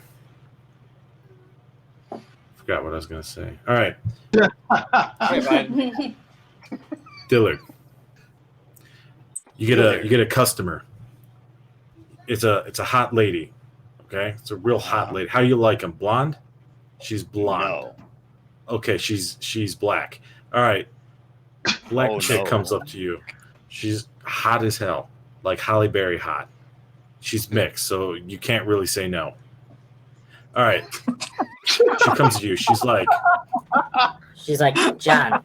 Forgot what I was going to say. All right. Hey, bud. Dillard. You get a customer. It's a hot lady. Okay? It's a real hot lady. How do you like them? Blonde? She's blonde. No. Okay, she's black. All right. Black Oh, chick no. comes up to you. She's hot as hell. Like Halle Berry hot. She's mixed, so you can't really say no. All right. She comes to you. She's like, John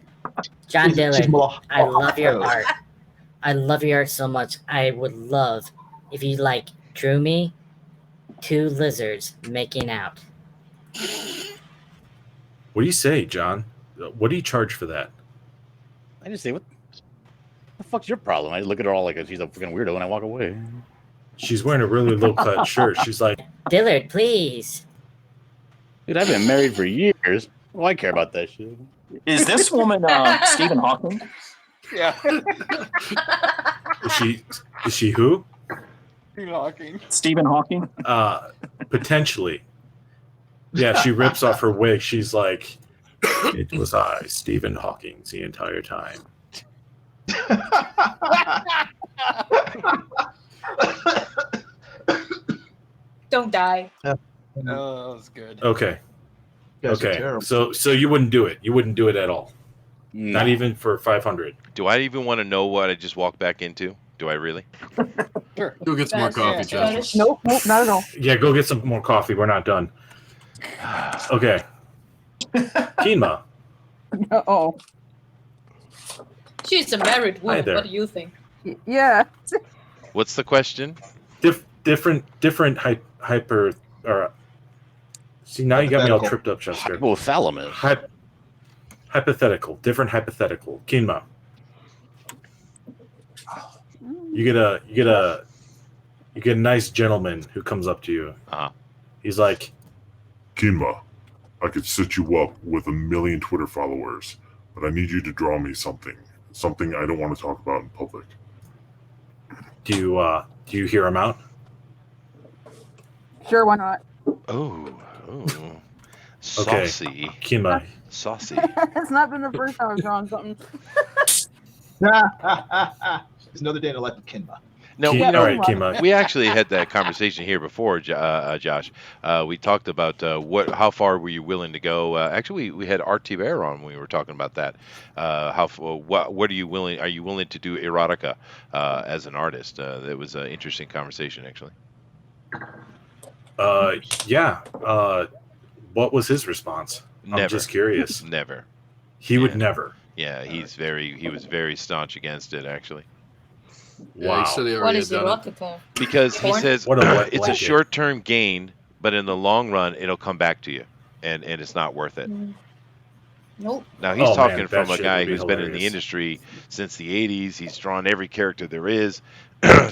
She's Dillard, more- I love your art. I love your art so much. I would love if you drew me 2 lizards making out. what do you say, John? What do you charge for that? I just say, what the fuck's your problem? I look at her all like she's a freaking weirdo, and I walk away. She's wearing a really low cut shirt. She's like, Dillard, please. Dude, I've been married for years. What do I care about that shit? Is this woman Stephen Hawking? Yeah. is she who? Hawking. Stephen Hawking? Potentially. Yeah, she rips off her wig. She's like, it was I, Stephen Hawking, the entire time. Don't die. Oh, that was good. Okay. You guys are Okay. terrible. So you wouldn't do it. You wouldn't do it at all. No. Not even for 500. Do I even want to know what I just walked back into? Do I really? Sure. Go get some more coffee, Chester. Nope, not at all. Yeah, go get some more coffee. We're not done. Okay. Keenma. Oh, She's a married Hi woman. there. What do you think? yeah. What's the question? Different hyper. Or, see, now you got me all tripped up, Chester. Hypothalamus. Hypothetical. Different hypothetical. Keenma. You get a nice gentleman who comes up to you. Uh-huh. He's like, Kima, I could set you up with 1 million Twitter followers, but I need you to draw me something I don't want to talk about in public. do you hear him out? Sure, why not? Oh, Okay, saucy, Kima. saucy. It's not been the first time I've drawn something. It's another day in the life of Kinba. No, All right, Kima. we actually had that conversation here before, Josh. We talked about how far were you willing to go. Actually, we had Art Bear on when we were talking about that. What are you willing? Are you willing to do erotica as an artist? It was an interesting conversation, actually. Yeah. What was his response? Never. I'm just curious. Never. He would never. Yeah, he was very staunch against it, actually. Yeah, he said he What already is had done it. erotica? Because he Porn? says What a wet it's a blanket. short-term gain, but in the long run, it'll come back to you, and it's not worth it. Nope. Now he's Oh, talking man, from that a shit guy would be who's been in the hilarious. industry since the '80s. He's drawn every character there is,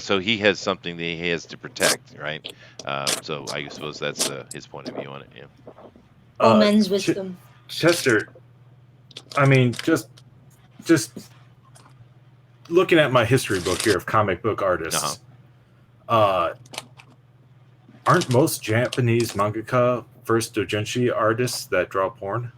so he has something that he has to protect, right? So I suppose that's his point of view on it. Yeah. All men's wisdom. Chester, I mean, just looking at my history book here of comic book artists, aren't most Japanese mangaka first doujinshi artists that draw porn?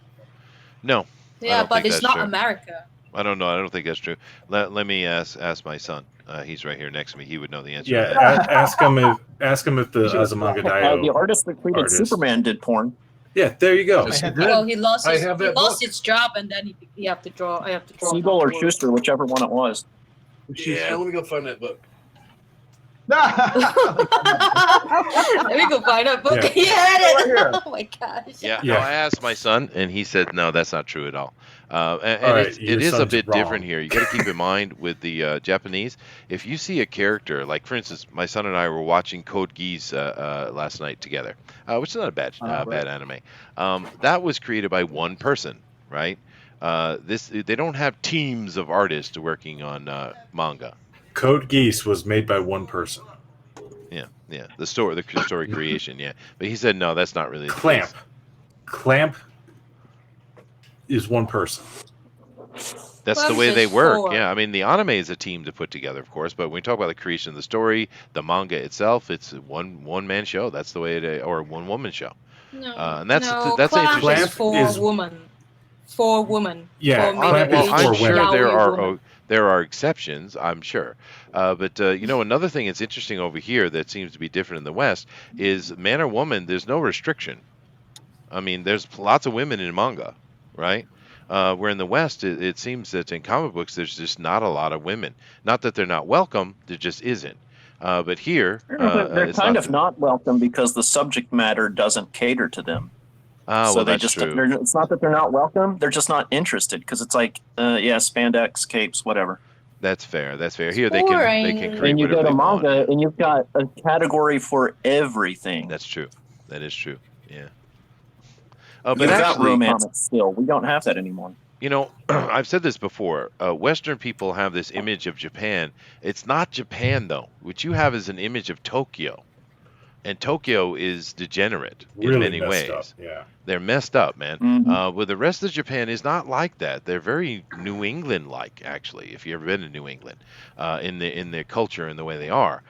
No. I Yeah, don't but think it's that's not true. America. I don't know. I don't think that's true. Let me ask my son. He's right here next to me. He would know the answer. Yeah, to that. ask him if the Azumanga The Daioh artist that created artist. Superman did porn. Yeah, there you go. Well, he lost I his, have he that lost book. his job, and then he have to draw. I have to draw. Siegel or afterwards. Schuster, whichever one it was. Yeah, let me go find that book. Let me go find a book. Yeah. He had it. Right here. Oh my gosh. Yeah, Yeah. no, I asked my son, and he said, no, that's not true at all. And All right, it your is a son's bit wrong. different here. You got to keep in mind with the Japanese, if you see a character, like for instance, my son and I were watching Code Geass last night together, which is not a bad bad anime. That was created by one person, right? They don't have teams of artists working on manga. Code Geass was made by one person. Yeah, the story creation, yeah. But he said no, that's not really the Clamp. case. Clamp is one person. That's Well, the way there's they work. four. Yeah, I mean the anime is a team to put together, of course. But when we talk about the creation of the story, the manga itself, it's a one man show. That's the way it, or one woman show. No, And that's no, that's Clamp interesting. is for Clamp is- women. For women. Yeah, For Clamp is Well, I'm for sure women. there are exceptions. I'm sure, but another thing that's interesting over here that seems to be different in the West is man or woman. There's no restriction. I mean, there's lots of women in manga, right? Where in the West, it seems that in comic books, there's just not a lot of women. Not that they're not welcome, there just isn't. But here, They're it's kind not of not welcome because the subject matter doesn't cater to them. Ah, So well, they that's just true. it's not that they're not welcome, they're just not interested because it's like spandex, capes, whatever. That's fair. That's fair. Here they can Boring. create And you whatever go they to want. manga and you've got a category for everything. That's true. That is true. Yeah. But You've got actually, romance still. We don't have that anymore. I've said this before. Western people have this image of Japan. It's not Japan, though. What you have is an image of Tokyo. And Tokyo is degenerate in Really many messed ways. up. Yeah. They're messed up, man. Mhm. Well, the rest of Japan is not like that. They're very New England-like, actually. If you've ever been to New England, in their culture and the way they are.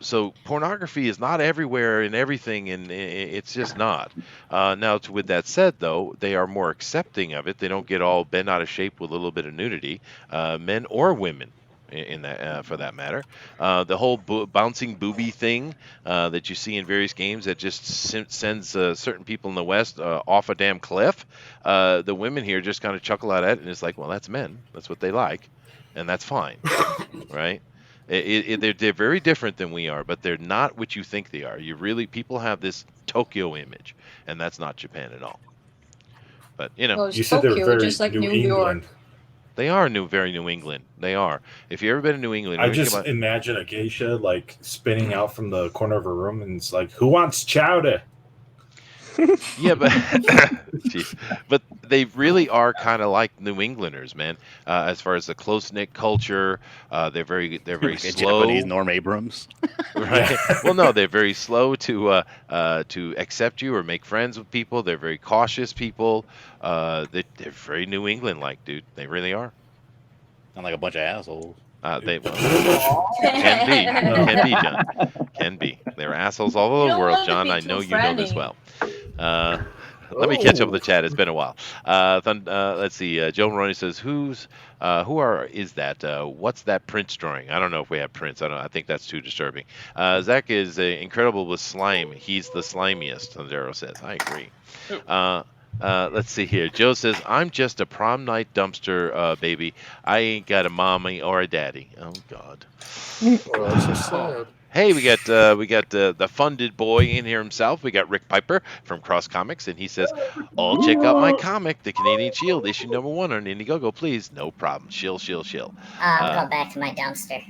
So pornography is not everywhere and everything, and it's just not. Now, with that said, though, they are more accepting of it. They don't get all bent out of shape with a little bit of nudity, men or women. In that, for that matter, the whole bouncing booby thing that you see in various games that just sends certain people in the West off a damn cliff. The women here just kind of chuckle at it, and it's like, well, that's men. That's what they like, and that's fine, right? They're very different than we are, but they're not what you think they are. People have this Tokyo image, and that's not Japan at all. But Well, it's You said they were Tokyo, very just like New New York. England. they are very New England. They are. If you ever been to New England, I you think just about- imagine a geisha like spinning out from the corner of a room, and it's like, "Who wants chowder?" Yeah, but jeez. But they really are kind of like New Englanders, man. As far as the close knit culture, they're very Like a slow. Japanese Norm Abrams. Right. Well, no, they're very slow to accept you or make friends with people. They're very cautious people. They're very New England like, dude. They really are. Sound like a bunch of assholes. They can be, John, can be. They're assholes all over the world, John. I know you know this well. Let me catch up with the chat. It's been a while. Let's see. Joe Maroney says, is that? What's that Prince drawing? I don't know if we have Prince. I think that's too disturbing. Zach is incredible with slime. He's the slimiest. Zero says. I agree. Let's see here. Joe says, I'm just a prom night dumpster baby. I ain't got a mommy or a daddy. Oh God. Oh, that's so sad. Hey, we got the funded boy in here himself. We got Rick Piper from Cross Comics, and he says, "Oh, check out my comic, The Canadian Shield, issue #1 on Indiegogo, please." No problem. Shill. I'll go back to my dumpster.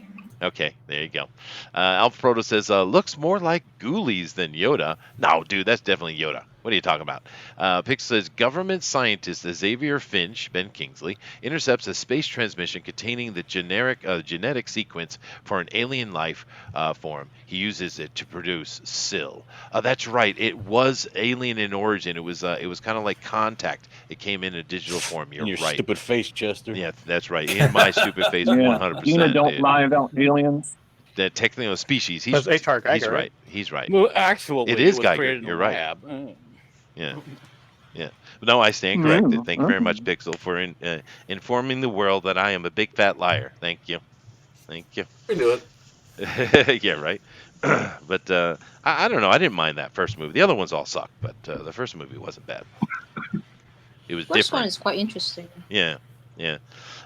Okay, there you go. Alpha Proto says, looks more like Ghoulies than Yoda. No, dude, that's definitely Yoda. What are you talking about? Pix says, government scientist Xavier Finch, Ben Kingsley, intercepts a space transmission containing the genetic sequence for an alien life form. He uses it to produce Syl. That's right. It was alien in origin. It was kind of like Contact. It came in a digital form. You're In your right. stupid face, Chester. Yeah, that's right. In my stupid face, 100%. Dina don't dude. lie about aliens. The technical species. That's H.R. Geiger, He's right. right? He's right. Well, actually, It is was Geiger. created in You're a right. lab. Yeah. No, I stand corrected. Thank you very much, Pixel, for informing the world that I am a big fat liar. Thank you. We knew it. Yeah, right. But I don't know. I didn't mind that first movie. The other ones all sucked, but the first movie wasn't bad. It was First one different. is quite interesting. Yeah.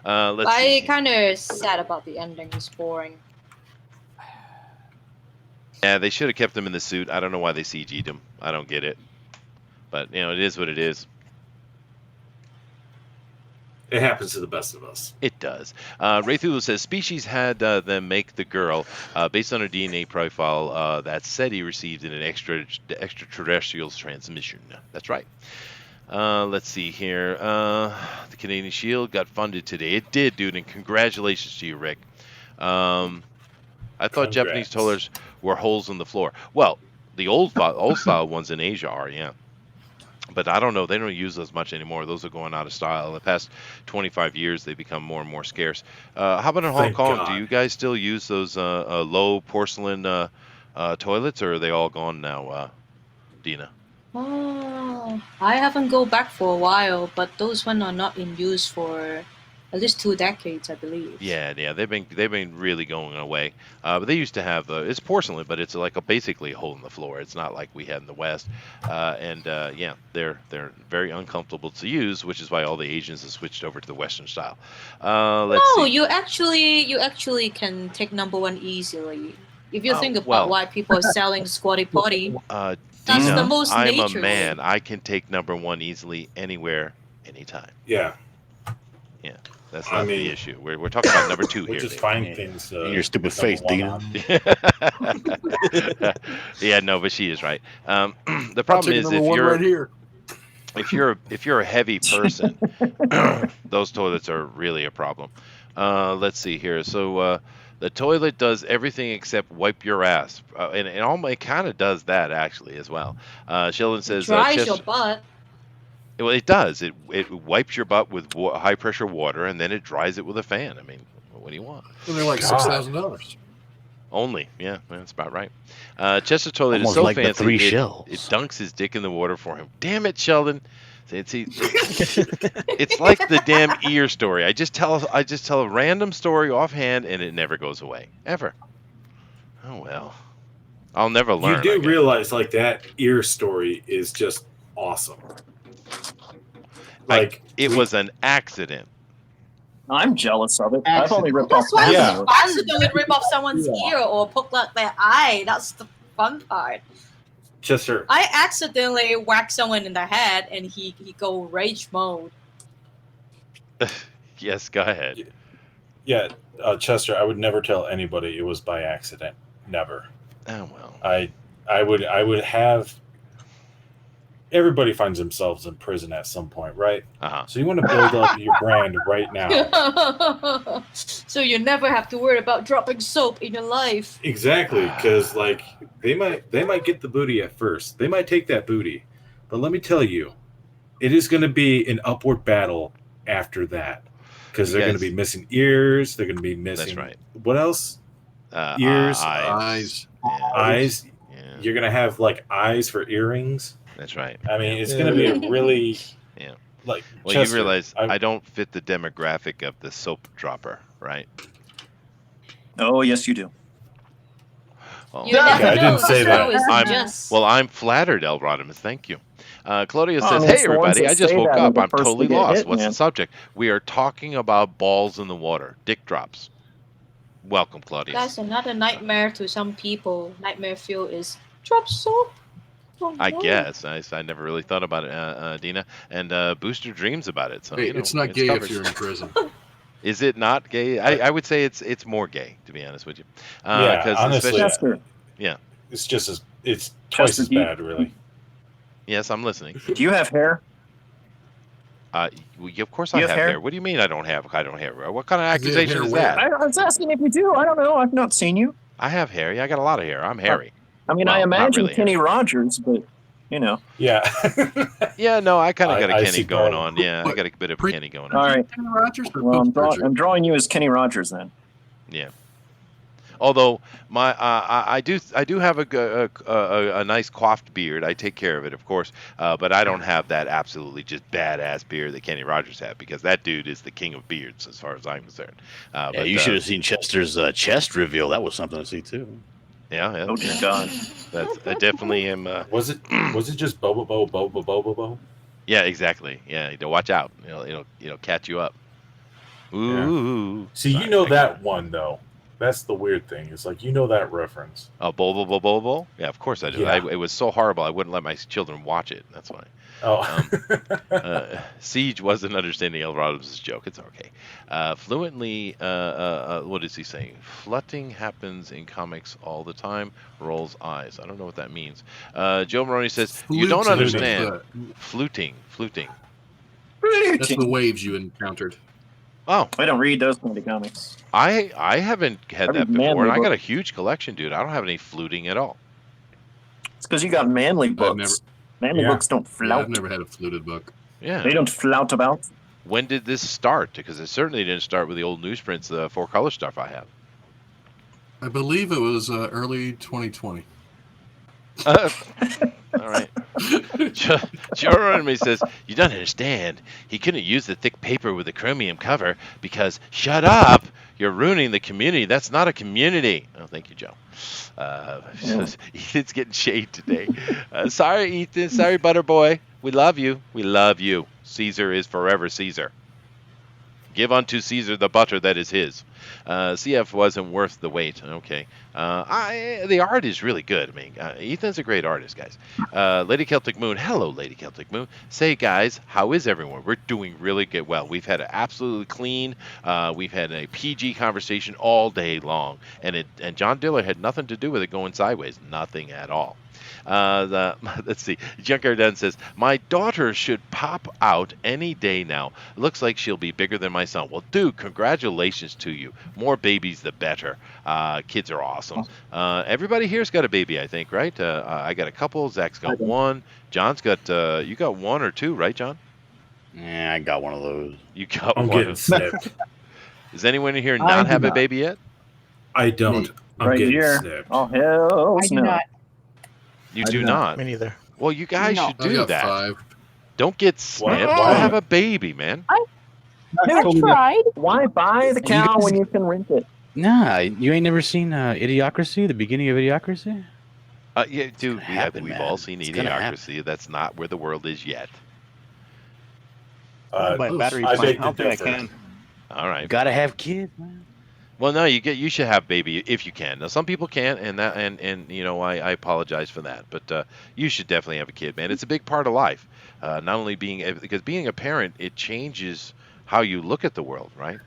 But Let's see. I kind of sad about the ending. It's boring. Yeah, they should have kept him in the suit. I don't know why they CG'd him. I don't get it. But, it is what it is. It happens to the best of us. It does. Ray Thulu says, Species had them make the girl based on her DNA profile that SETI received in an extraterrestrial transmission. That's right. Let's see here. The Canadian Shield got funded today. It did, dude, and congratulations to you, Rick. I thought Japanese toilets were holes in the floor. Well, the old style ones in Asia are, yeah. But I don't know. They don't use those much anymore. Those are going out of style. In the past 25 years, they become more and more scarce. How about in Hong Thank Kong? God. Do you guys still use those low porcelain toilets, or are they all gone now, Dina? Oh, I haven't go back for a while, but those ones are not in use for at least 2 decades, I believe. Yeah, they've been really going away. But they used to have it's porcelain, but it's like basically a hole in the floor. It's not like we had in the West. Yeah, they're very uncomfortable to use, which is why all the Asians have switched over to the Western style. Let's see. You actually can take #1 easily. If you think about well. why people are selling Squatty Potty, that's Dina, the most I'm nature. a man. I can take #1 easily anywhere, anytime. Yeah. Yeah, that's not the issue. We're talking about #2 We'll here. just Dave. find things. In your stupid face, Dina. Yeah, no, but she is right. The problem is if you're a heavy person, those toilets are really a problem. Let's see here. So the toilet does everything except wipe your ass, and it kind of does that actually as well. Sheldon says, dries your butt. well, it does. It wipes your butt with high pressure water, and then it dries it with a fan. I mean, what do you want? Well, they're like $6,000. Only, yeah, that's about right. Chester toilet Almost is so like the fancy. 3 It shells. dunks his dick in the water for him. Damn it, Sheldon! It's like the damn ear story. I just tell a random story offhand, and it never goes away ever. Oh well, I'll never learn. You do realize like that ear story is just awesome. Like it was an accident. I'm jealous of it. I've only ripped off That's why half of it. accidentally rip off someone's ear or poke out their eye. That's the fun part. Chester. I accidentally whack someone in the head and he go rage mode. Yes, go ahead. Yeah, Chester, I would never tell anybody it was by accident. Never. Oh well. I would have everybody finds themselves in prison at some point, right? Uh-huh. So you want to build up your brand right now. So you never have to worry about dropping soap in your life. Exactly, because like they might get the booty at first. They might take that booty, but let me tell you, it is going to be an upward battle after that, because they're going to be missing ears. They're going to be missing. That's right. What else? Ears, eyes. Yeah. You're going to have like eyes for earrings. That's right. I mean, it's going to be a really like. Well, Chester, you realize I don't fit the demographic of the soap dropper, right? Oh, yes, you do. Well, You never I didn't know. say The show that. is just- I'm flattered, El Rodimus. Thank you. Claudia Well, I says, mean, "Hey it's the ones everybody, that I just say woke that are up. the I'm first to totally get lost. hit, What's man. the subject? We are talking about balls in the water, dick drops. Welcome, Claudia. That's another nightmare to some people. Nightmare fuel is drop soap. Oh, I no. guess I never really thought about it, Dina. And Booster dreams about it. So Hey, you know, it's not gay covered. if you're in prison. Is it not gay? I would say it's more gay, to be honest with you. Yeah, 'Cause honestly, especially- yeah. it's just as it's twice Chester, as do you- bad, really. Yes, I'm listening. Do you have hair? Of course You I have have hair? hair. What do you mean I don't have hair? What kind of Does he have accusation hair is where? that? I was asking if you do. I don't know. I've not seen you. I have hair. Yeah, I got a lot of hair. I'm hairy. I mean, Well, I not imagine really Kenny hairy. Rogers, but you know. Yeah. Yeah, no, I kind of got a I Kenny see going Garland. on. Yeah, I What? got a bit of Pre- Kenny going All on. right. Kenny Rogers or Well, post-surgery? I'm drawing you as Kenny Rogers then. Yeah. Although my I do have a nice coiffed beard. I take care of it, of course. But I don't have that absolutely just badass beard that Kenny Rogers had, because that dude is the king of beards as far as I'm concerned. Yeah, But you should have seen Chester's chest reveal. That was something to see too. Yeah. Oh dear God. That's I definitely am. Was it just boba? Yeah, exactly. Yeah, watch out. It'll catch you up. Ooh. See, Sorry, you know thank you. that one though. That's the weird thing. It's like you know that reference. Oh, Bobo. Yeah, of course I do. Yeah. It was so horrible. I wouldn't let my children watch it. That's why. Oh. Siege wasn't understanding El Rodham's joke. It's okay. Fluently, what is he saying? Flutting happens in comics all the time. Rolls eyes. I don't know what that means. Joe Maroney says, you don't Fluting, understand. Fluting. That's the waves you encountered. Oh, I don't read those kind of comics. I haven't had I read that before, manly and I got a books. huge collection, dude. I don't have any fluting at all. It's because you got manly books. Manly books don't Yeah, flout. I've never had a fluted book. Yeah. They don't flout about. When did this start? Because it certainly didn't start with the old newsprints, the 4-color stuff I have. I believe it was early 2020. All right. Jeremy says, you don't understand. He couldn't use the thick paper with the chromium cover because, shut up, you're ruining the community. That's not a community. Oh, thank you, Joe. Ethan's getting shade today. Sorry, Ethan. Sorry, Butterboy. We love you. We love you. Caesar is forever Caesar. Give unto Caesar the butter that is his. CF wasn't worth the wait. Okay. The art is really good. I mean, Ethan's a great artist, guys. Lady Celtic Moon. Hello, Lady Celtic Moon. Say, guys, how is everyone? We're doing really good. Well, we've had an absolutely clean, we've had a PG conversation all day long. And John Diller had nothing to do with it going sideways. Nothing at all. Let's see. Junkyard Dunn says, my daughter should pop out any day now. Looks like she'll be bigger than my son. Well, dude, congratulations to you. More babies, the better. Kids are awesome. Everybody here's got a baby, I think, right? I got a couple. Zach's got one. John's got, you got one or two, right, John? Yeah, I got one of those. You got I'm one. getting snipped. Does anyone in here not have a baby yet? I don't. I'm Right getting here. snipped. Oh hell I do no. not. You I do do not. Me neither. Well, you guys No. should I do got that. 5. Don't get snipped. Why? Have a baby, man. I tried. Why buy the cow when you can rent it? Nah, you ain't never seen Idiocracy, the beginning of Idiocracy? Yeah, dude, happen, we've man. all seen It's gonna Idiocracy. That's not where the world is yet. My battery I plan. beg I don't to think I differ. can. All right. Gotta have kids, man. Well, no, you should have baby if you can. Now, some people can't, and you know, I apologize for that, but you should definitely have a kid, man. It's a big part of life. Not only because being a parent, it changes how you look at the world, right?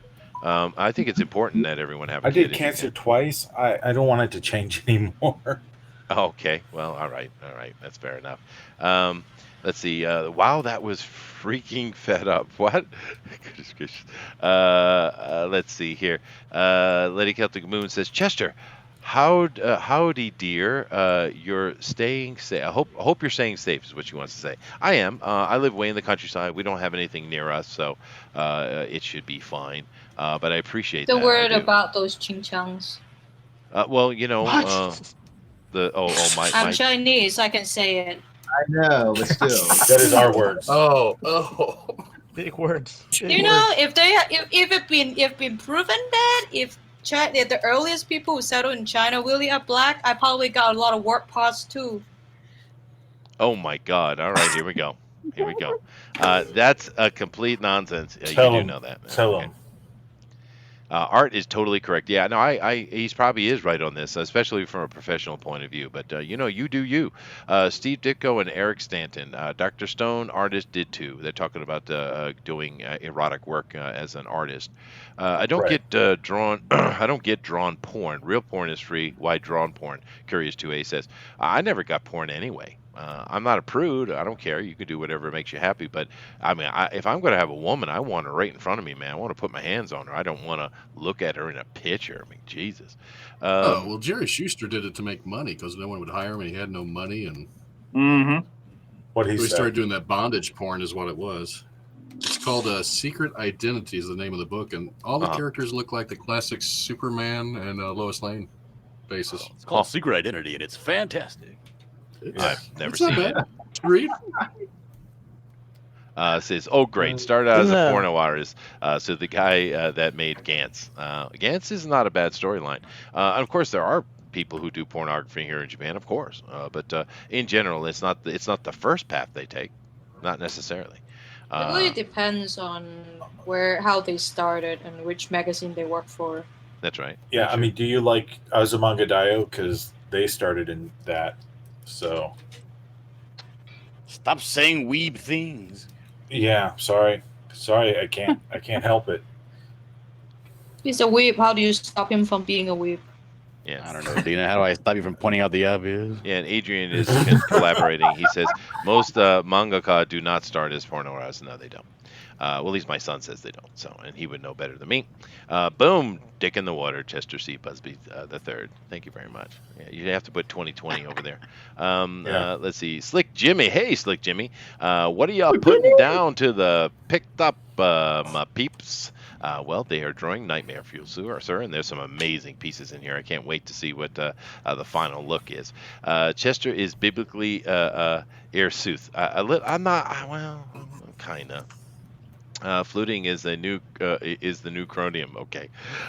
I think it's important that everyone have a I kid. did if you cancer can. twice. I don't want it to change anymore. Okay, well, all right, that's fair enough. Let's see. Wow, that was freaking fed up. What? Goodness gracious. Let's see here. Lady Celtic Moon says, Chester, howdy, dear. You're staying safe. I hope you're staying safe, is what she wants to say. I am. I live way in the countryside. We don't have anything near us, so it should be fine. But I appreciate Don't that. I worry do. about those chinchangs. Well, you know, What? my I'm Chinese. I can say it. I know, but still. That is our words. Oh. Big words. Big You know, words. if it's been proven that if the earliest people who settled in China really are black, I probably got a lot of work parts too. Oh my God! All right, here we go. Here we go. That's a complete nonsense. You Tell do him. know that. Tell Okay. him. Art is totally correct. Yeah, no, he's probably is right on this, especially from a professional point of view. But you know, you do you. Steve Ditko and Eric Stanton, Dr. Stone, artist, did too. They're talking about doing erotic work as an artist. I don't Right. get drawn. I don't get drawn porn. Real porn is free. Why drawn porn? Curious 2A says, I never got porn anyway. I'm not a prude. I don't care. You can do whatever makes you happy. But I mean, if I'm going to have a woman, I want her right in front of me, man. I want to put my hands on her. I don't want to look at her in a picture. I mean, Jesus. Well, Jerry Schuster did it to make money because no one would hire him and he had no money. And What he so he said. started doing that bondage porn is what it was. It's called Secret Identity is the name of the book. And all the characters look like the classic Superman and Lois Lane basis. It's called Secret Identity, and it's fantastic. I've never It's not seen it. bad. Read. Says, oh, great. Started out as a porno artist. So the guy that made Gantz. Gantz is not a bad storyline. And of course, there are people who do pornography here in Japan, of course. But in general, it's not the first path they take. Not necessarily. It really depends on how they started and which magazine they work for. That's right. Yeah, I mean, do you like Azumanga Daioh? Because they started in that. So. Stop saying weeb things. Yeah, sorry, I can't help it. He's a weeb. How do you stop him from being a weeb? Yeah, I don't know, Dina. How do I stop you from pointing out the obvious? Yeah, and Adrian is collaborating. He says most mangaka do not start as porno artists. No, they don't. Well, at least my son says they don't. So, and he would know better than me. Boom, dick in the water, Chester C. Busby the third. Thank you very much. Yeah, you have to put 2020 over there. Let's see, Slick Jimmy. Hey, Slick Jimmy. What are y'all putting down to the picked up my peeps? Well, they are drawing Nightmare Fuel, sir, and there's some amazing pieces in here. I can't wait to see what the final look is. Chester is biblically hirsute. I'm not. Well, kind of. Fluting is the new chromium. Okay.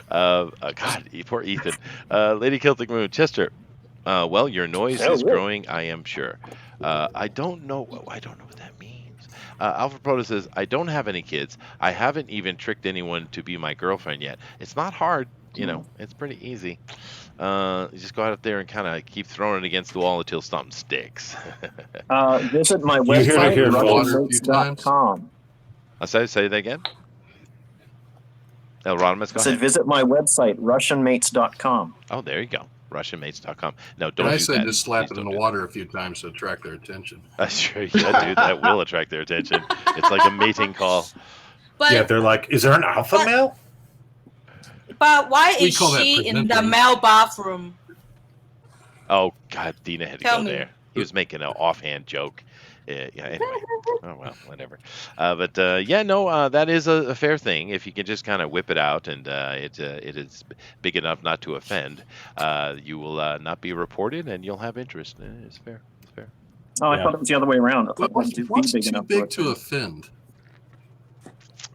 God, poor Ethan. Lady Celtic Moon, Chester. Well, your noise is growing. I am sure. I don't know what that means. Alpha Proto says, I don't have any kids. I haven't even tricked anyone to be my girlfriend yet. It's not hard. You know, it's pretty easy. You just go out there and kind of keep throwing it against the wall until something sticks. Visit my website, russianmates.com. Say that again. Rodimus, I said visit my website, russianmates.com. Oh, there you go. RussianMates.com. No, don't And I do said that. just slap Please it in don't the do water a few times to attract their attention. Sure, yeah, dude, that will attract their attention. It's like a mating call. But, yeah, they're like, is there an alpha male? But why We is call that she in the presenting. male bathroom? Oh, God, Dina had to Tell go me. there. He was making an offhand joke. Yeah, anyway. Oh, well, whatever. That is a fair thing. If you can just kind of whip it out and it is big enough not to offend, you will not be reported and you'll have interest. It's fair. It's fair. Oh, I thought it was the other way around. What's too big to offend?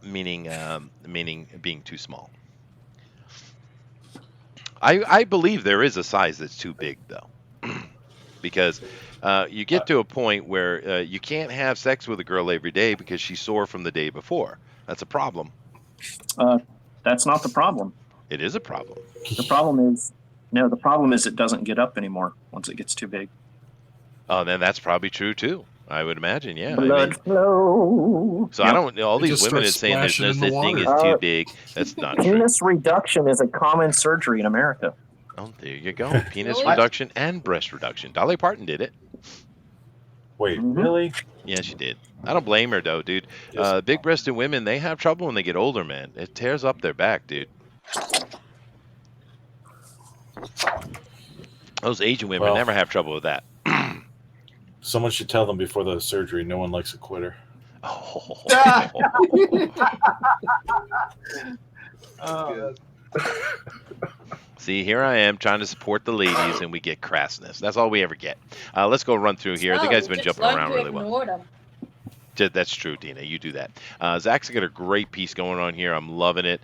Meaning being too small. I believe there is a size that's too big, though. Because you get to a point where you can't have sex with a girl every day because she's sore from the day before. That's a problem. That's not the problem. It is a problem. The problem is it doesn't get up anymore once it gets too big. Oh, then that's probably true too. I would imagine, yeah. Blood flow. So I don't. All these women are saying there's no such thing as too big. That's not true. Penis reduction is a common surgery in America. Oh, there you go. Penis reduction and breast reduction. Dolly Parton did it. Wait, Mhm. really? Yeah, she did. I don't blame her though, dude. Just Big-breasted women, they have trouble when they get older, man. It tears up their back, dude. Those Asian women Well. never have trouble with that. someone should tell them before the surgery. No one likes a quitter. Oh, See, here I am trying to support the ladies, and we get crassness. That's all we ever get. Let's go run through here. The No, guy's you been just jumping learn around to really well. ignore them. That's true, Dina. You do that. Zach's got a great piece going on here. I'm loving it.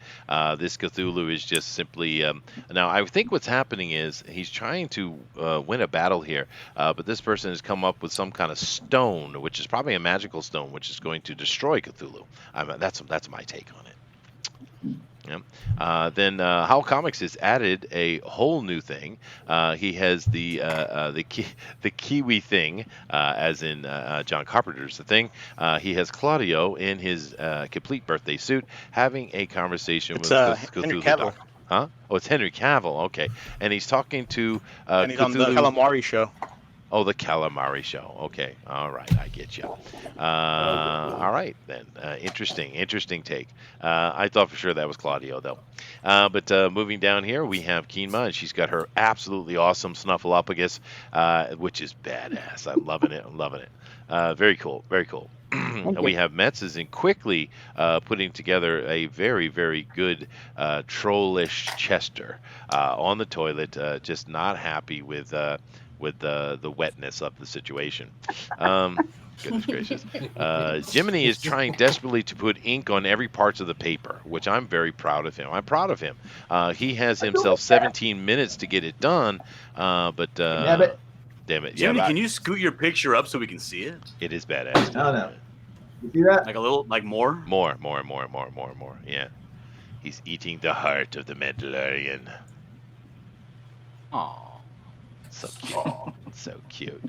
This Cthulhu is just simply. Now, I think what's happening is he's trying to win a battle here, but this person has come up with some kind of stone, which is probably a magical stone, which is going to destroy Cthulhu. That's my take on it. Yeah. Then Howl Comics has added a whole new thing. He has the Kiwi thing, as in John Carpenter's The Thing. He has Claudio in his complete birthday suit having a conversation It's with Henry Cthulhu. Cavill. Huh? Oh, it's Henry Cavill. Okay, and he's talking to And he's on the Cthulhu. Calamari show. Oh, the Calamari show. Okay. All right. I get you. All right, then. Interesting take. I thought for sure that was Claudio, though. But moving down here, we have Keenma, and she's got her absolutely awesome Snuffleupagus, which is badass. I'm loving it. Very cool. Very cool. And we have Metz is in quickly putting together a very, very good trollish Chester on the toilet, just not happy with the wetness of the situation. Goodness gracious. Jiminy is trying desperately to put ink on every part of the paper, which I'm very proud of him. I'm proud of him. He has himself 17 minutes to get it done, but Damn it. damn it. Jimmy, Yeah, can you scoot your picture up so we can see it? it is badass. No, no. You see that? Like a little, like more? More. Yeah. He's eating the heart of the Mandalorian. Oh. So cute. So cute.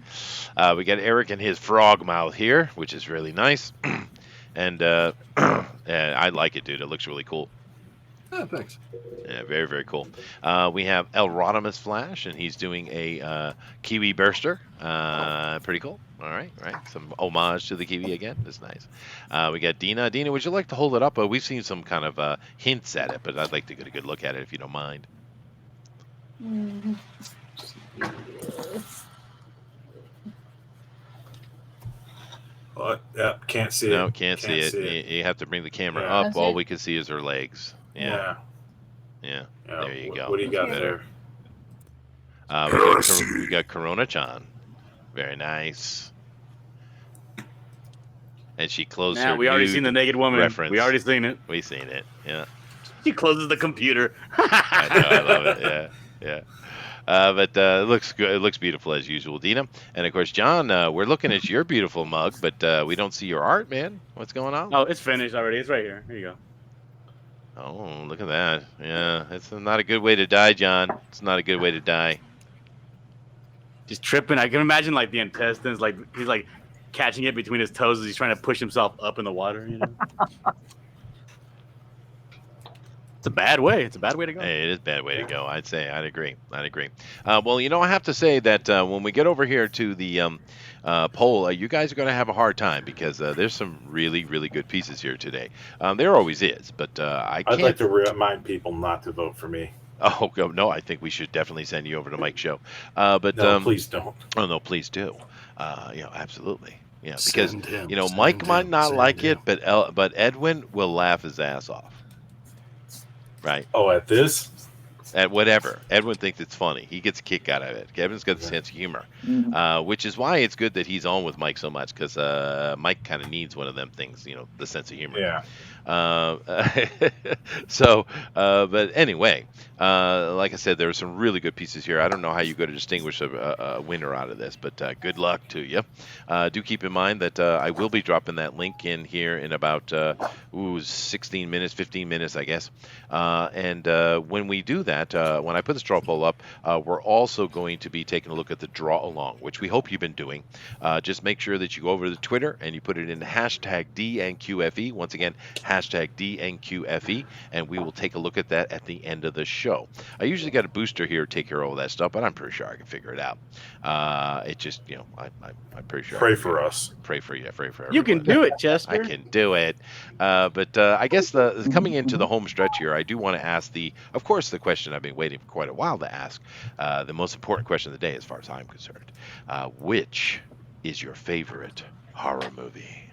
We got Eric and his frog mouth here, which is really nice. And I like it, dude. It looks really cool. Oh, thanks. Yeah, very, very cool. We have El Rodimus Flash, and he's doing a Kiwi Burster. Pretty cool. All right. Some homage to the Kiwi again. That's nice. We got Dina. Dina, would you like to hold it up? We've seen some kind of hints at it, but I'd like to get a good look at it if you don't mind. What? Yeah, can't see No, it. can't see it. You have to bring the camera Yeah. up. That's All it. we can see is her legs. Yeah. There you go. What do you got Better. there? We got Corona-chan. Very nice. And she closed her. We already nude seen the naked woman. reference. We already seen it. We seen it. Yeah. She closes the computer. I know. I love it. Yeah. But it looks good. It looks beautiful as usual, Dina. And of course, John, we're looking at your beautiful mug, but we don't see your art, man. What's going on? Oh, it's finished already. It's right here. Here you go. Oh, look at that. Yeah, it's not a good way to die, John. It's not a good way to die. Just tripping. I can imagine like the intestines, like he's like catching it between his toes as he's trying to push himself up in the water. You know. It's a bad way. It's a bad way to go. Hey, it is a bad way to go. I'd agree. Well, I have to say that when we get over here to the poll, you guys are going to have a hard time because there's some really, really good pieces here today. There always is, but I can't. I'd like to remind people not to vote for me. Oh no! I think we should definitely send you over to Mike's show. But No, please don't. Oh no, please do. Absolutely. Yeah, because Send him, Mike send might him, not send like him. it, but Edwin will laugh his ass off. Right. Oh, at this? At whatever. Edwin thinks it's funny. He gets a kick out of it. Kevin's got a sense of humor, which is why it's good that he's on with Mike so much because Mike kind of needs one of them things, the sense of humor. Yeah. But anyway, like I said, there are some really good pieces here. I don't know how you're going to distinguish a winner out of this, but good luck to you. Do keep in mind that I will be dropping that link in here in about 16 minutes, 15 minutes, I guess. And when we do that, that, when I put the straw poll up, we're also going to be taking a look at the draw along, which we hope you've been doing. Just make sure that you go over to Twitter and you put it in hashtag DNQFE. Once again, hashtag DNQFE, and we will take a look at that at the end of the show. I usually got a booster here to take care of all that stuff, but I'm pretty sure I can figure it out. It just, I'm pretty sure. Pray for us. Pray for you. Pray for everyone. You can do it, Chester. I can do it. But I guess coming into the home stretch here, I do want to ask of course, the question I've been waiting for quite a while to ask, the most important question of the day, as far as I'm concerned. Which is your favorite horror movie?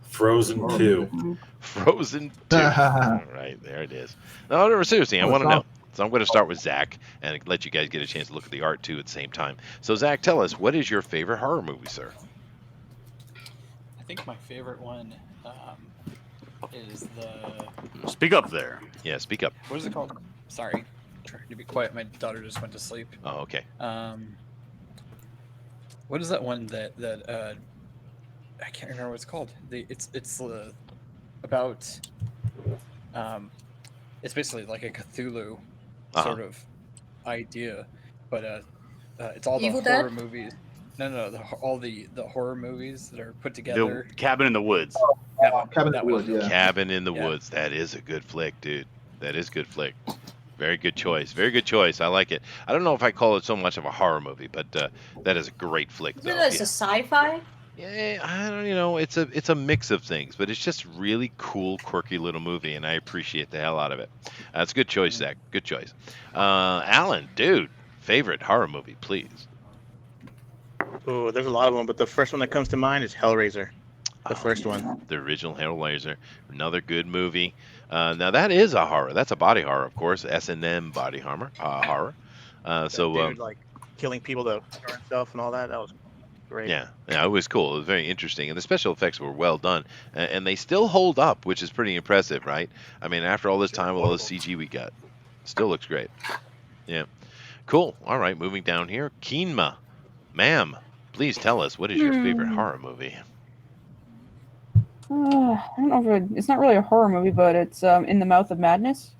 Frozen 2. Frozen 2. All right, there it is. No, seriously, I want to know. So I'm going to start with Zach and let you guys get a chance to look at the art too at the same time. So Zach, tell us, what is your favorite horror movie, sir? I think my favorite one is the. Speak up there. Yeah, speak up. What is it called? Sorry, trying to be quiet. My daughter just went to sleep. Oh, okay. What is that one that I can't remember what it's called. It's about it's basically like a Cthulhu sort of idea, but it's all the Evil horror Dead? movies. No, all the horror movies that are put together. The Cabin in the Woods. Cabin in the Woods, yeah. Cabin in the Woods. That is a good flick, dude. That is a good flick. Very good choice. Very good choice. I like it. I don't know if I call it so much of a horror movie, but that is a great flick, though. It's a sci-fi. Yeah, I don't. It's a mix of things, but it's just really cool, quirky little movie, and I appreciate the hell out of it. That's a good choice, Zach. Good choice. Alan, dude, favorite horror movie, please. Oh, there's a lot of them, but the first one that comes to mind is Hellraiser. The first one. The original Hellraiser. Another good movie. Now that is a horror. That's a body horror, of course. S&M body horror. Dude, like killing people to kill himself and all that. That was great. Yeah, it was cool. It was very interesting, and the special effects were well done, and they still hold up, which is pretty impressive, right? I mean, after all this time with all this CG we got, still looks great. Yeah, cool. All right, moving down here, Keenma, ma'am, please tell us, what is your favorite horror movie? I don't know if it's not really a horror movie, but it's In the Mouth of Madness.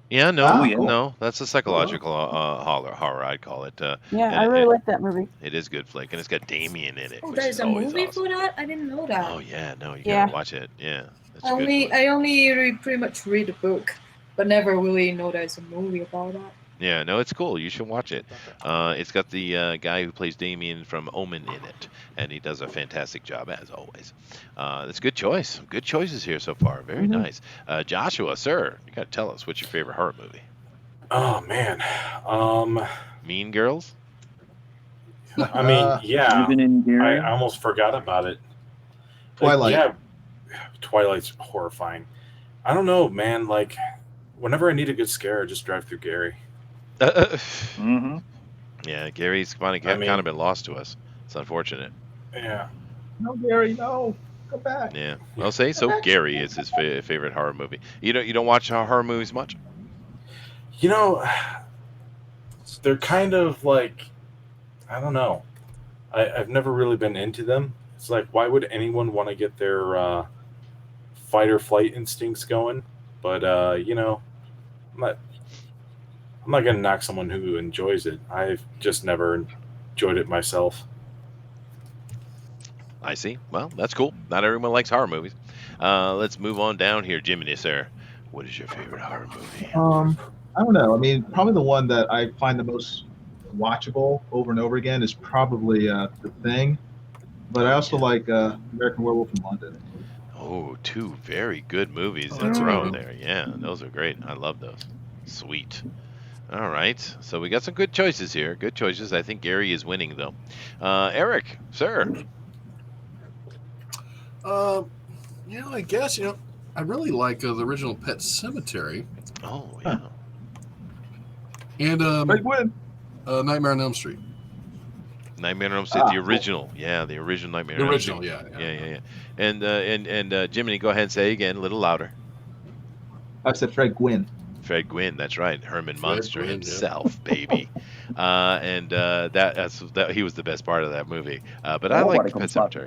Yeah, no, Oh, yeah. no, that's a psychological horror, I'd call it. Yeah, I really like that movie. It is good flick, and it's got Damien in it. Oh, which there's is a always movie awesome. for that? I didn't know that. Oh yeah, no, you Yeah. gotta watch it. Yeah, that's a good flick. I only pretty much read the book, but never really know there's a movie about that. Yeah, no, it's cool. You should watch it. It's got the guy who plays Damien from Omen in it, and he does a fantastic job as always. It's a good choice. Good choices here so far. Very nice. Joshua, sir, you got to tell us what's your favorite horror movie? Oh man. Mean Girls? I mean, yeah. Even in Gary. I almost forgot about it. Twilight. Yeah, Twilight's horrifying. I don't know, man. Like, whenever I need a good scare, I just drive through Gary. Mm-hmm. Yeah, Gary's kind of been lost to us. It's unfortunate. Yeah. No, Gary, no. Come back. Yeah, I'll say so. Gary is his favorite horror movie. You don't watch horror movies much? You know, they're kind of like, I don't know. I've never really been into them. It's like, why would anyone want to get their fight or flight instincts going? But I'm not gonna knock someone who enjoys it. I've just never enjoyed it myself. I see. Well, that's cool. Not everyone likes horror movies. Let's move on down here, Jiminy, sir. What is your favorite horror movie? I don't know. I mean, probably the one that I find the most watchable over and over again is probably The Thing. But I also like American Werewolf in London. Oh, two very good movies in a row there. Yeah, those are great. I love those. Sweet. All right. So we got some good choices here. Good choices. I think Gary is winning, though. Eric, sir. I guess, I really like the original Pet Cemetery. Oh, yeah. And Big win. Nightmare on Elm Street. Nightmare on Elm Street, the original. Cool. Yeah, the original Nightmare on Elm Street. The original, yeah. And Jiminy, go ahead and say again, a little louder. I said Fred Gwynn. Fred Gwynn, that's right. Herman Munster Gwynn, himself, baby. That he was the best part of that movie. But I like Pet Cemetery.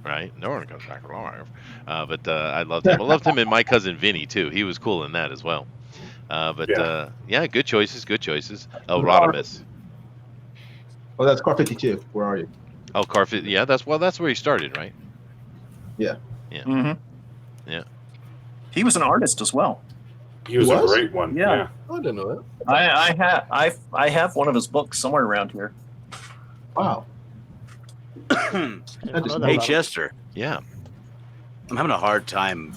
right? No one comes back alive. But I loved him. I loved him in My Cousin Vinny too. He was cool in that as well. Yeah, good choices. Good choices. Oh, Rodimus. Oh, that's car 52. Where are you? Oh, Carfit. Yeah, that's where he started, right? Yeah. Yeah. Mm-hmm. Yeah. He was an artist as well. He was He a was? great one. Yeah. Yeah. I didn't know that. I have one of his books somewhere around here. Wow. Hey, Chester. Yeah. I'm having a hard time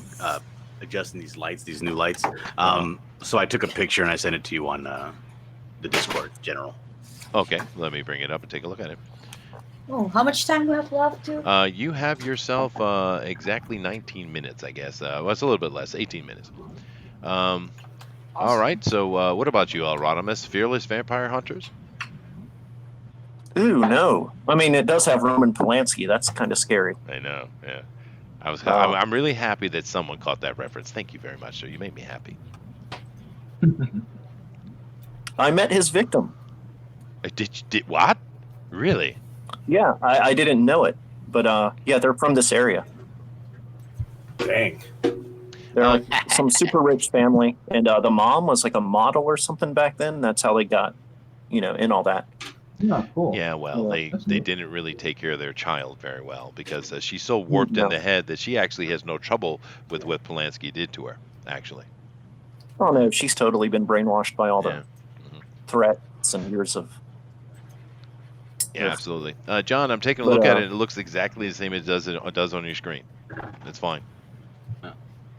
adjusting these lights, these new lights. So I took a picture and I sent it to you on the Discord general. Okay, let me bring it up and take a look at it. Oh, how much time do we have left to? You have yourself exactly 19 minutes, I guess. Well, it's a little bit less, 18 minutes. All right, so what about you, Rodimus? Fearless Vampire Hunters? Ooh, no. I mean, it does have Roman Polanski. That's kind of scary. I know, yeah. I'm really happy that someone caught that reference. Thank you very much, sir. You made me happy. I met his victim. Did what? Really? Yeah, I didn't know it, but yeah, they're from this area. Dang. They're like some super rich family, and the mom was like a model or something back then. That's how they got, in all that. Yeah, cool. Yeah, well, they didn't really take care of their child very well because she's so warped in the head that she actually has no trouble with what Polanski did to her, actually. Oh no, she's totally been brainwashed by all the threats and years of. Yeah, absolutely. John, I'm taking a look at it. It looks exactly the same as it does on your screen. It's fine.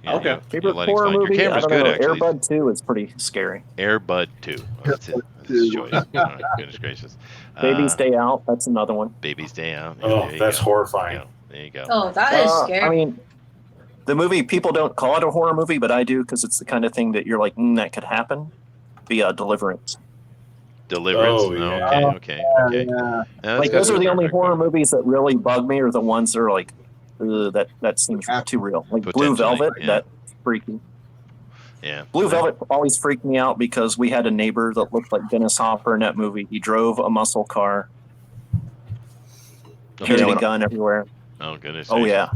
Yeah, Okay. Your Favorite lighting's horror fine. Your movie? camera's I don't good, know. actually. Airbud 2 is pretty scary. Airbud 2. Oh, that's it. That's his choice. All right, goodness gracious. Baby's Day Out. That's another one. Baby's Day Out. Yeah, Oh, there you that's go. horrifying. There you go. Oh, that is scary. I mean, the movie, people don't call it a horror movie, but I do because it's the kind of thing that you're like, that could happen. Deliverance. Deliverance? Oh, yeah. Okay. Yeah. Like, those are the only horror movies that really bug me, or the ones that are like, that seems too real. Like Blue Potentially, Velvet, yeah. that's freaky. Yeah. Blue Velvet always freaked me out because we had a neighbor that looked like Dennis Hopper in that movie. He drove a muscle car, carried a gun everywhere. Oh, goodness. Oh, gracious.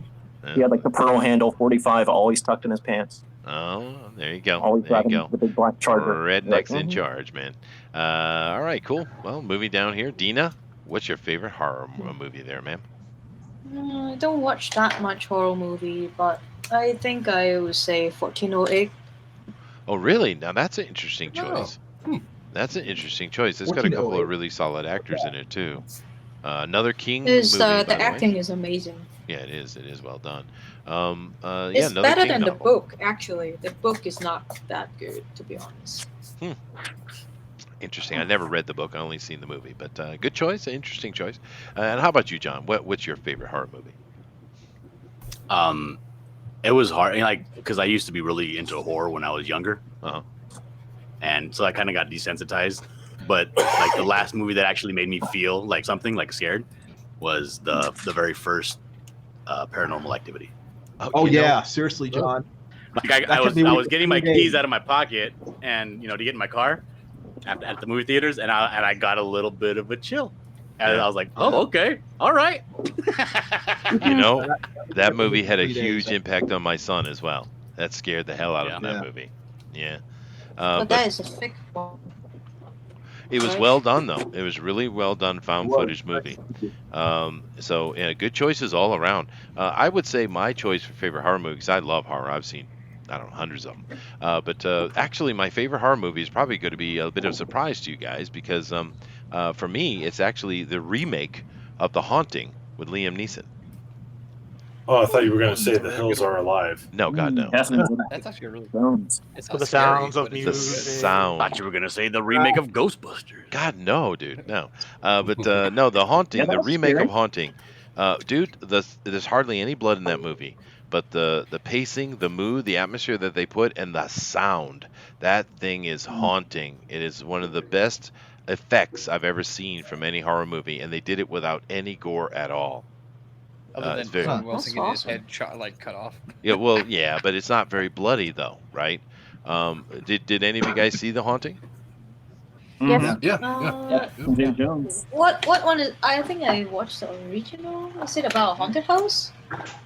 yeah. He had like the pearl handle 45 always tucked in his pants. Oh, there you go. Always There you driving go. the big black Charger. Rednecks in Mhm. charge, man. All right, cool. Well, moving down here. Dina, what's your favorite horror movie there, ma'am? I don't watch that much horror movie, but I think I would say 1408. Oh, really? Now, that's an interesting choice. That's an interesting choice. It's got a couple of really solid actors in it, too. Another King movie, Is by the way. acting is amazing. Yeah, it is. It is well done. It's another better King than the novel. book, actually. The book is not that good, to be honest. Interesting. I never read the book. I only seen the movie, but good choice. Interesting choice. And how about you, John? What's your favorite horror movie? It was hard, because I used to be really into horror when I was younger, and so I kind of got desensitized. But like the last movie that actually made me feel like something, like scared, was the very first Paranormal Activity. Oh yeah, seriously, John. Like I was getting my keys out of my pocket, and to get in my car at the movie theaters, and I got a little bit of a chill. And I was like, oh, okay, all right. That movie had a huge impact on my son as well. That scared the hell out of him, that movie. Yeah. But that is a fake one. It was well done, though. It was really well done found footage movie. So, yeah, good choices all around. I would say my choice for favorite horror movie, because I love horror. I've seen, I don't know, hundreds of them. But actually, my favorite horror movie is probably going to be a bit of a surprise to you guys, because for me, it's actually the remake of The Haunting with Liam Neeson. Oh, I thought you were going to say The Hills Are Alive. No, God, no. That's actually really It's For not the scary, sounds of but it's- The music. sound. Thought you were gonna say the remake of Ghostbusters. God, no, dude, no. But no, The Haunting, Yeah, the that's remake scary. of Haunting. Dude, there's hardly any blood in that movie. But the pacing, the mood, the atmosphere that they put, and the sound, that thing is haunting. It is one of the best effects I've ever seen from any horror movie, and they did it without any gore at all. Other It's than very- Owen Wilson getting his head cut off. Yeah, well, yeah, but it's not very bloody though, right? Did any of you guys see The Haunting? Yes. Yeah, Jim Jones. What one is? I think I watched the original. Is it about a haunted house?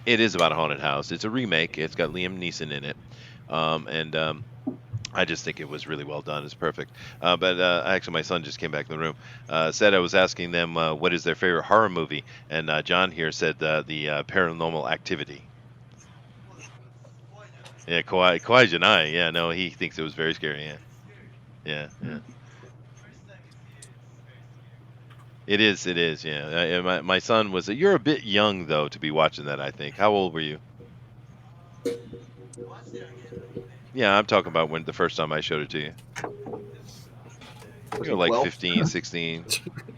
It is about a haunted house. It's a remake. It's got Liam Neeson in it, and I just think it was really well done. It's perfect. But actually, my son just came back in the room. Said I was asking them what is their favorite horror movie, and John here said the Paranormal Activity. Yeah, Kawhi Janai. Yeah, no, he thinks it was very scary. Yeah. It is. It is. Yeah. My son was. You're a bit young though to be watching that. I think. How old were you? Yeah, I'm talking about when the first time I showed it to you. Was You're he like 12? 15, 16.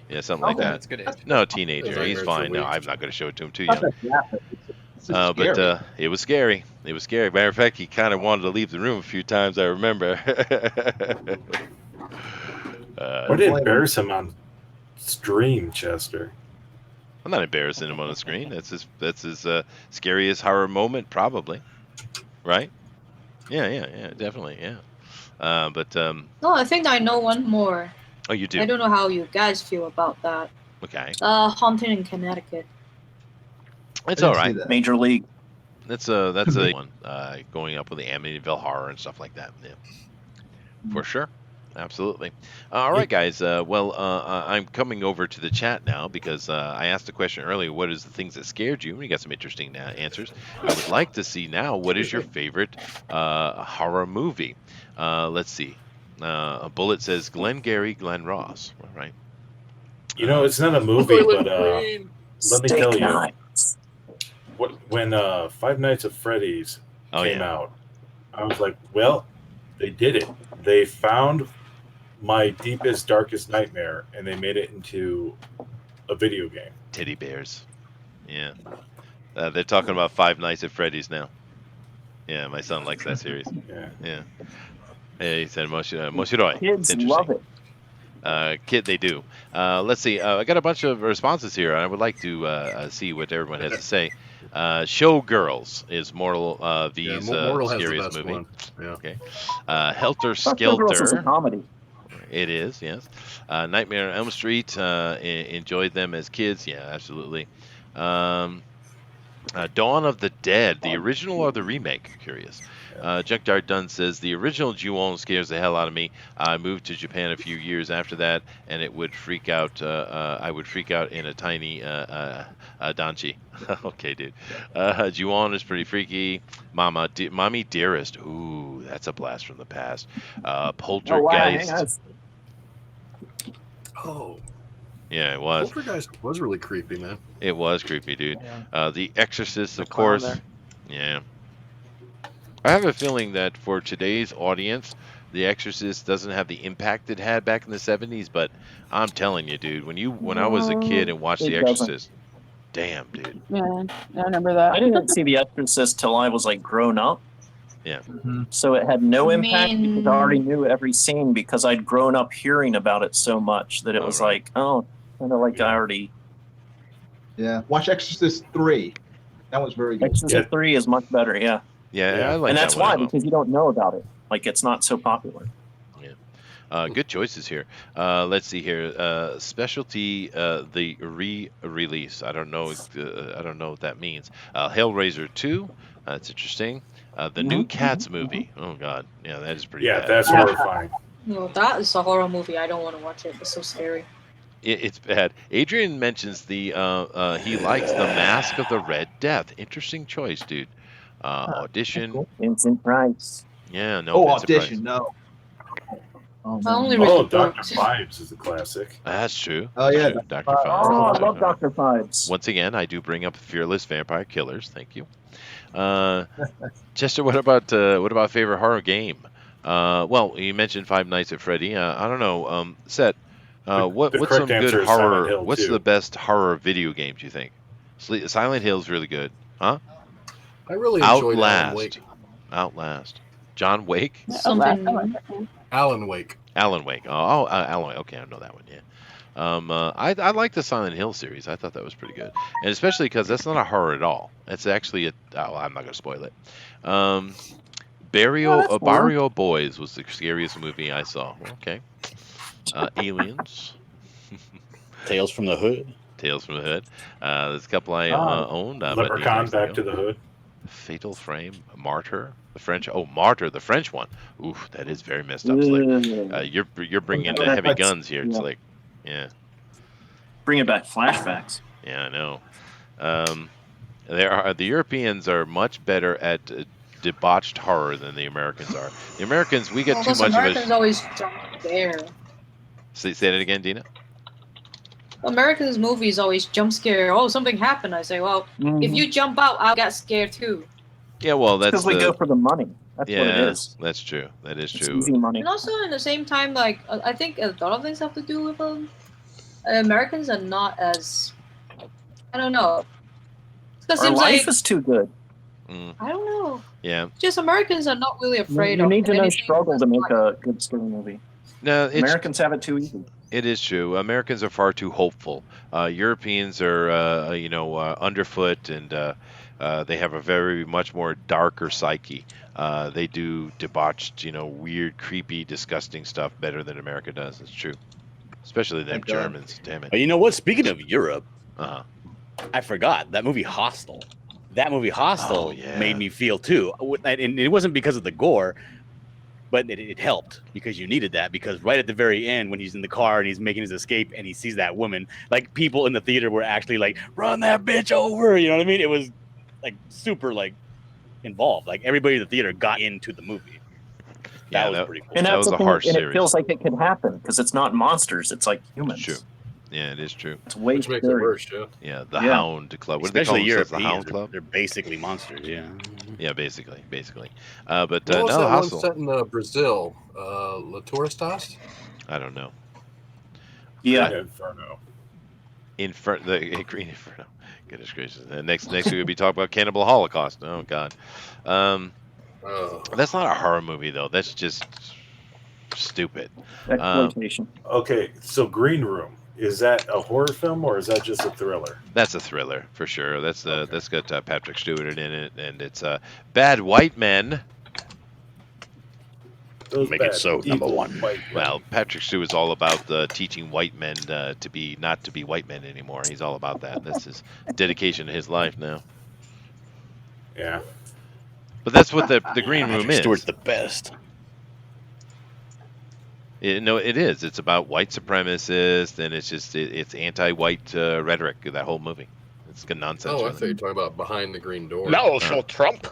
Yeah, something like Okay. that. That's good age. No, teenager. Like He's for fine. No, weeks. I'm not going to show it to him too Not young. that graphic. It's just scary. But it was scary. It was scary. Matter of fact, he kind of wanted to leave the room a few times. I remember. What did embarrass him on stream, Chester? I'm not embarrassing him on the screen. That's his scariest horror moment, probably. Right? Yeah, definitely, yeah. But No, I think I know one more. oh, you do? I don't know how you guys feel about that. Okay. Haunting in Connecticut. It's all right. Major League. That's a one. Going up with the Amityville horror and stuff like that. Yeah, for sure. Absolutely. All right, guys. I'm coming over to the chat now because I asked the question earlier. What is the things that scared you? We got some interesting answers. I would like to see now. What is your favorite horror movie? Let's see. A bullet says Glengarry Glen Ross. All right. You know, it's not a movie, but let me tell you, when Five Nights at Freddy's came out, I was like, well, they did it. They found my deepest, darkest nightmare, and they made it into a video game. Teddy bears. Yeah. They're talking about Five Nights at Freddy's now. Yeah, my son likes that series. Yeah. He said Moshiroi. Kids love it. Kid, they do. Let's see. I got a bunch of responses here. I would like to see what everyone has to say. Showgirls is Mortal V's Mortal has the scariest best movie. one. Yeah. Okay. Helter Showgirls is a Skelter. comedy. It is, yes. Nightmare on Elm Street. Enjoyed them as kids. Yeah, absolutely. Dawn of the Dead, the original or the remake? Curious. Junkyard Dunn says the original Ju-On scares the hell out of me. I moved to Japan a few years after that, and it would freak out. I would freak out in a tiny danchi. Okay, dude. Ju-On is pretty freaky. Mommy Dearest. Ooh, that's a blast from the past. Poltergeist. Oh. Yeah, it was. Poltergeist was really creepy, man. It was creepy, dude. Yeah. The Exorcist, of clown course. there. Yeah. I have a feeling that for today's audience, The Exorcist doesn't have the impact it had back in the 70s, but I'm telling you, dude, when I was a kid and watched The It doesn't. Exorcist, damn, dude. Yeah, I remember that. I didn't see The Exorcist till I was like grown up. Yeah. So it had no I impact mean- because I already knew every scene because I'd grown up hearing about it so much that it was like, oh, kind of like I already. Yeah. Watch Exorcist 3. That was very good. Exorcist 3 is much better, yeah. Yeah, I like and that that's one why, as well. because you don't know about it. Like, it's not so popular. Good choices here. Let's see here. Specialty, the re-release. I don't know what that means. Hellraiser 2. That's interesting. The new Cats movie. Oh God, yeah, that is pretty. Yeah, bad. that's horrifying. No, that is a horror movie. I don't want to watch it. It's so scary. It's bad. Adrian mentions the he likes the Mask of the Red Death. Interesting choice, dude. Audition. Vincent Price. Yeah, no. Oh, Vincent Price. Audition. No. I only Oh, read the Dr. books. Vibes is a classic. That's true. Oh, yeah, True. Dr. Dr. Phibes. Oh, I love Dr. Phibes. Once again, I do bring up Fearless Vampire Killers. Thank you. Chester, what about favorite horror game? Well, you mentioned Five Nights at Freddy. I don't know. Seth, what's some correct good answer is Silent horror? Hill What's 2. the best horror video games you think? Silent Hill's really good, huh? I really enjoyed Alan Outlast. Wake. Outlast. John Wake. Something. Alan Wake. Alan Wake. Alan Wake. Okay, I know that one. Yeah. I like the Silent Hill series. I thought that was pretty good, and especially because that's not a horror at all. It's actually I'm not gonna spoil it. Barrio Boys was the scariest movie I saw. Okay. Aliens. Tales from the Hood. Tales from the Hood. There's a couple I owned. But Leprechaun, years Back ago. to the Hood. Fatal Frame, Martyr, the French. Oh, Martyr, the French one. Oof, that is very messed up. It's like, you're bringing in the heavy guns here. It's like, yeah, Bringing back flashbacks. yeah, I know. The Europeans are much better at debauched horror than the Americans are. The Americans, we get too Because much Americans of it. always jump scare. Say that again, Dina. Americans movies always jump scare. Oh, something happened. I say, well, if you jump out, I'll get scared too. Yeah, well, that's because we go for the money. That's what it is. That's true. That is It's true. easy money. And also, in the same time, like I think a lot of things have to do with Americans are not as, I don't know. It Our seems life like is too good. I don't know. Yeah. Just Americans are not really afraid You of need to know anything. struggle to make a good scary movie. No, Americans have it too easy. It is true. Americans are far too hopeful. Europeans are, underfoot, and they have a very much more darker psyche. They do debauched, weird, creepy, disgusting stuff better than America does. It's true, especially them Thank God. Germans. Damn it. You know what? Speaking of Europe, Uh-huh. I forgot that movie Hostel. That movie Hostel made me feel too, and it wasn't because of the gore, but it helped because you needed that. Because right at the very end, when he's in the car and he's making his escape and he sees that woman, like people in the theater were actually like, "Run that bitch over!" You know what I mean? It was like super like involved. Like everybody in the theater got into the movie. That was pretty cool. And that that's was the a thing, harsh and series. it feels like it could happen because it's not monsters; it's like humans. True. Yeah, it is true. It's way Which makes it scary. worse, yeah. Yeah, the Hound Club. What do they call Especially themselves? The Europeans, Hound Club. they're basically monsters. Yeah. Yeah, basically. But What was no, that one Hostel. set in Brazil? La Touristas? I don't know. Yeah. Inferno. The Green Inferno. Goodness gracious. Next week we'll be talking about Cannibal Holocaust. Oh God. That's not a horror movie though. That's just stupid. Exploitation. Okay, so Green Room, is that a horror film or is that just a thriller? That's a thriller for sure. That's got Patrick Stewart in it, and it's Bad White Men. Those Make it bad, so, number evil one. white men. Well, Patrick Stewart's all about teaching white men not to be white men anymore. He's all about that. That's his dedication to his life now. Yeah. But that's what the Green Room Patrick is. Stewart's the best. No, it is. It's about white supremacists, and it's anti-white rhetoric. That whole movie, it's good nonsense. Oh, I really. thought you were talking about Behind the Green Door. No, show Trump.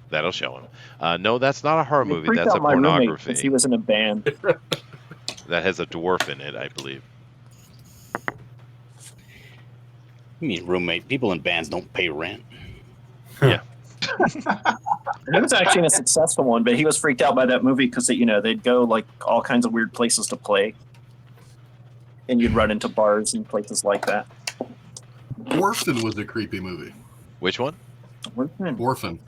That'll show him. No, that's not a horror It movie. freaked That's out a my roommate pornography. 'cause he was in a band. That has a dwarf in it, I believe. You mean roommate? People in bands don't pay rent. Yeah. He was actually in a successful one, but he was freaked out by that movie because they'd go like all kinds of weird places to play, and you'd run into bars and places like that. Orphan was a creepy movie. Which one? Orphan.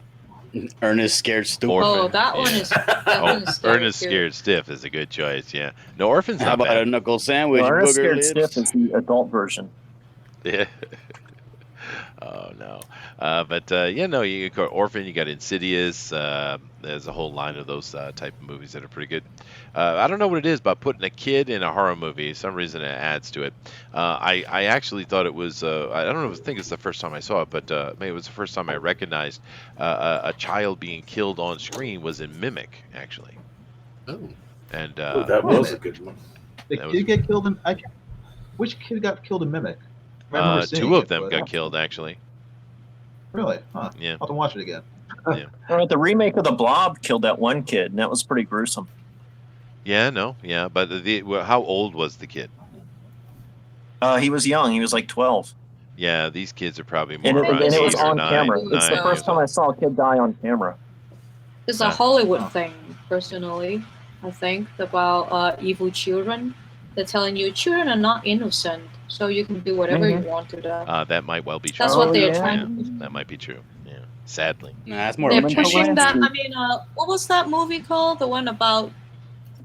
Ernest Scared Stupid. Oh, that one is. That one is scary, Ernest too. Scared Stiff is a good choice. Yeah. No, Orphan's How not about bad. a knuckle sandwich? Well, Ernest booger Scared lips? Stiff is the adult version. Yeah. Oh no. You got Orphan, you got Insidious. There's a whole line of those type of movies that are pretty good. I don't know what it is about putting a kid in a horror movie. For some reason it adds to it. I actually thought it was. I don't know. I think it's the first time I saw it, but maybe it was the first time I recognized a child being killed on screen was in Mimic, actually. Oh. And that was a good one. The That kid was- get killed in. Which kid got killed in Mimic? I remember seeing two of it, them but- got killed, actually. Really? Huh. Yeah. I'll have to watch it again. The remake of The Blob killed that one kid, and that was pretty gruesome. Yeah, no, yeah, but how old was the kid? He was young. He was like 12. Yeah, these kids are probably more And about it 8 was or on 9. camera. It's the 9 first years time I saw a kid die on camera. It's a Hollywood thing, personally. I think about evil children. They're telling you children are not innocent, so you can do whatever you want to them. That might well be true. That's what they're Yeah, trying to do. that might be true. Yeah, sadly. Nah, that's more. They're of a pushing that. Chinese I mean, what was that movie called? The one about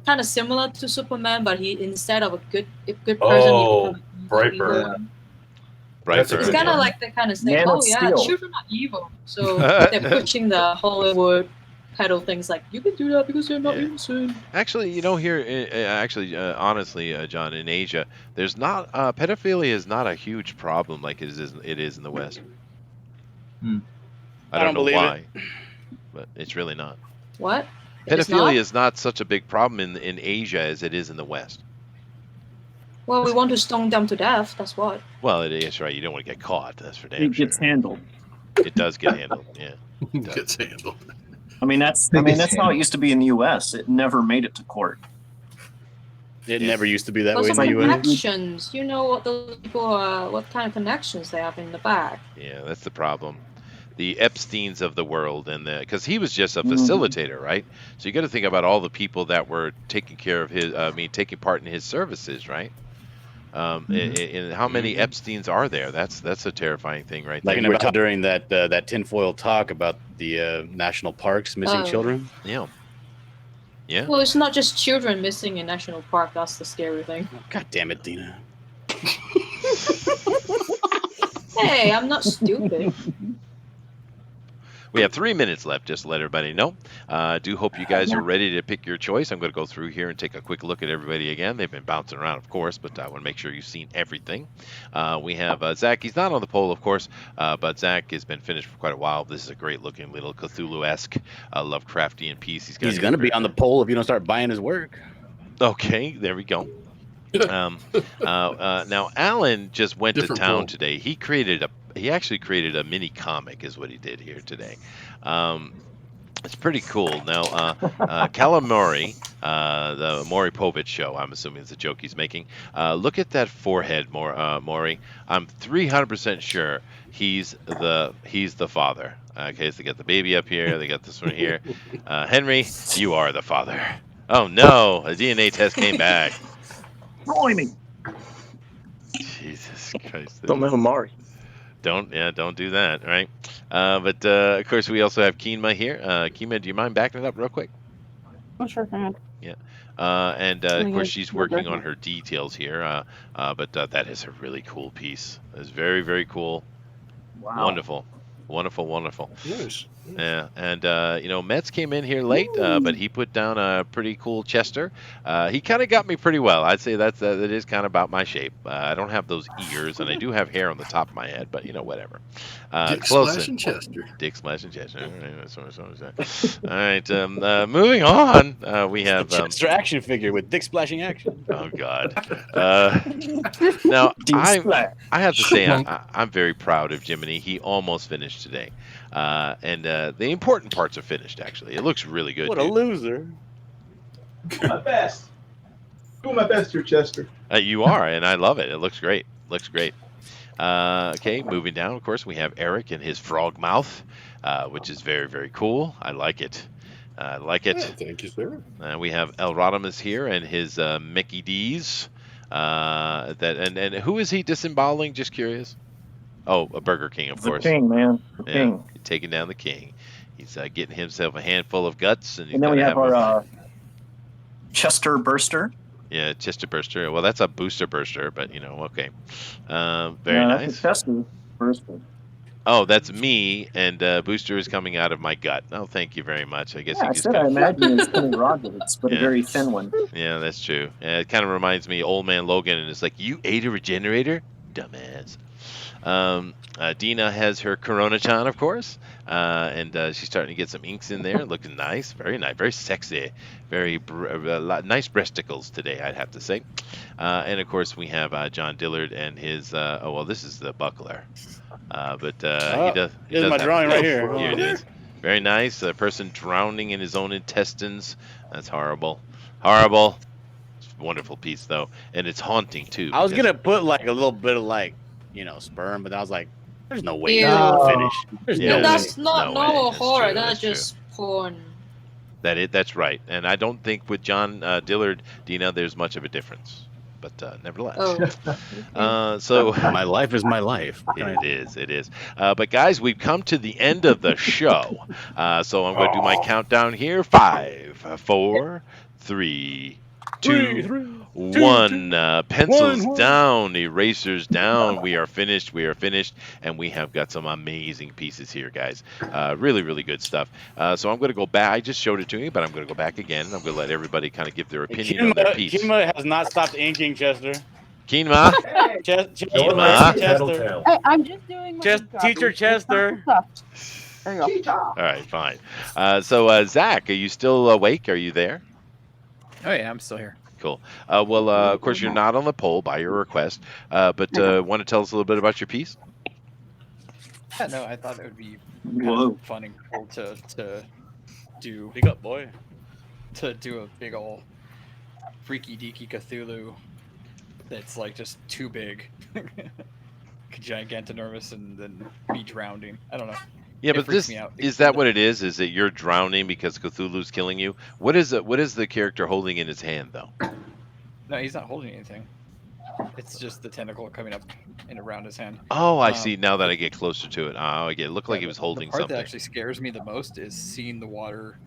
kind of similar to Superman, but he instead of a good person, Oh, he become an Brightburn. evil Yeah. one. Brightburn. It's kind of like they kind of say, Man "Oh of yeah, Steel. children are evil," so they're pushing the Hollywood peddle things like you can do that because you're not Yeah. innocent. Actually, here, honestly, John, in Asia, there's not pedophilia is not a huge problem like it is in the West. Hmm. I I don't don't know believe it. why, but it's really not. What? It is Pedophilia not? is not such a big problem in Asia as it is in the West. Well, we want to stone them to death. That's what. Well, it is right. You don't want to get caught. That's for damn It sure. gets handled. It does get handled. Yeah. It does. Gets handled. I mean, that's how it used to be in the U.S. It never made it to court. It never used to be that Because way of in the U.S. connections. You know what those people are, what kind of connections they have in the back. Yeah, that's the problem. The Epsteins of the world, and because he was just a Mhm. facilitator, right? So you got to think about all the people that were taking care of his. Taking part in his services, right? And how many Epsteins are there? That's a terrifying thing, right there. Like about during that tinfoil talk about the national parks missing Oh. children. Yeah. Yeah. Well, it's not just children missing in national park. That's the scary thing. God damn it, Dina. Hey, I'm not stupid. We have 3 minutes left, just to let everybody know. I do hope you guys are ready to pick your choice. I'm going to go through here and take a quick look at everybody again. They've been bouncing around, of course, but I want to make sure you've seen everything. We have Zach. He's not on the poll, of course, but Zach has been finished for quite a while. This is a great-looking little Cthulhu-esque Lovecraftian piece. He's going to be on the poll if you don't start buying his work. Okay, there we go. Now, Alan just went Different to town poll. today. He actually created a mini comic, is what he did here today. It's pretty cool. Now, Calamari, the Maury Povich show, I'm assuming it's a joke he's making. Look at that forehead, Maury. I'm 300% sure he's the father. Okay, so they got the baby up here. They got this one here. Henry, you are the father. Oh no, a DNA test came back. Blimey. Jesus Christ. Don't know Mari. Don't do that, right? But of course, we also have Keenma here. Keenma, do you mind backing it up real quick? Oh, sure can. Yeah. And of course, she's working on her details here. But that is a really cool piece. It's very, very cool. Wow. Wonderful. Wonderful. Nice. Yeah, and Metz came in here late, but he put down a pretty cool Chester. He kind of got me pretty well. I'd say that is kind of about my shape. I don't have those ears, and I do have hair on the top of my head, but whatever. Dick Close Splash it. and Chester. Dick Splash and Chester. All right, that's what I'm saying. All right, moving on. We have Chester action figure with dick splashing action. Oh God. Now I have to say I'm very proud of Jiminy. He almost finished today, and the important parts are finished. Actually, it looks really good. What a loser! My best. Doing my best here, Chester. You are, and I love it. It looks great. Okay, moving down. Of course, we have Eric and his frog mouth, which is very, very cool. I like it. Yeah, thank you, sir. We have El Rodimus here and his Mickey D's. And who is he disemboweling? Just curious. Oh, a Burger King, of course. The king, man. The Yeah, king. taking down the king. He's getting himself a handful of guts, and he's And then we gonna have our Chester Burster. yeah, Chester Burster. Well, that's a Booster Burster, but okay. Very No, nice. that's a Chester Burster. Oh, that's me, and Booster is coming out of my gut. Oh, thank you very much. I guess Yeah, you I just said I imagine it's Kenny Rogers, but Yeah. a very thin one. Yeah, that's true. It kind of reminds me of Old Man Logan, and it's like, you ate a regenerator? Dumbass. Dina has her Corona-chan, of course, and she's starting to get some inks in there, looking nice, very sexy, very nice breasticles today, I'd have to say. And of course, we have John Dillard and his. This is the buckler, but he does. Here's my drawing right here. Here it is. Very nice. A person drowning in his own intestines. That's horrible. It's a wonderful piece though, and it's haunting too. I was because- gonna put like a little bit of sperm, but I was like, there's no way Ew. to finish. There's Yeah. no But that's way. not No way. normal That's horror. true, That's that's true. just porn. That's right, and I don't think with John Dillard, Dina, there's much of a difference. But nevertheless, so My life is my life. it is. But guys, we've come to the end of the show, so I'm going to do my countdown here: 5, 4, 3, 2, One. Pencils One. down, erasers down. We are finished. We are finished. And we have got some amazing pieces here, guys. Really, really good stuff. So I'm going to go back. I just showed it to you, but I'm going to go back again. I'm going to let everybody kind of give their opinion on their piece. Kima has not stopped inking, Chester. Keenma? Kima. Chester. Hey, I'm just doing my good copy. Teacher It's not Chester. tough. There you go. All right, fine. So Zach, are you still awake? Are you there? Oh yeah, I'm still here. Cool. Well, of course, you're not on the poll by your request, but want to tell us a little bit about your piece? Yeah, no, I thought it would be kind of fun and cool to do. Big up, boy. To do a big ol' freaky deaky Cthulhu that's like just too big, gigantinormous, and then be drowning. I don't know. Yeah, It but freaks this me out. is that what it is? Is that you're drowning because Cthulhu's killing you? What is it? What is the character holding in his hand, though? No, he's not holding anything. It's just the tentacle coming up and around his hand. Oh, I see. Now that I get closer to it, I get. It looked like he was holding the part something. that actually scares me the most is seeing the water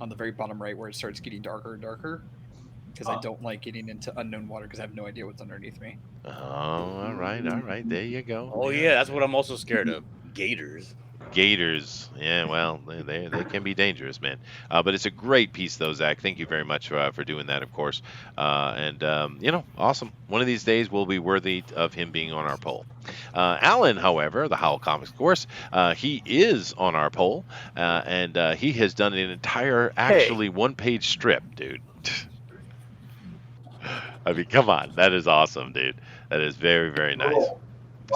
on the very bottom right where it starts getting darker and darker. Because I don't like getting into unknown water because I have no idea what's underneath me. Oh, all right. There you go. Oh yeah, that's what I'm also scared of. Gators. Gators. Yeah, well, they can be dangerous, man. But it's a great piece, though, Zach. Thank you very much for doing that, of course. Awesome. One of these days will be worthy of him being on our poll. Alan, however, the Howl Comics, of course, he is on our poll, and he has done an entire, actually, one-page strip, dude. I mean, come on. That is awesome, dude. That is very, very nice.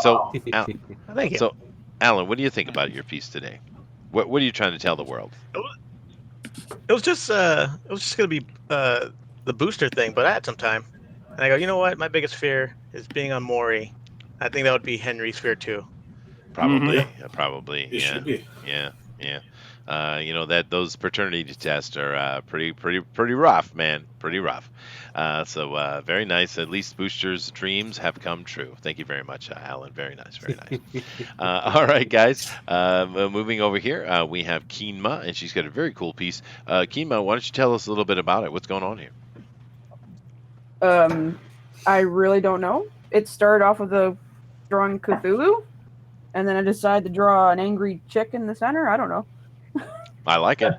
So, Thank you. So, Alan, what do you think about your piece today? What are you trying to tell the world? It was just gonna be the booster thing, but I had some time, and I go, you know what? My biggest fear is being on Maury. I think that would be Henry's fear too. Probably, probably. It should be. Yeah. That those paternity tests are pretty rough, man. Pretty rough. So very nice. At least Booster's dreams have come true. Thank you very much, Alan. Very nice, very nice. All right, guys. Moving over here, we have Keenma, and she's got a very cool piece. Keenma, why don't you tell us a little bit about it? What's going on here? I really don't know. It started off with a drawing Cthulhu, and then I decided to draw an angry chick in the center. I don't know. I like it.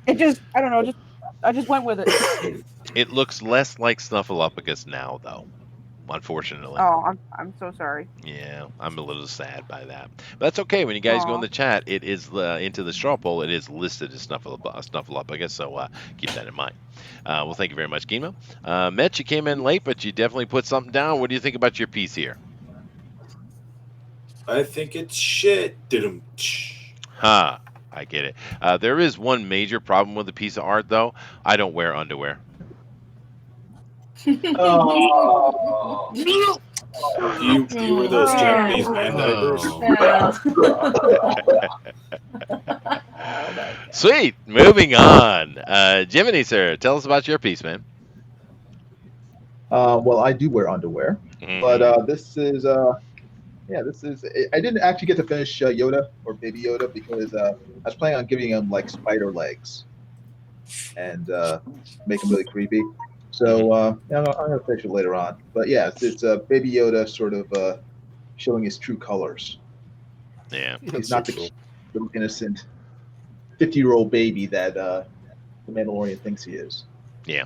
It just, I don't know. I just went with it. It looks less like Snuffleupagus now, though. Unfortunately. Oh, I'm so sorry. Yeah, I'm a little sad by that. But that's okay. When you guys go in the chat, it is into the straw poll. It is listed as Snuffleupagus, so keep that in mind. Well, thank you very much, Kima. Mitch, you came in late, but you definitely put something down. What do you think about your piece here? I think it's shit. Huh. I get it. There is one major problem with the piece of art, though. I don't wear underwear. You were those Japanese man diapers. Sweet. Moving on. Jiminy, sir, tell us about your piece, man. Well, I do wear underwear, but this is I didn't actually get to finish Yoda or Baby Yoda because I was planning on giving him like spider legs and make him really creepy. So I'm gonna finish it later on. But yeah, it's Baby Yoda sort of showing his true colors. Yeah, he's not the little innocent 50-year-old baby that the Mandalorian thinks he is. Yeah.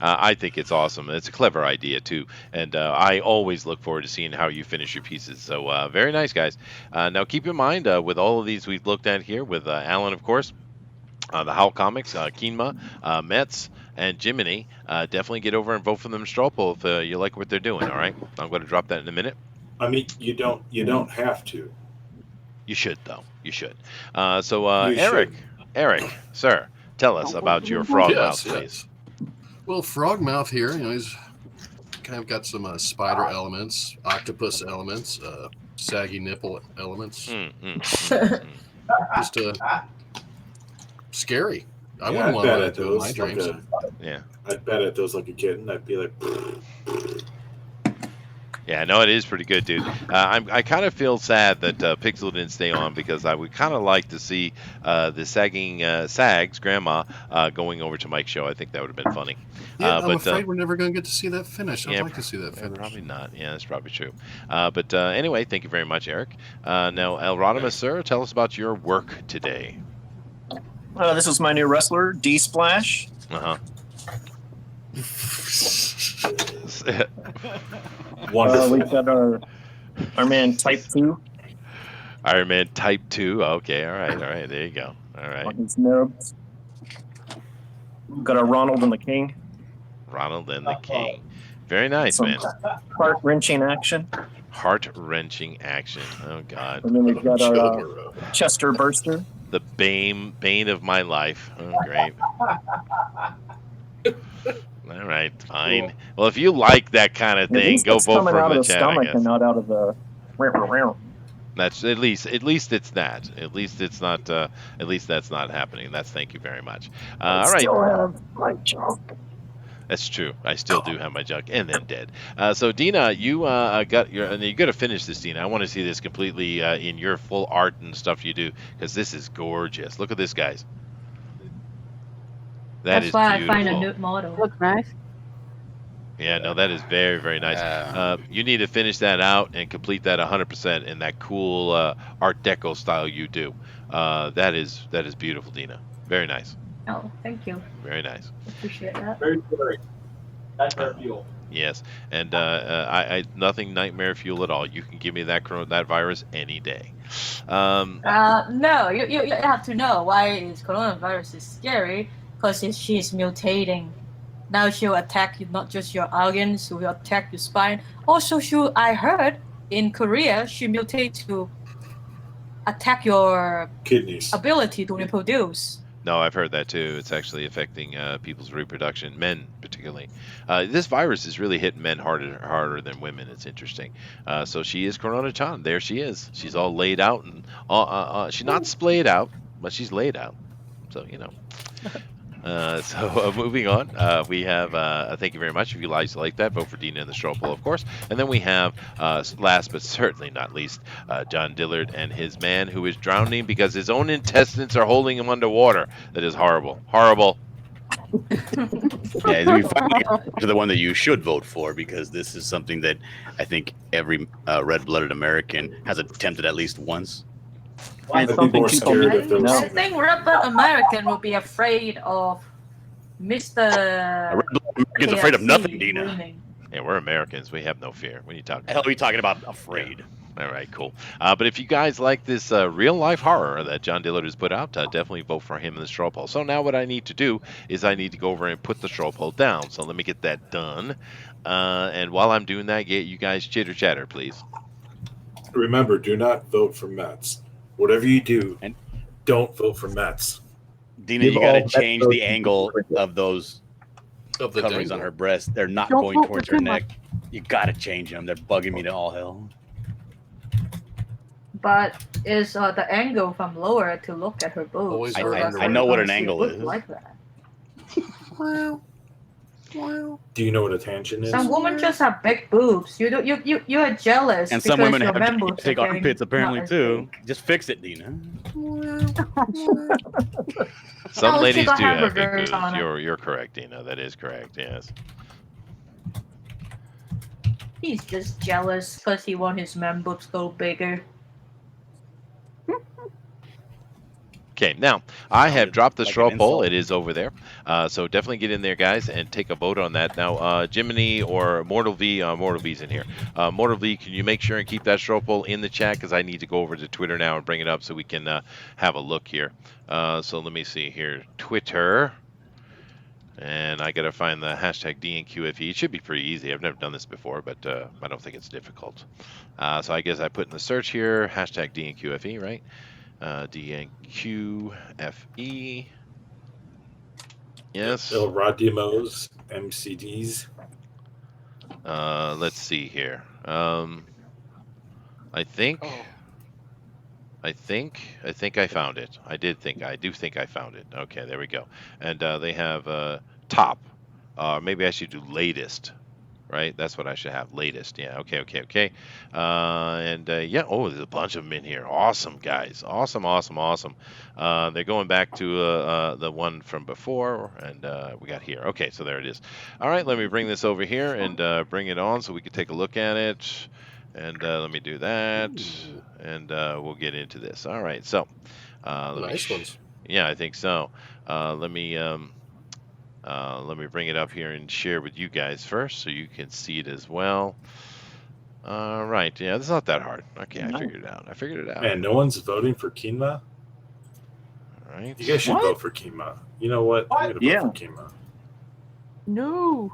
I think it's awesome. It's a clever idea, too. And I always look forward to seeing how you finish your pieces. So very nice, guys. Now, keep in mind, with all of these we've looked at here, with Alan, of course, the Howl Comics, Keenma, Metz, and Jiminy, definitely get over and vote for them in straw poll if you like what they're doing, all right? I'm going to drop that in a minute. I mean, you don't have to. You should, though. You should. Eric, sir, tell us about your frog mouth, please. Well, Frogmouth here, he's kind of got some spider elements, octopus elements, saggy nipple elements. Just scary. I wouldn't want that to in my dreams. Yeah. I'd bet at those like a kitten. I'd be like. Yeah, no, it is pretty good, dude. I kind of feel sad that Pixel didn't stay on because I would kind of like to see the sagging Sags grandma going over to Mike's show. I think that would have been funny. Yeah, I'm but afraid we're never going to get to see that finish. I'd yeah, like to see that finish. probably not. Yeah, that's probably true. But anyway, thank you very much, Eric. Now, Elrodimus, sir, tell us about your work today. This is my new wrestler, D Splash. Wonderful. We've got our man Type 2. Iron Man Type 2. Okay, all right. There you go. All right. On his nubs. We've got our Ronald and the King. Ronald and the King. Very nice, Some man. heart-wrenching action. Heart-wrenching action. Oh, God. And then we've got our Chester Burster. The bane of my life. Oh, great. All right, fine. Cool. Well, if you like that kind of thing, go vote for him in the chat, I guess. And not out of the. That's at least it's that. At least it's not. At least that's not happening. That's thank you very much. All right. Still have my junk. That's true. I still do have my junk, and then dead. So Dina, you got your, and you got to finish this, Dina. I want to see this completely in your full art and stuff you do, because this is gorgeous. Look at this, guys. That's why I find a nude model. Looks nice. Yeah, no, that is very, very nice. You need to finish that out and complete that 100% in that cool Art Deco style you do. That is beautiful, Dina. Very nice. Oh, thank you. Very nice. Appreciate that. Very good. Nightmare fuel. Yes, and I nothing nightmare fuel at all. You can give me that virus any day. No, you have to know why is coronavirus is scary, because she's mutating. Now she'll attack you, not just your organs, she will attack your spine. Also, I heard in Korea she mutates to attack your kidneys ability to reproduce. No, I've heard that too. It's actually affecting people's reproduction, men particularly. This virus is really hitting men harder than women. It's interesting. So she is Corona-chan. There she is. She's all laid out, and she's not splayed out, but she's laid out. So you know. So moving on, we have thank you very much. If you guys like that, vote for Dina in the straw poll, of course. And then we have last but certainly not least, John Dillard and his man who is drowning because his own intestines are holding him underwater. That is horrible. Yeah, we finally got to the one that you should vote for, because this is something that I think every red-blooded American has attempted at least once. I think red-blooded American will be afraid of Mr. American's afraid of nothing, Dina. winning. Yeah, we're Americans. We have no fear. What are you talking about? The hell are you talking about? Afraid. Yeah. All right, cool. But if you guys like this real-life horror that John Dillard has put out, definitely vote for him in the straw poll. So now what I need to do is I need to go over and put the straw poll down. So let me get that done. And while I'm doing that, get you guys chitter-chatter, please. Remember, do not vote for Mets. Whatever you do, and don't vote for Mets. Dina, you got to change the angle of those coverings on her breast. They're not going towards her neck. You got to change them. They're bugging me to all hell. But is the angle from lower to look at her boobs? I know what an angle is. Like that. Do you know what a tangent is? Some women just have big boobs. You are jealous. And some women have boobs big armpits apparently too. Just fix it, Dina. Some ladies do have big boobs. You're correct, Dina. That is correct. Yes. He's just jealous because he wants his man boobs go bigger. Okay, now I have dropped the straw poll. It is over there. So definitely get in there, guys, and take a vote on that. Now, Jiminy or Mortal V, Mortal V's in here. Mortal V, can you make sure and keep that straw poll in the chat? Because I need to go over to Twitter now and bring it up so we can have a look here. So let me see here. Twitter. And I got to find the hashtag DNQFE. It should be pretty easy. I've never done this before, but I don't think it's difficult. So I guess I put in the search here, hashtag DNQFE, right? DNQFE. Yes. El Radimos MCDs. Let's see here. I think I found it. I do think I found it. Okay, there we go. And they have top. Maybe I should do latest. right? That's what I should have. Latest. Yeah. Okay. Yeah. Oh, there's a bunch of them in here. Awesome, guys. Awesome. They're going back to the one from before, and we got here. Okay, so there it is. All right, let me bring this over here and bring it on so we can take a look at it. And let me do that, and we'll get into this. All right, so Nice ones. Yeah, I think so. Let me bring it up here and share with you guys first, so you can see it as well. All right, yeah, it's not that hard. Okay, I figured it out. Man, no one's voting for Kima. All right, you guys should vote for Kima. You know what? I'm gonna vote for Kima. No.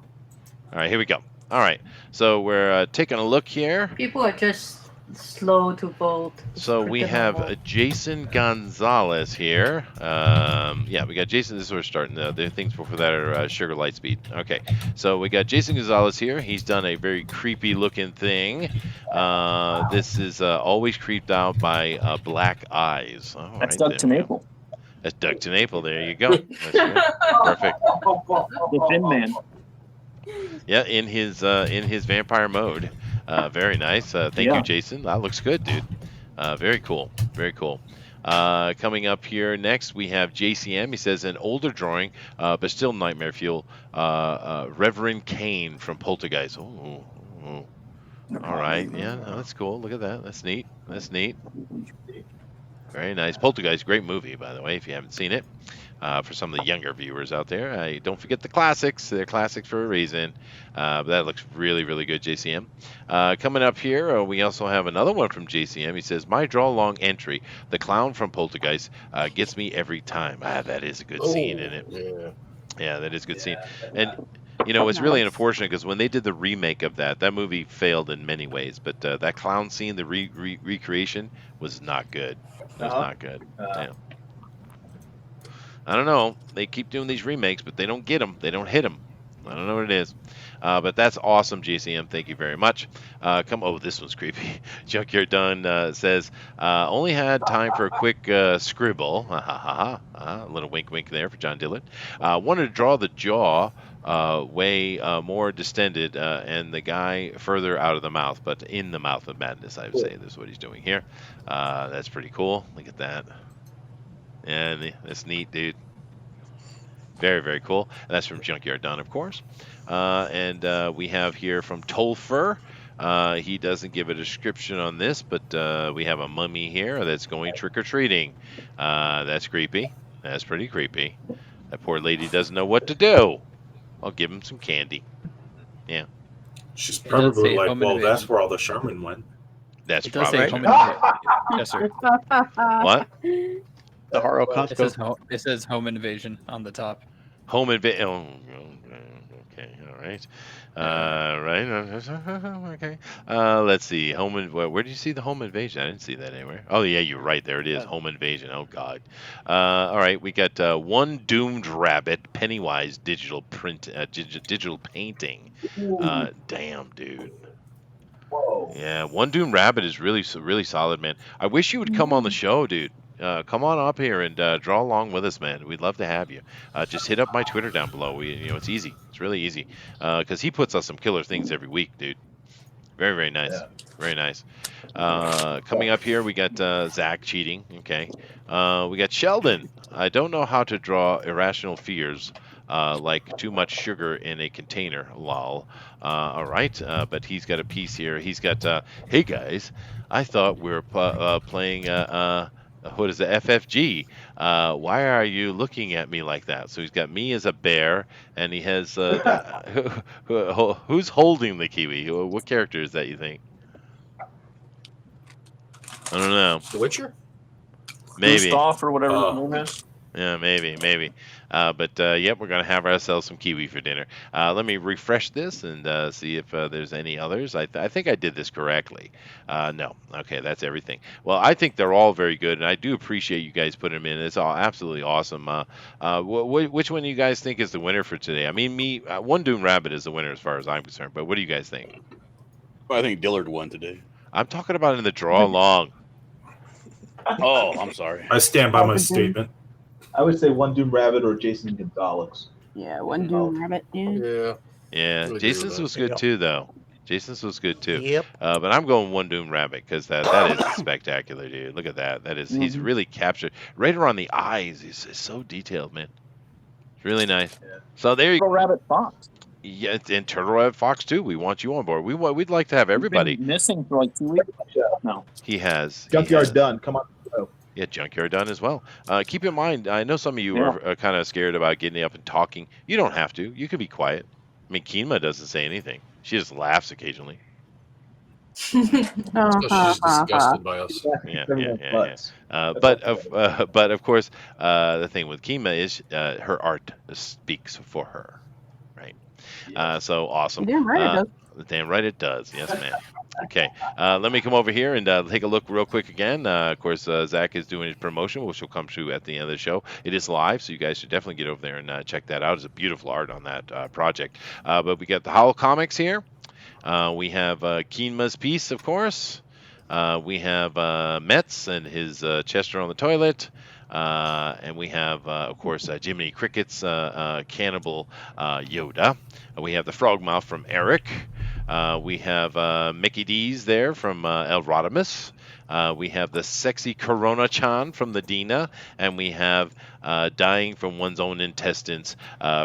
All right, here we go. All right, so we're taking a look here. People are just slow to vote. So we have Jason Gonzalez here. Yeah, we got Jason. This is where we're starting. The things before that are Sugar Lightspeed. Okay, so we got Jason Gonzalez here. He's done a very creepy looking thing. This is always creeped out by black eyes. All That's right, Doug Tenaple. That's Doug Tenaple. There you go. That's good. Perfect. The Thin Man. Yeah, in his vampire mode. Very nice. Thank you, Jason. That looks good, dude. Very cool. Coming up here next, we have JCM. He says an older drawing, but still nightmare fuel. Reverend Kane from Poltergeist. Ooh. All right. Yeah, no, that's cool. Look at that. That's neat. Very nice. Poltergeist, great movie, by the way, if you haven't seen it. For some of the younger viewers out there, don't forget the classics. They're classics for a reason. But that looks really, really good, JCM. Coming up here, we also have another one from JCM. He says, my draw long entry, the clown from Poltergeist, gets me every time. That is a good scene in it. Yeah, that is a good scene. And, it's really unfortunate because when they did the remake of that movie failed in many ways. But that clown scene, the recreation, was not good. It was not good. Yeah. I don't know. They keep doing these remakes, but they don't get them. They don't hit them. I don't know what it is. But that's awesome, JCM. Thank you very much. Oh, this one's creepy. Junkyard Dunn says, only had time for a quick scribble. A little wink there for John Dillon. Wanted to draw the jaw way more distended and the guy further out of the mouth, but in the mouth of madness, I would say. This is what he's doing here. That's pretty cool. Look at that. And that's neat, dude. Very, very cool. And that's from Junkyard Don, of course. And we have here from Tolfer. He doesn't give a description on this, but we have a mummy here that's going trick-or-treating. That's creepy. That's pretty creepy. That poor lady doesn't know what to do. I'll give him some candy. Yeah. She's probably like, well, that's where all the Sherman went. That's it does probably say home invasion. Yes, sir. What? The Haro Costco. It says home invasion on the top. Home invasion. Oh, okay. All right. Right. Okay. Let's see. Where did you see the home invasion? I didn't see that anywhere. Oh, yeah, you're right. There it is. Home invasion. Oh, God. All right. We got one doomed rabbit, Pennywise digital print, digital painting. Damn, dude. Whoa. Yeah, one doomed rabbit is really solid, man. I wish you would come on the show, dude. Come on up here and draw along with us, man. We'd love to have you. Just hit up my Twitter down below. It's easy. It's really easy. Because he puts us some killer things every week, dude. Very, very nice. Yeah. Very nice. Coming up here, we got Zach cheating. Okay. We got Sheldon. I don't know how to draw irrational fears. Like too much sugar in a container, lol. All right, but he's got a piece here. He's got, hey guys, I thought we were playing, what is it, FFG? Why are you looking at me like that? So he's got me as a bear, and he has, who's holding the kiwi? What character is that, you think? I don't know. The Witcher? Maybe. Gustav or whatever his name is. Yeah, maybe. But yep, we're gonna have ourselves some kiwi for dinner. Let me refresh this and see if there's any others. I think I did this correctly. No, okay, that's everything. Well, I think they're all very good, and I do appreciate you guys putting them in. It's all absolutely awesome. Which one do you guys think is the winner for today? I mean, One Doom Rabbit is the winner as far as I'm concerned. But what do you guys think? Well, I think Dillard won today. I'm talking about in the draw long. Oh, I'm sorry. I stand by my statement. I would say One Doom Rabbit or Jason Gonzalez. Yeah, One Doom Rabbit. Yeah. Yeah, Really agree with Jason's that. was good Yep. too, though. Jason's was good too. Yep. But I'm going One Doomed Rabbit because that is spectacular, dude. Look at that. That is he's Mhm. really captured right around the eyes. He's so detailed, man. It's really nice. So there you Little Rabbit Fox. yeah, and Turtle Rabbit Fox too. We want you on board. We'd like to have He's everybody. been missing for like 2 weeks. No. He has. Junkyard Done. Come on. Go. Yeah, Junkyard Done as well. Keep in mind, I know some of you Yeah. are kind of scared about getting up and talking. You don't have to. You can be quiet. I mean, Keenma doesn't say anything. She just laughs occasionally. So she's disgusted by us. But of course, the thing with Kima is her art speaks for her, right? So awesome. You're damn right it does. Damn right it does. Yes, ma'am. Okay, let me come over here and take a look real quick again. Of course, Zach is doing his promotion, which will come to at the end of the show. It is live, so you guys should definitely get over there and check that out. It's a beautiful art on that project. But we got the Howl Comics here. We have Keenma's piece, of course. We have Metz and his Chester on the toilet. And we have, of course, Jiminy Cricket's Cannibal Yoda. We have the Frogmouth from Eric. We have Mickey D's there from El Rodimus. We have the Sexy Corona-chan from the Dina. And we have Dying from One's Own Intestines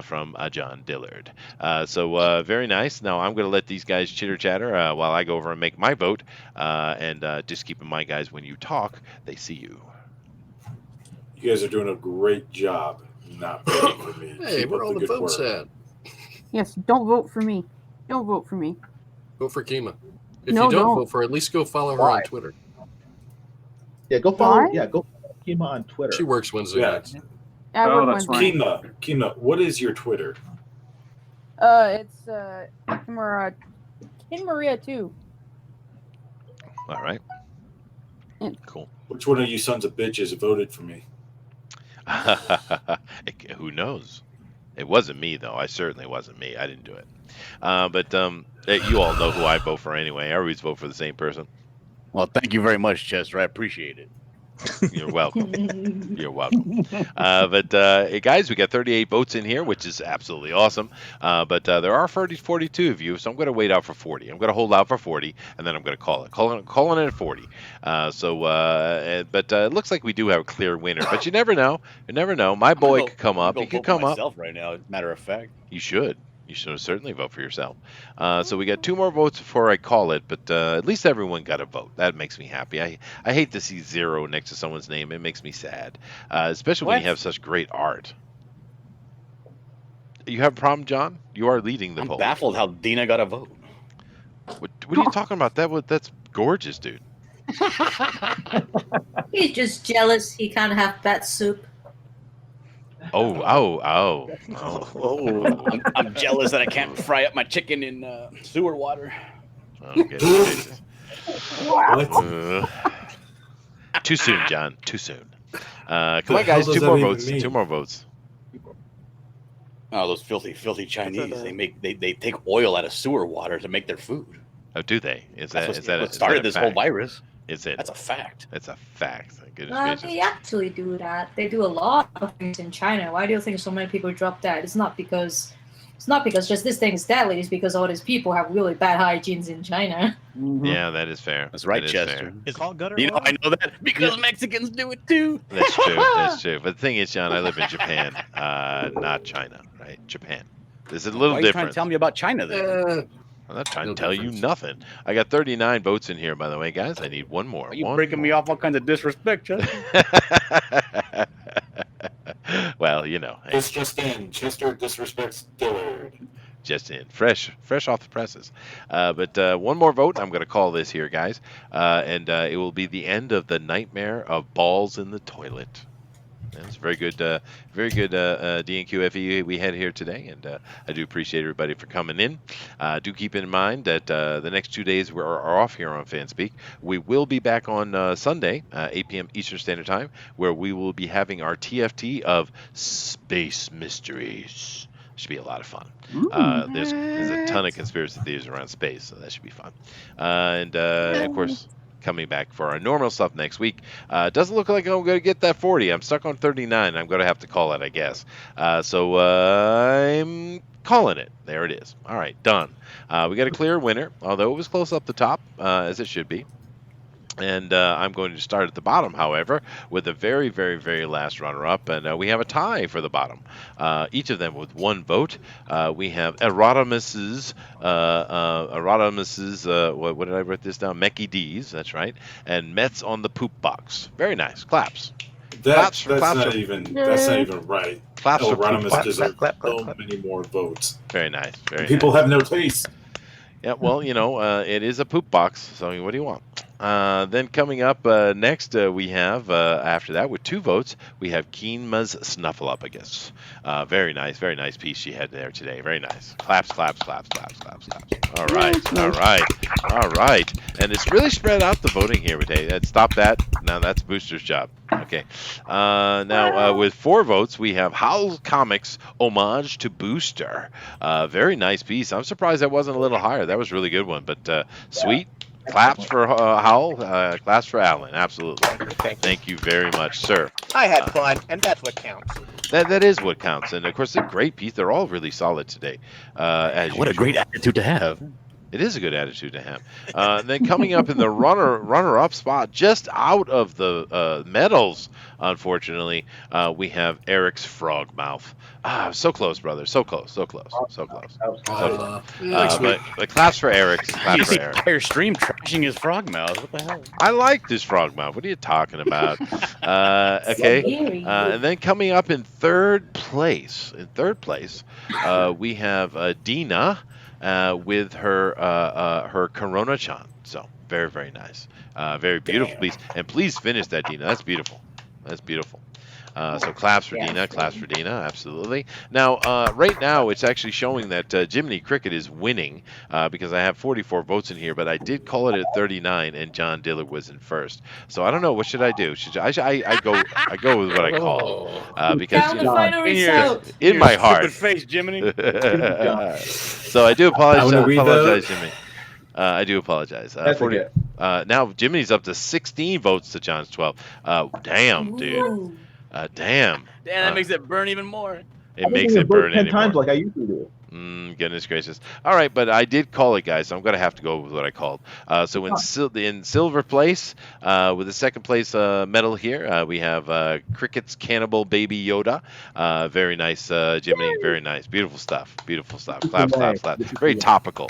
from John Dillard. So very nice. Now I'm going to let these guys chitter-chatter while I go over and make my vote. And just keep in mind, guys, when you talk, they see you. You guys are doing a great job not voting for me. Hey, Keep where up all the good votes work. at? Yes, don't vote for me. Don't vote for me. Vote for Kima. If No, you don't don't. vote for her, at least go follow her Why? on Twitter. Yeah, go follow. Why? Yeah, go follow Kima on Twitter. She works Wednesday Yeah. nights. I Oh, work that's Wednesday. right. Kima, what is your Twitter? It's Kid Maria too. All right. Yeah. Cool. Which one of you sons of bitches voted for me? Who knows? It wasn't me, though. I certainly wasn't me. I didn't do it. But you all know who I vote for anyway. I always vote for the same person. Well, thank you very much, Chester. I appreciate it. You're welcome. You're welcome. Hey, guys, we got 38 votes in here, which is absolutely awesome. But there are 42 of you, so I'm going to wait out for 40. I'm going to hold out for 40, and then I'm going to call it. Calling it at 40. But it looks like we do have a clear winner. But you never know. You never know. My boy could come up. He could come up. Myself right now, as a matter of fact. You should. You should certainly vote for yourself. So we got 2 more votes before I call it, but at least everyone got a vote. That makes me happy. I hate to see 0 next to someone's name. It makes me sad, especially when you have such great art. You have a problem, John? You are leading the I'm poll. baffled how Dina got a vote. What are you talking about? That's gorgeous, dude. He's just jealous he can't have bat soup. Oh. I'm jealous that I can't fry up my chicken in sewer water. Okay. Too soon, John. Too soon. Come on, guys. 2 more votes. 2 more votes. Oh, those filthy Chinese! They take oil out of sewer water to make their food. Oh, do they? Is that what started this whole fact? virus? Is it? That's a fact. It's a fact. Goodness gracious. They actually do that. They do a lot of things in China. Why do you think so many people drop that? It's not because just this thing is deadly. It's because all these people have really bad hygienes in China. Yeah, that is fair. That's right, That is Chester. fair. It's all gutter. You know, I know that because Mexicans do it too. That's true. That's true. But the thing is, John, I live in Japan, not China, right? Japan. This is a little Why are you trying different. to tell me about China then? I'm not trying No to tell difference. you nothing. I got 39 votes in here, by the way, guys. I need 1 more. Are you One breaking me off all kinds of disrespect, Chester? Well, you know, hey, This just in. Chester disrespects Dillard. just in, fresh off the presses. But 1 more vote. I'm going to call this here, guys, and it will be the end of the nightmare of balls in the toilet. That's very good DNQFE we had here today, and I do appreciate everybody for coming in. Do keep in mind that the next 2 days are off here on Fanspeak. We will be back on Sunday, 8 p.m. Eastern Standard Time, where we will be having our TFT of Space Mysteries. Should be a lot of fun. There's a ton of conspiracy theories around space, so that should be fun. And of course, coming back for our normal stuff next week. Doesn't look like I'm going to get that 40. I'm stuck on 39. I'm going to have to call it, I guess. So I'm Calling it. There it is. All right, done. We got a clear winner, although it was close up the top, as it should be. And I'm going to start at the bottom, however, with the very, very, very last runner-up, and we have a tie for the bottom. Each of them with 1 vote. We have Erotimus's, what did I write this down? Mecky D's, that's right, and Mets on the poop box. Very nice. Claps. That's not even right. Claps for poop Rodimus box. deserves so many more votes. Very nice. Very People nice. have no taste. Yeah, well, it is a poop box, so what do you want? Then coming up next, we have, after that, with 2 votes, we have Keenma's Snuffleupagus. Very nice piece she had there today. Very nice. Claps, claps, claps, claps, claps, claps. All right. And it's really spread out the voting here today. Stop that. Now that's Booster's job. Okay. Now, with 4 votes, we have Howl's Comics Homage to Booster. Very nice piece. I'm surprised that wasn't a little higher. That was a really good one, but sweet. Claps for Howl, claps for Alan. Absolutely. Thank you very much, sir. I had fun, and that's what counts. That is what counts. And, of course, a great piece. They're all really solid today. What a great attitude to have. It is a good attitude to have. Then coming up in the runner-up spot, just out of the medals, unfortunately, we have Eric's frog mouth. So close, brother. So close. But claps for Eric. Claps for Eric. Entire stream trashing his frog mouth. What the hell? I like this frog mouth. What are you talking about? Okay. And then coming up in third place, we have Dina. With her Corona-chan. So very, very nice. Very beautiful piece. And please finish that, Dina. That's beautiful. So claps for Dina. Claps for Dina. Absolutely. Now, right now, it's actually showing that Jiminy Cricket is winning because I have 44 votes in here, but I did call it at 39, and John Dillard was in first. So I don't know. What should I do? I go with what I call because in my heart. Stupid face, Jiminy. So I do apologize, Jimmy. I do apologize. Now Jiminy's up to 16 votes to John's 12. Damn, dude. Damn. That makes it burn even more. It makes it burn 10 even times more. like I usually do. Goodness gracious. All right, but I did call it, guys, so I'm going to have to go with what I called. So in silver place, with the second place medal here, we have Cricket's Cannibal Baby Yoda. Very nice, Jiminy. Very nice. Beautiful stuff. Claps. Very topical.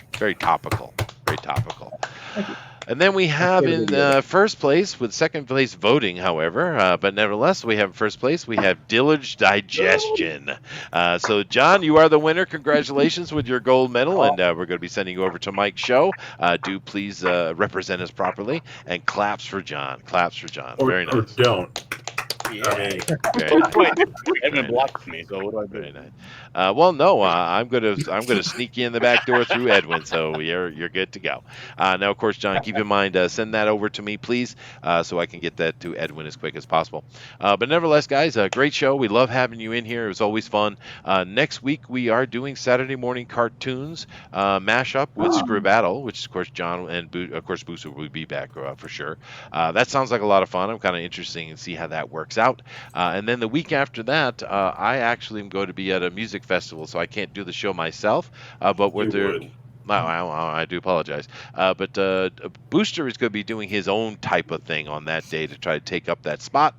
And then we have in first place, with second place voting, however, but nevertheless, we have first place, we have Dillard's Digestion. So, John, you are the winner. Congratulations with your gold medal, and we're going to be sending you over to Mike's show. Do please represent us properly, and claps for John. Very nice. Or don't. Yeah. Very nice. Edmund blocked me, so what do I do? Very nice. Well, no, I'm gonna sneak you in the back door through Edwin, so you're good to go. Now, of course, John, keep in mind, send that over to me, please, so I can get that to Edwin as quick as possible. But nevertheless, guys, a great show. We love having you in here. It was always fun. Next week we are doing Saturday morning cartoons mashup with Scribbattle, which of course John and of course Booster will be back for sure. That sounds like a lot of fun. I'm kind of interested in see how that works out. And then the week after that, I actually am going to be at a music festival, so I can't do the show myself. But with I do apologize. But Booster is going to be doing his own type of thing on that day to try to take up that spot.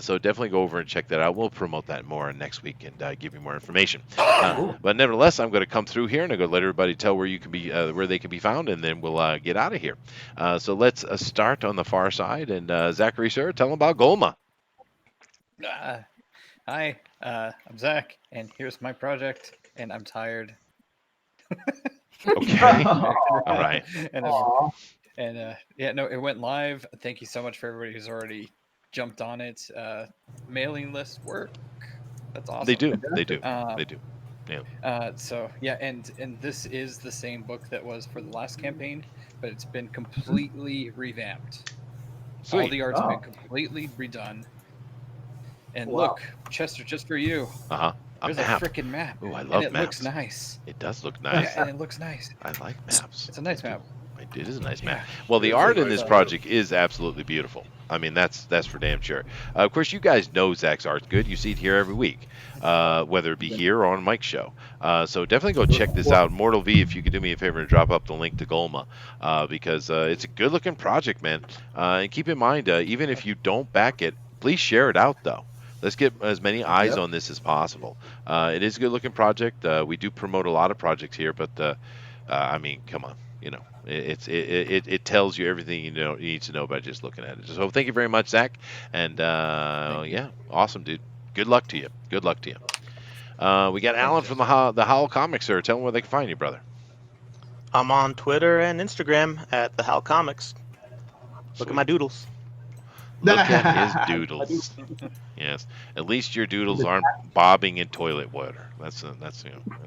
So definitely go over and check that out. We'll promote that more next week and give you more information. But nevertheless, I'm going to come through here and I'm going to let everybody tell where you can be, where they can be found, and then we'll get out of here. So let's start on the far side. And Zachary, sir, tell them about Golma. Hi, I'm Zach, and here's my project, and I'm tired. Okay. All right. It went live. Thank you so much for everybody who's already jumped on it. Mailing lists work. That's awesome. They do. Yeah. And this is the same book that was for the last campaign, but it's been completely revamped. Sweet. All the art's been completely redone. And look, Chester, just for you. There's a freaking map. Oh, I love maps. It maps. looks nice. It does look nice. And it looks nice. I like maps. It's a nice map. It is a nice map. Well, the art in this project is absolutely beautiful. I mean, that's for damn sure. Of course, you guys know Zach's art's good. You see it here every week, whether it be here or on Mike's show. So definitely go check this out. Mortal V, if you could do me a favor and drop up the link to Golma, because it's a good-looking project, man. And keep in mind, even if you don't back it, please share it out, though. Let's get as many eyes on this as possible. It is a good-looking project. We do promote a lot of projects here, but I mean, come on, it tells you everything you need to know by just looking at it. So thank you very much, Zach, and yeah, awesome, dude. Good luck to you. Good luck to you. We got Alan from the Howl Comics, sir. Tell them where they can find you, brother. I'm on Twitter and Instagram at the Howl Comics. Look at my doodles. Look at his doodles. Yes, at least your doodles aren't bobbing in toilet water. That's a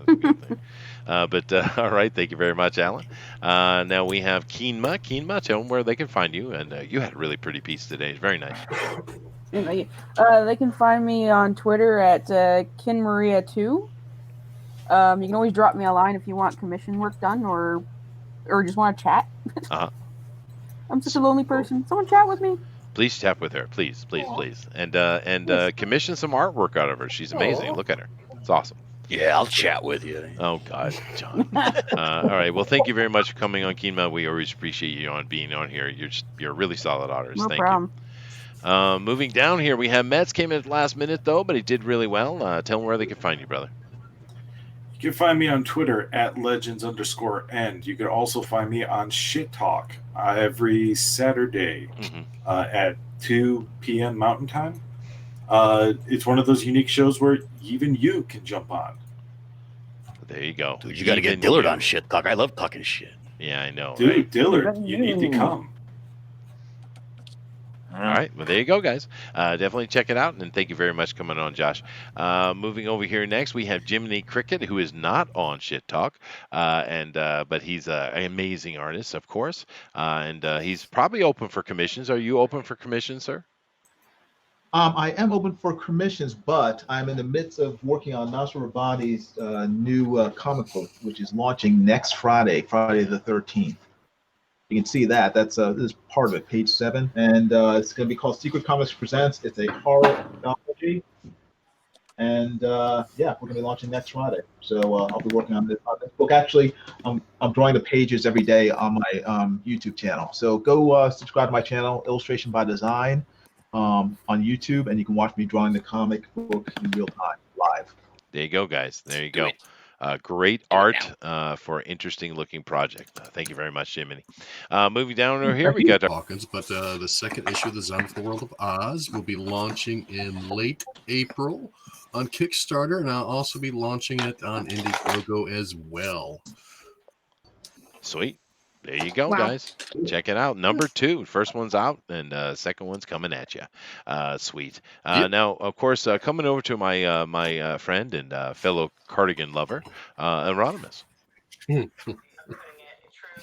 good thing. But all right, thank you very much, Alan. Now we have Keenma. Keenma, tell them where they can find you. And you had a really pretty piece today. It's very nice. They can find me on Twitter at KinMaria2. You can always drop me a line if you want commission work done or just want to chat. I'm such a lonely person. Someone chat with me. Please chat with her, please, and commission some artwork out of her. She's amazing. Look at her; it's awesome. Yeah, I'll chat with you. Oh God, John. All right. Well, thank you very much for coming on, Keenma. We always appreciate you being on here. You're a really solid artist. No Thank problem. you. Moving down here, we have Mets came in at the last minute though, but he did really well. Tell them where they can find you, brother. You can find me on Twitter at legends_end. You can also find me on Shit Talk every Saturday at 2 p.m. Mountain Time. It's one of those unique shows where even you can jump on. There you go. Dude, you got to get Dillard on Shit Talk. I love talking shit. Yeah, I know. Dude, right? Dillard, you need to come. All right. Well, there you go, guys. Definitely check it out. And thank you very much for coming on, Josh. Moving over here next, we have Jiminy Cricket, who is not on Shit Talk, but he's an amazing artist, of course. And he's probably open for commissions. Are you open for commissions, sir? I am open for commissions, but I'm in the midst of working on Nasser Rabbani's new comic book, which is launching next Friday the 13th. You can see that. This is part of it, page 7. And it's going to be called Secret Comics Presents. It's a horror anthology. And yeah, we're going to be launching next Friday. So I'll be working on this book. Actually, I'm drawing the pages every day on my YouTube channel. So go subscribe to my channel, Illustration by Design, on YouTube, and you can watch me drawing the comic book in real time, live. There you go, guys. There you go. Great art for an interesting looking project. Thank you very much, Jiminy. Moving down over here, we got Hawkins, but the second issue of the Design for the World of Oz will be launching in late April on Kickstarter, and I'll also be launching it on Indiegogo as well. Sweet. There you go, guys. Check it out. Number 2. First one's out, and second one's coming at you. Sweet. Now, of course, coming over to my my friend and fellow cardigan lover, Anonymous. You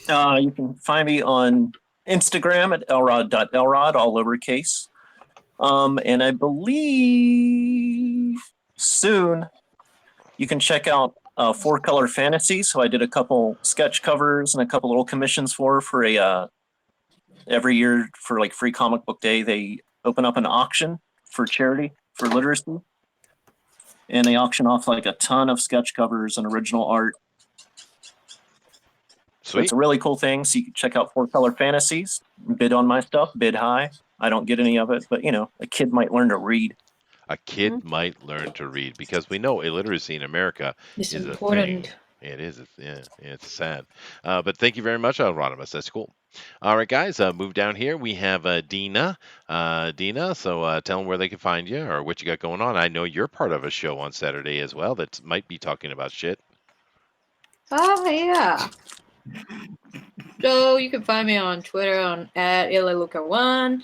can find me on Instagram at elrod.elrod, all lowercase. And I believe soon you can check out 4-Color Fantasy. So I did a couple sketch covers and a couple little commissions for a every year for like Free Comic Book Day. They open up an auction for charity for literacy, and they auction off like a ton of sketch covers and original art. So it's a really cool thing. So you can check out 4-Color Fantasies, bid on my stuff, bid high. I don't get any of it, but a kid might learn to read. A kid might learn to read, because we know illiteracy in America is important. a thing. It is. It's sad. But thank you very much, Anonymous. That's cool. All right, guys, move down here. We have Dina. Dina, so tell them where they can find you or what you got going on. I know you're part of a show on Saturday as well that might be talking about shit. Oh, yeah. So you can find me on Twitter at @ilaluca1.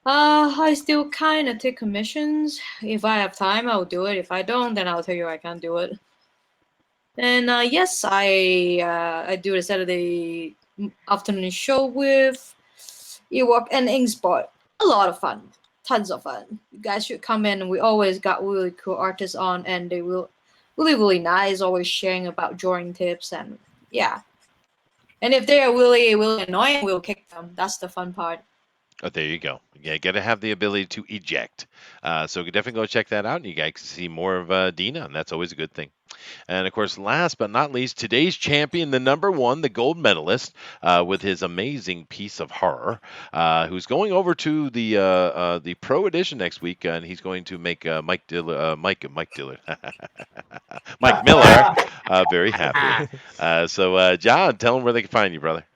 I still kind of take commissions. If I have time, I'll do it. If I don't, then I'll tell you I can't do it. And yes, I do a Saturday afternoon show with Ewok and Inkspot. A lot of fun. Tons of fun. You guys should come in. We always got really cool artists on, and they will really nice, always sharing about drawing tips, and yeah. And if they are really, really annoying, we'll kick them. That's the fun part. Oh, there you go. Yeah, got to have the ability to eject. So definitely go check that out, and you guys can see more of Dina, and that's always a good thing. And of course, last but not least, today's champion, the number one, the gold medalist, with his amazing piece of horror, who's going over to the Pro Edition next week, and he's going to make Mike Dillard, Mike Miller, very happy. So, John, tell him where they can find you, brother.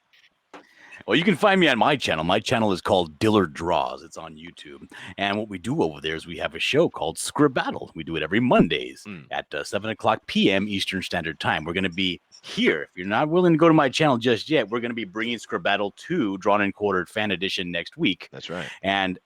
Well, you can find me on my channel. My channel is called Dillard Draws. It's on YouTube. And what we do over there is we have a show called Script Battle. We do it every Mondays at 7 o'clock p.m. Eastern Standard Time. We're going to be here. If you're not willing to go to my channel just yet, we're going to be bringing Script Battle to Drawn and Quartered Fan Edition next week. That's right. And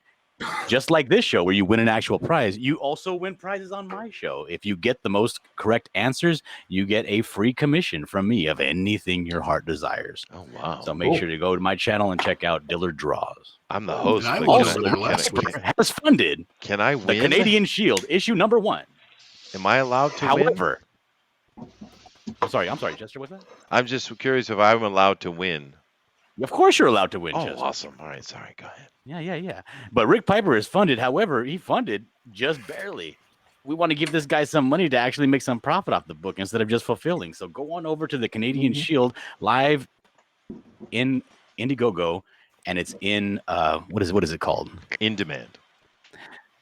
just like this show where you win an actual prize, you also win prizes on my show. If you get the most correct answers, you get a free commission from me of anything your heart desires. Oh, wow. So make sure to go to my channel and check out Dillard Draws. I'm the host. And I but was can there last week. Has funded Can I the win? Canadian Shield, issue number 1. Am I allowed to win? However, I'm sorry, Chester, what's that? I'm just curious if I'm allowed to win. Of course you're allowed to win, Oh, Chester. awesome. All right, sorry, go ahead. Yeah. But Rick Piper is funded. However, he funded just barely. We want to give this guy some money to actually make some profit off the book instead of just fulfilling. So go on over to the Canadian Shield live in Indiegogo, and it's in what is it called? In demand.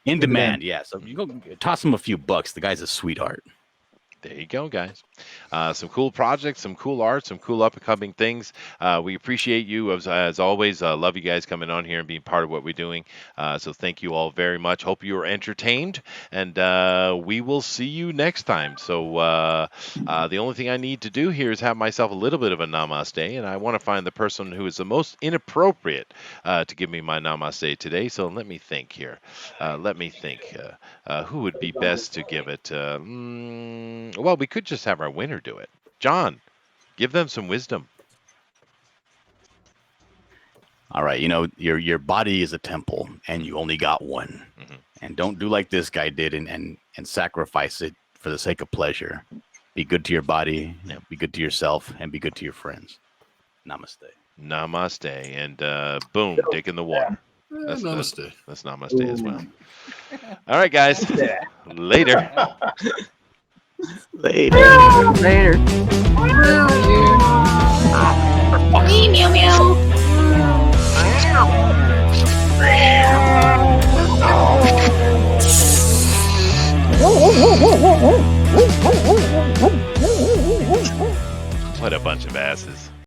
In demand, yeah. So you go toss him a few bucks. The guy's a sweetheart. There you go, guys. Some cool projects, some cool art, some cool up-and-coming things. We appreciate you, as always. Love you guys coming on here and being part of what we're doing. So thank you all very much. Hope you were entertained, and we will see you next time. So the only thing I need to do here is have myself a little bit of a namaste, and I want to find the person who is the most inappropriate to give me my namaste today. So let me think here. Who would be best to give it? Well, we could just have our winner do it. John, give them some wisdom. All right, your body is a temple, and you only got one. And don't do like this guy did and sacrifice it for the sake of pleasure. Be good to your body, be good to yourself, and be good to your friends. Namaste. Namaste, and boom, dick in the water. That's namaste. That's namaste as well. All right, guys. Later. Later. Meow meow. What a bunch of asses.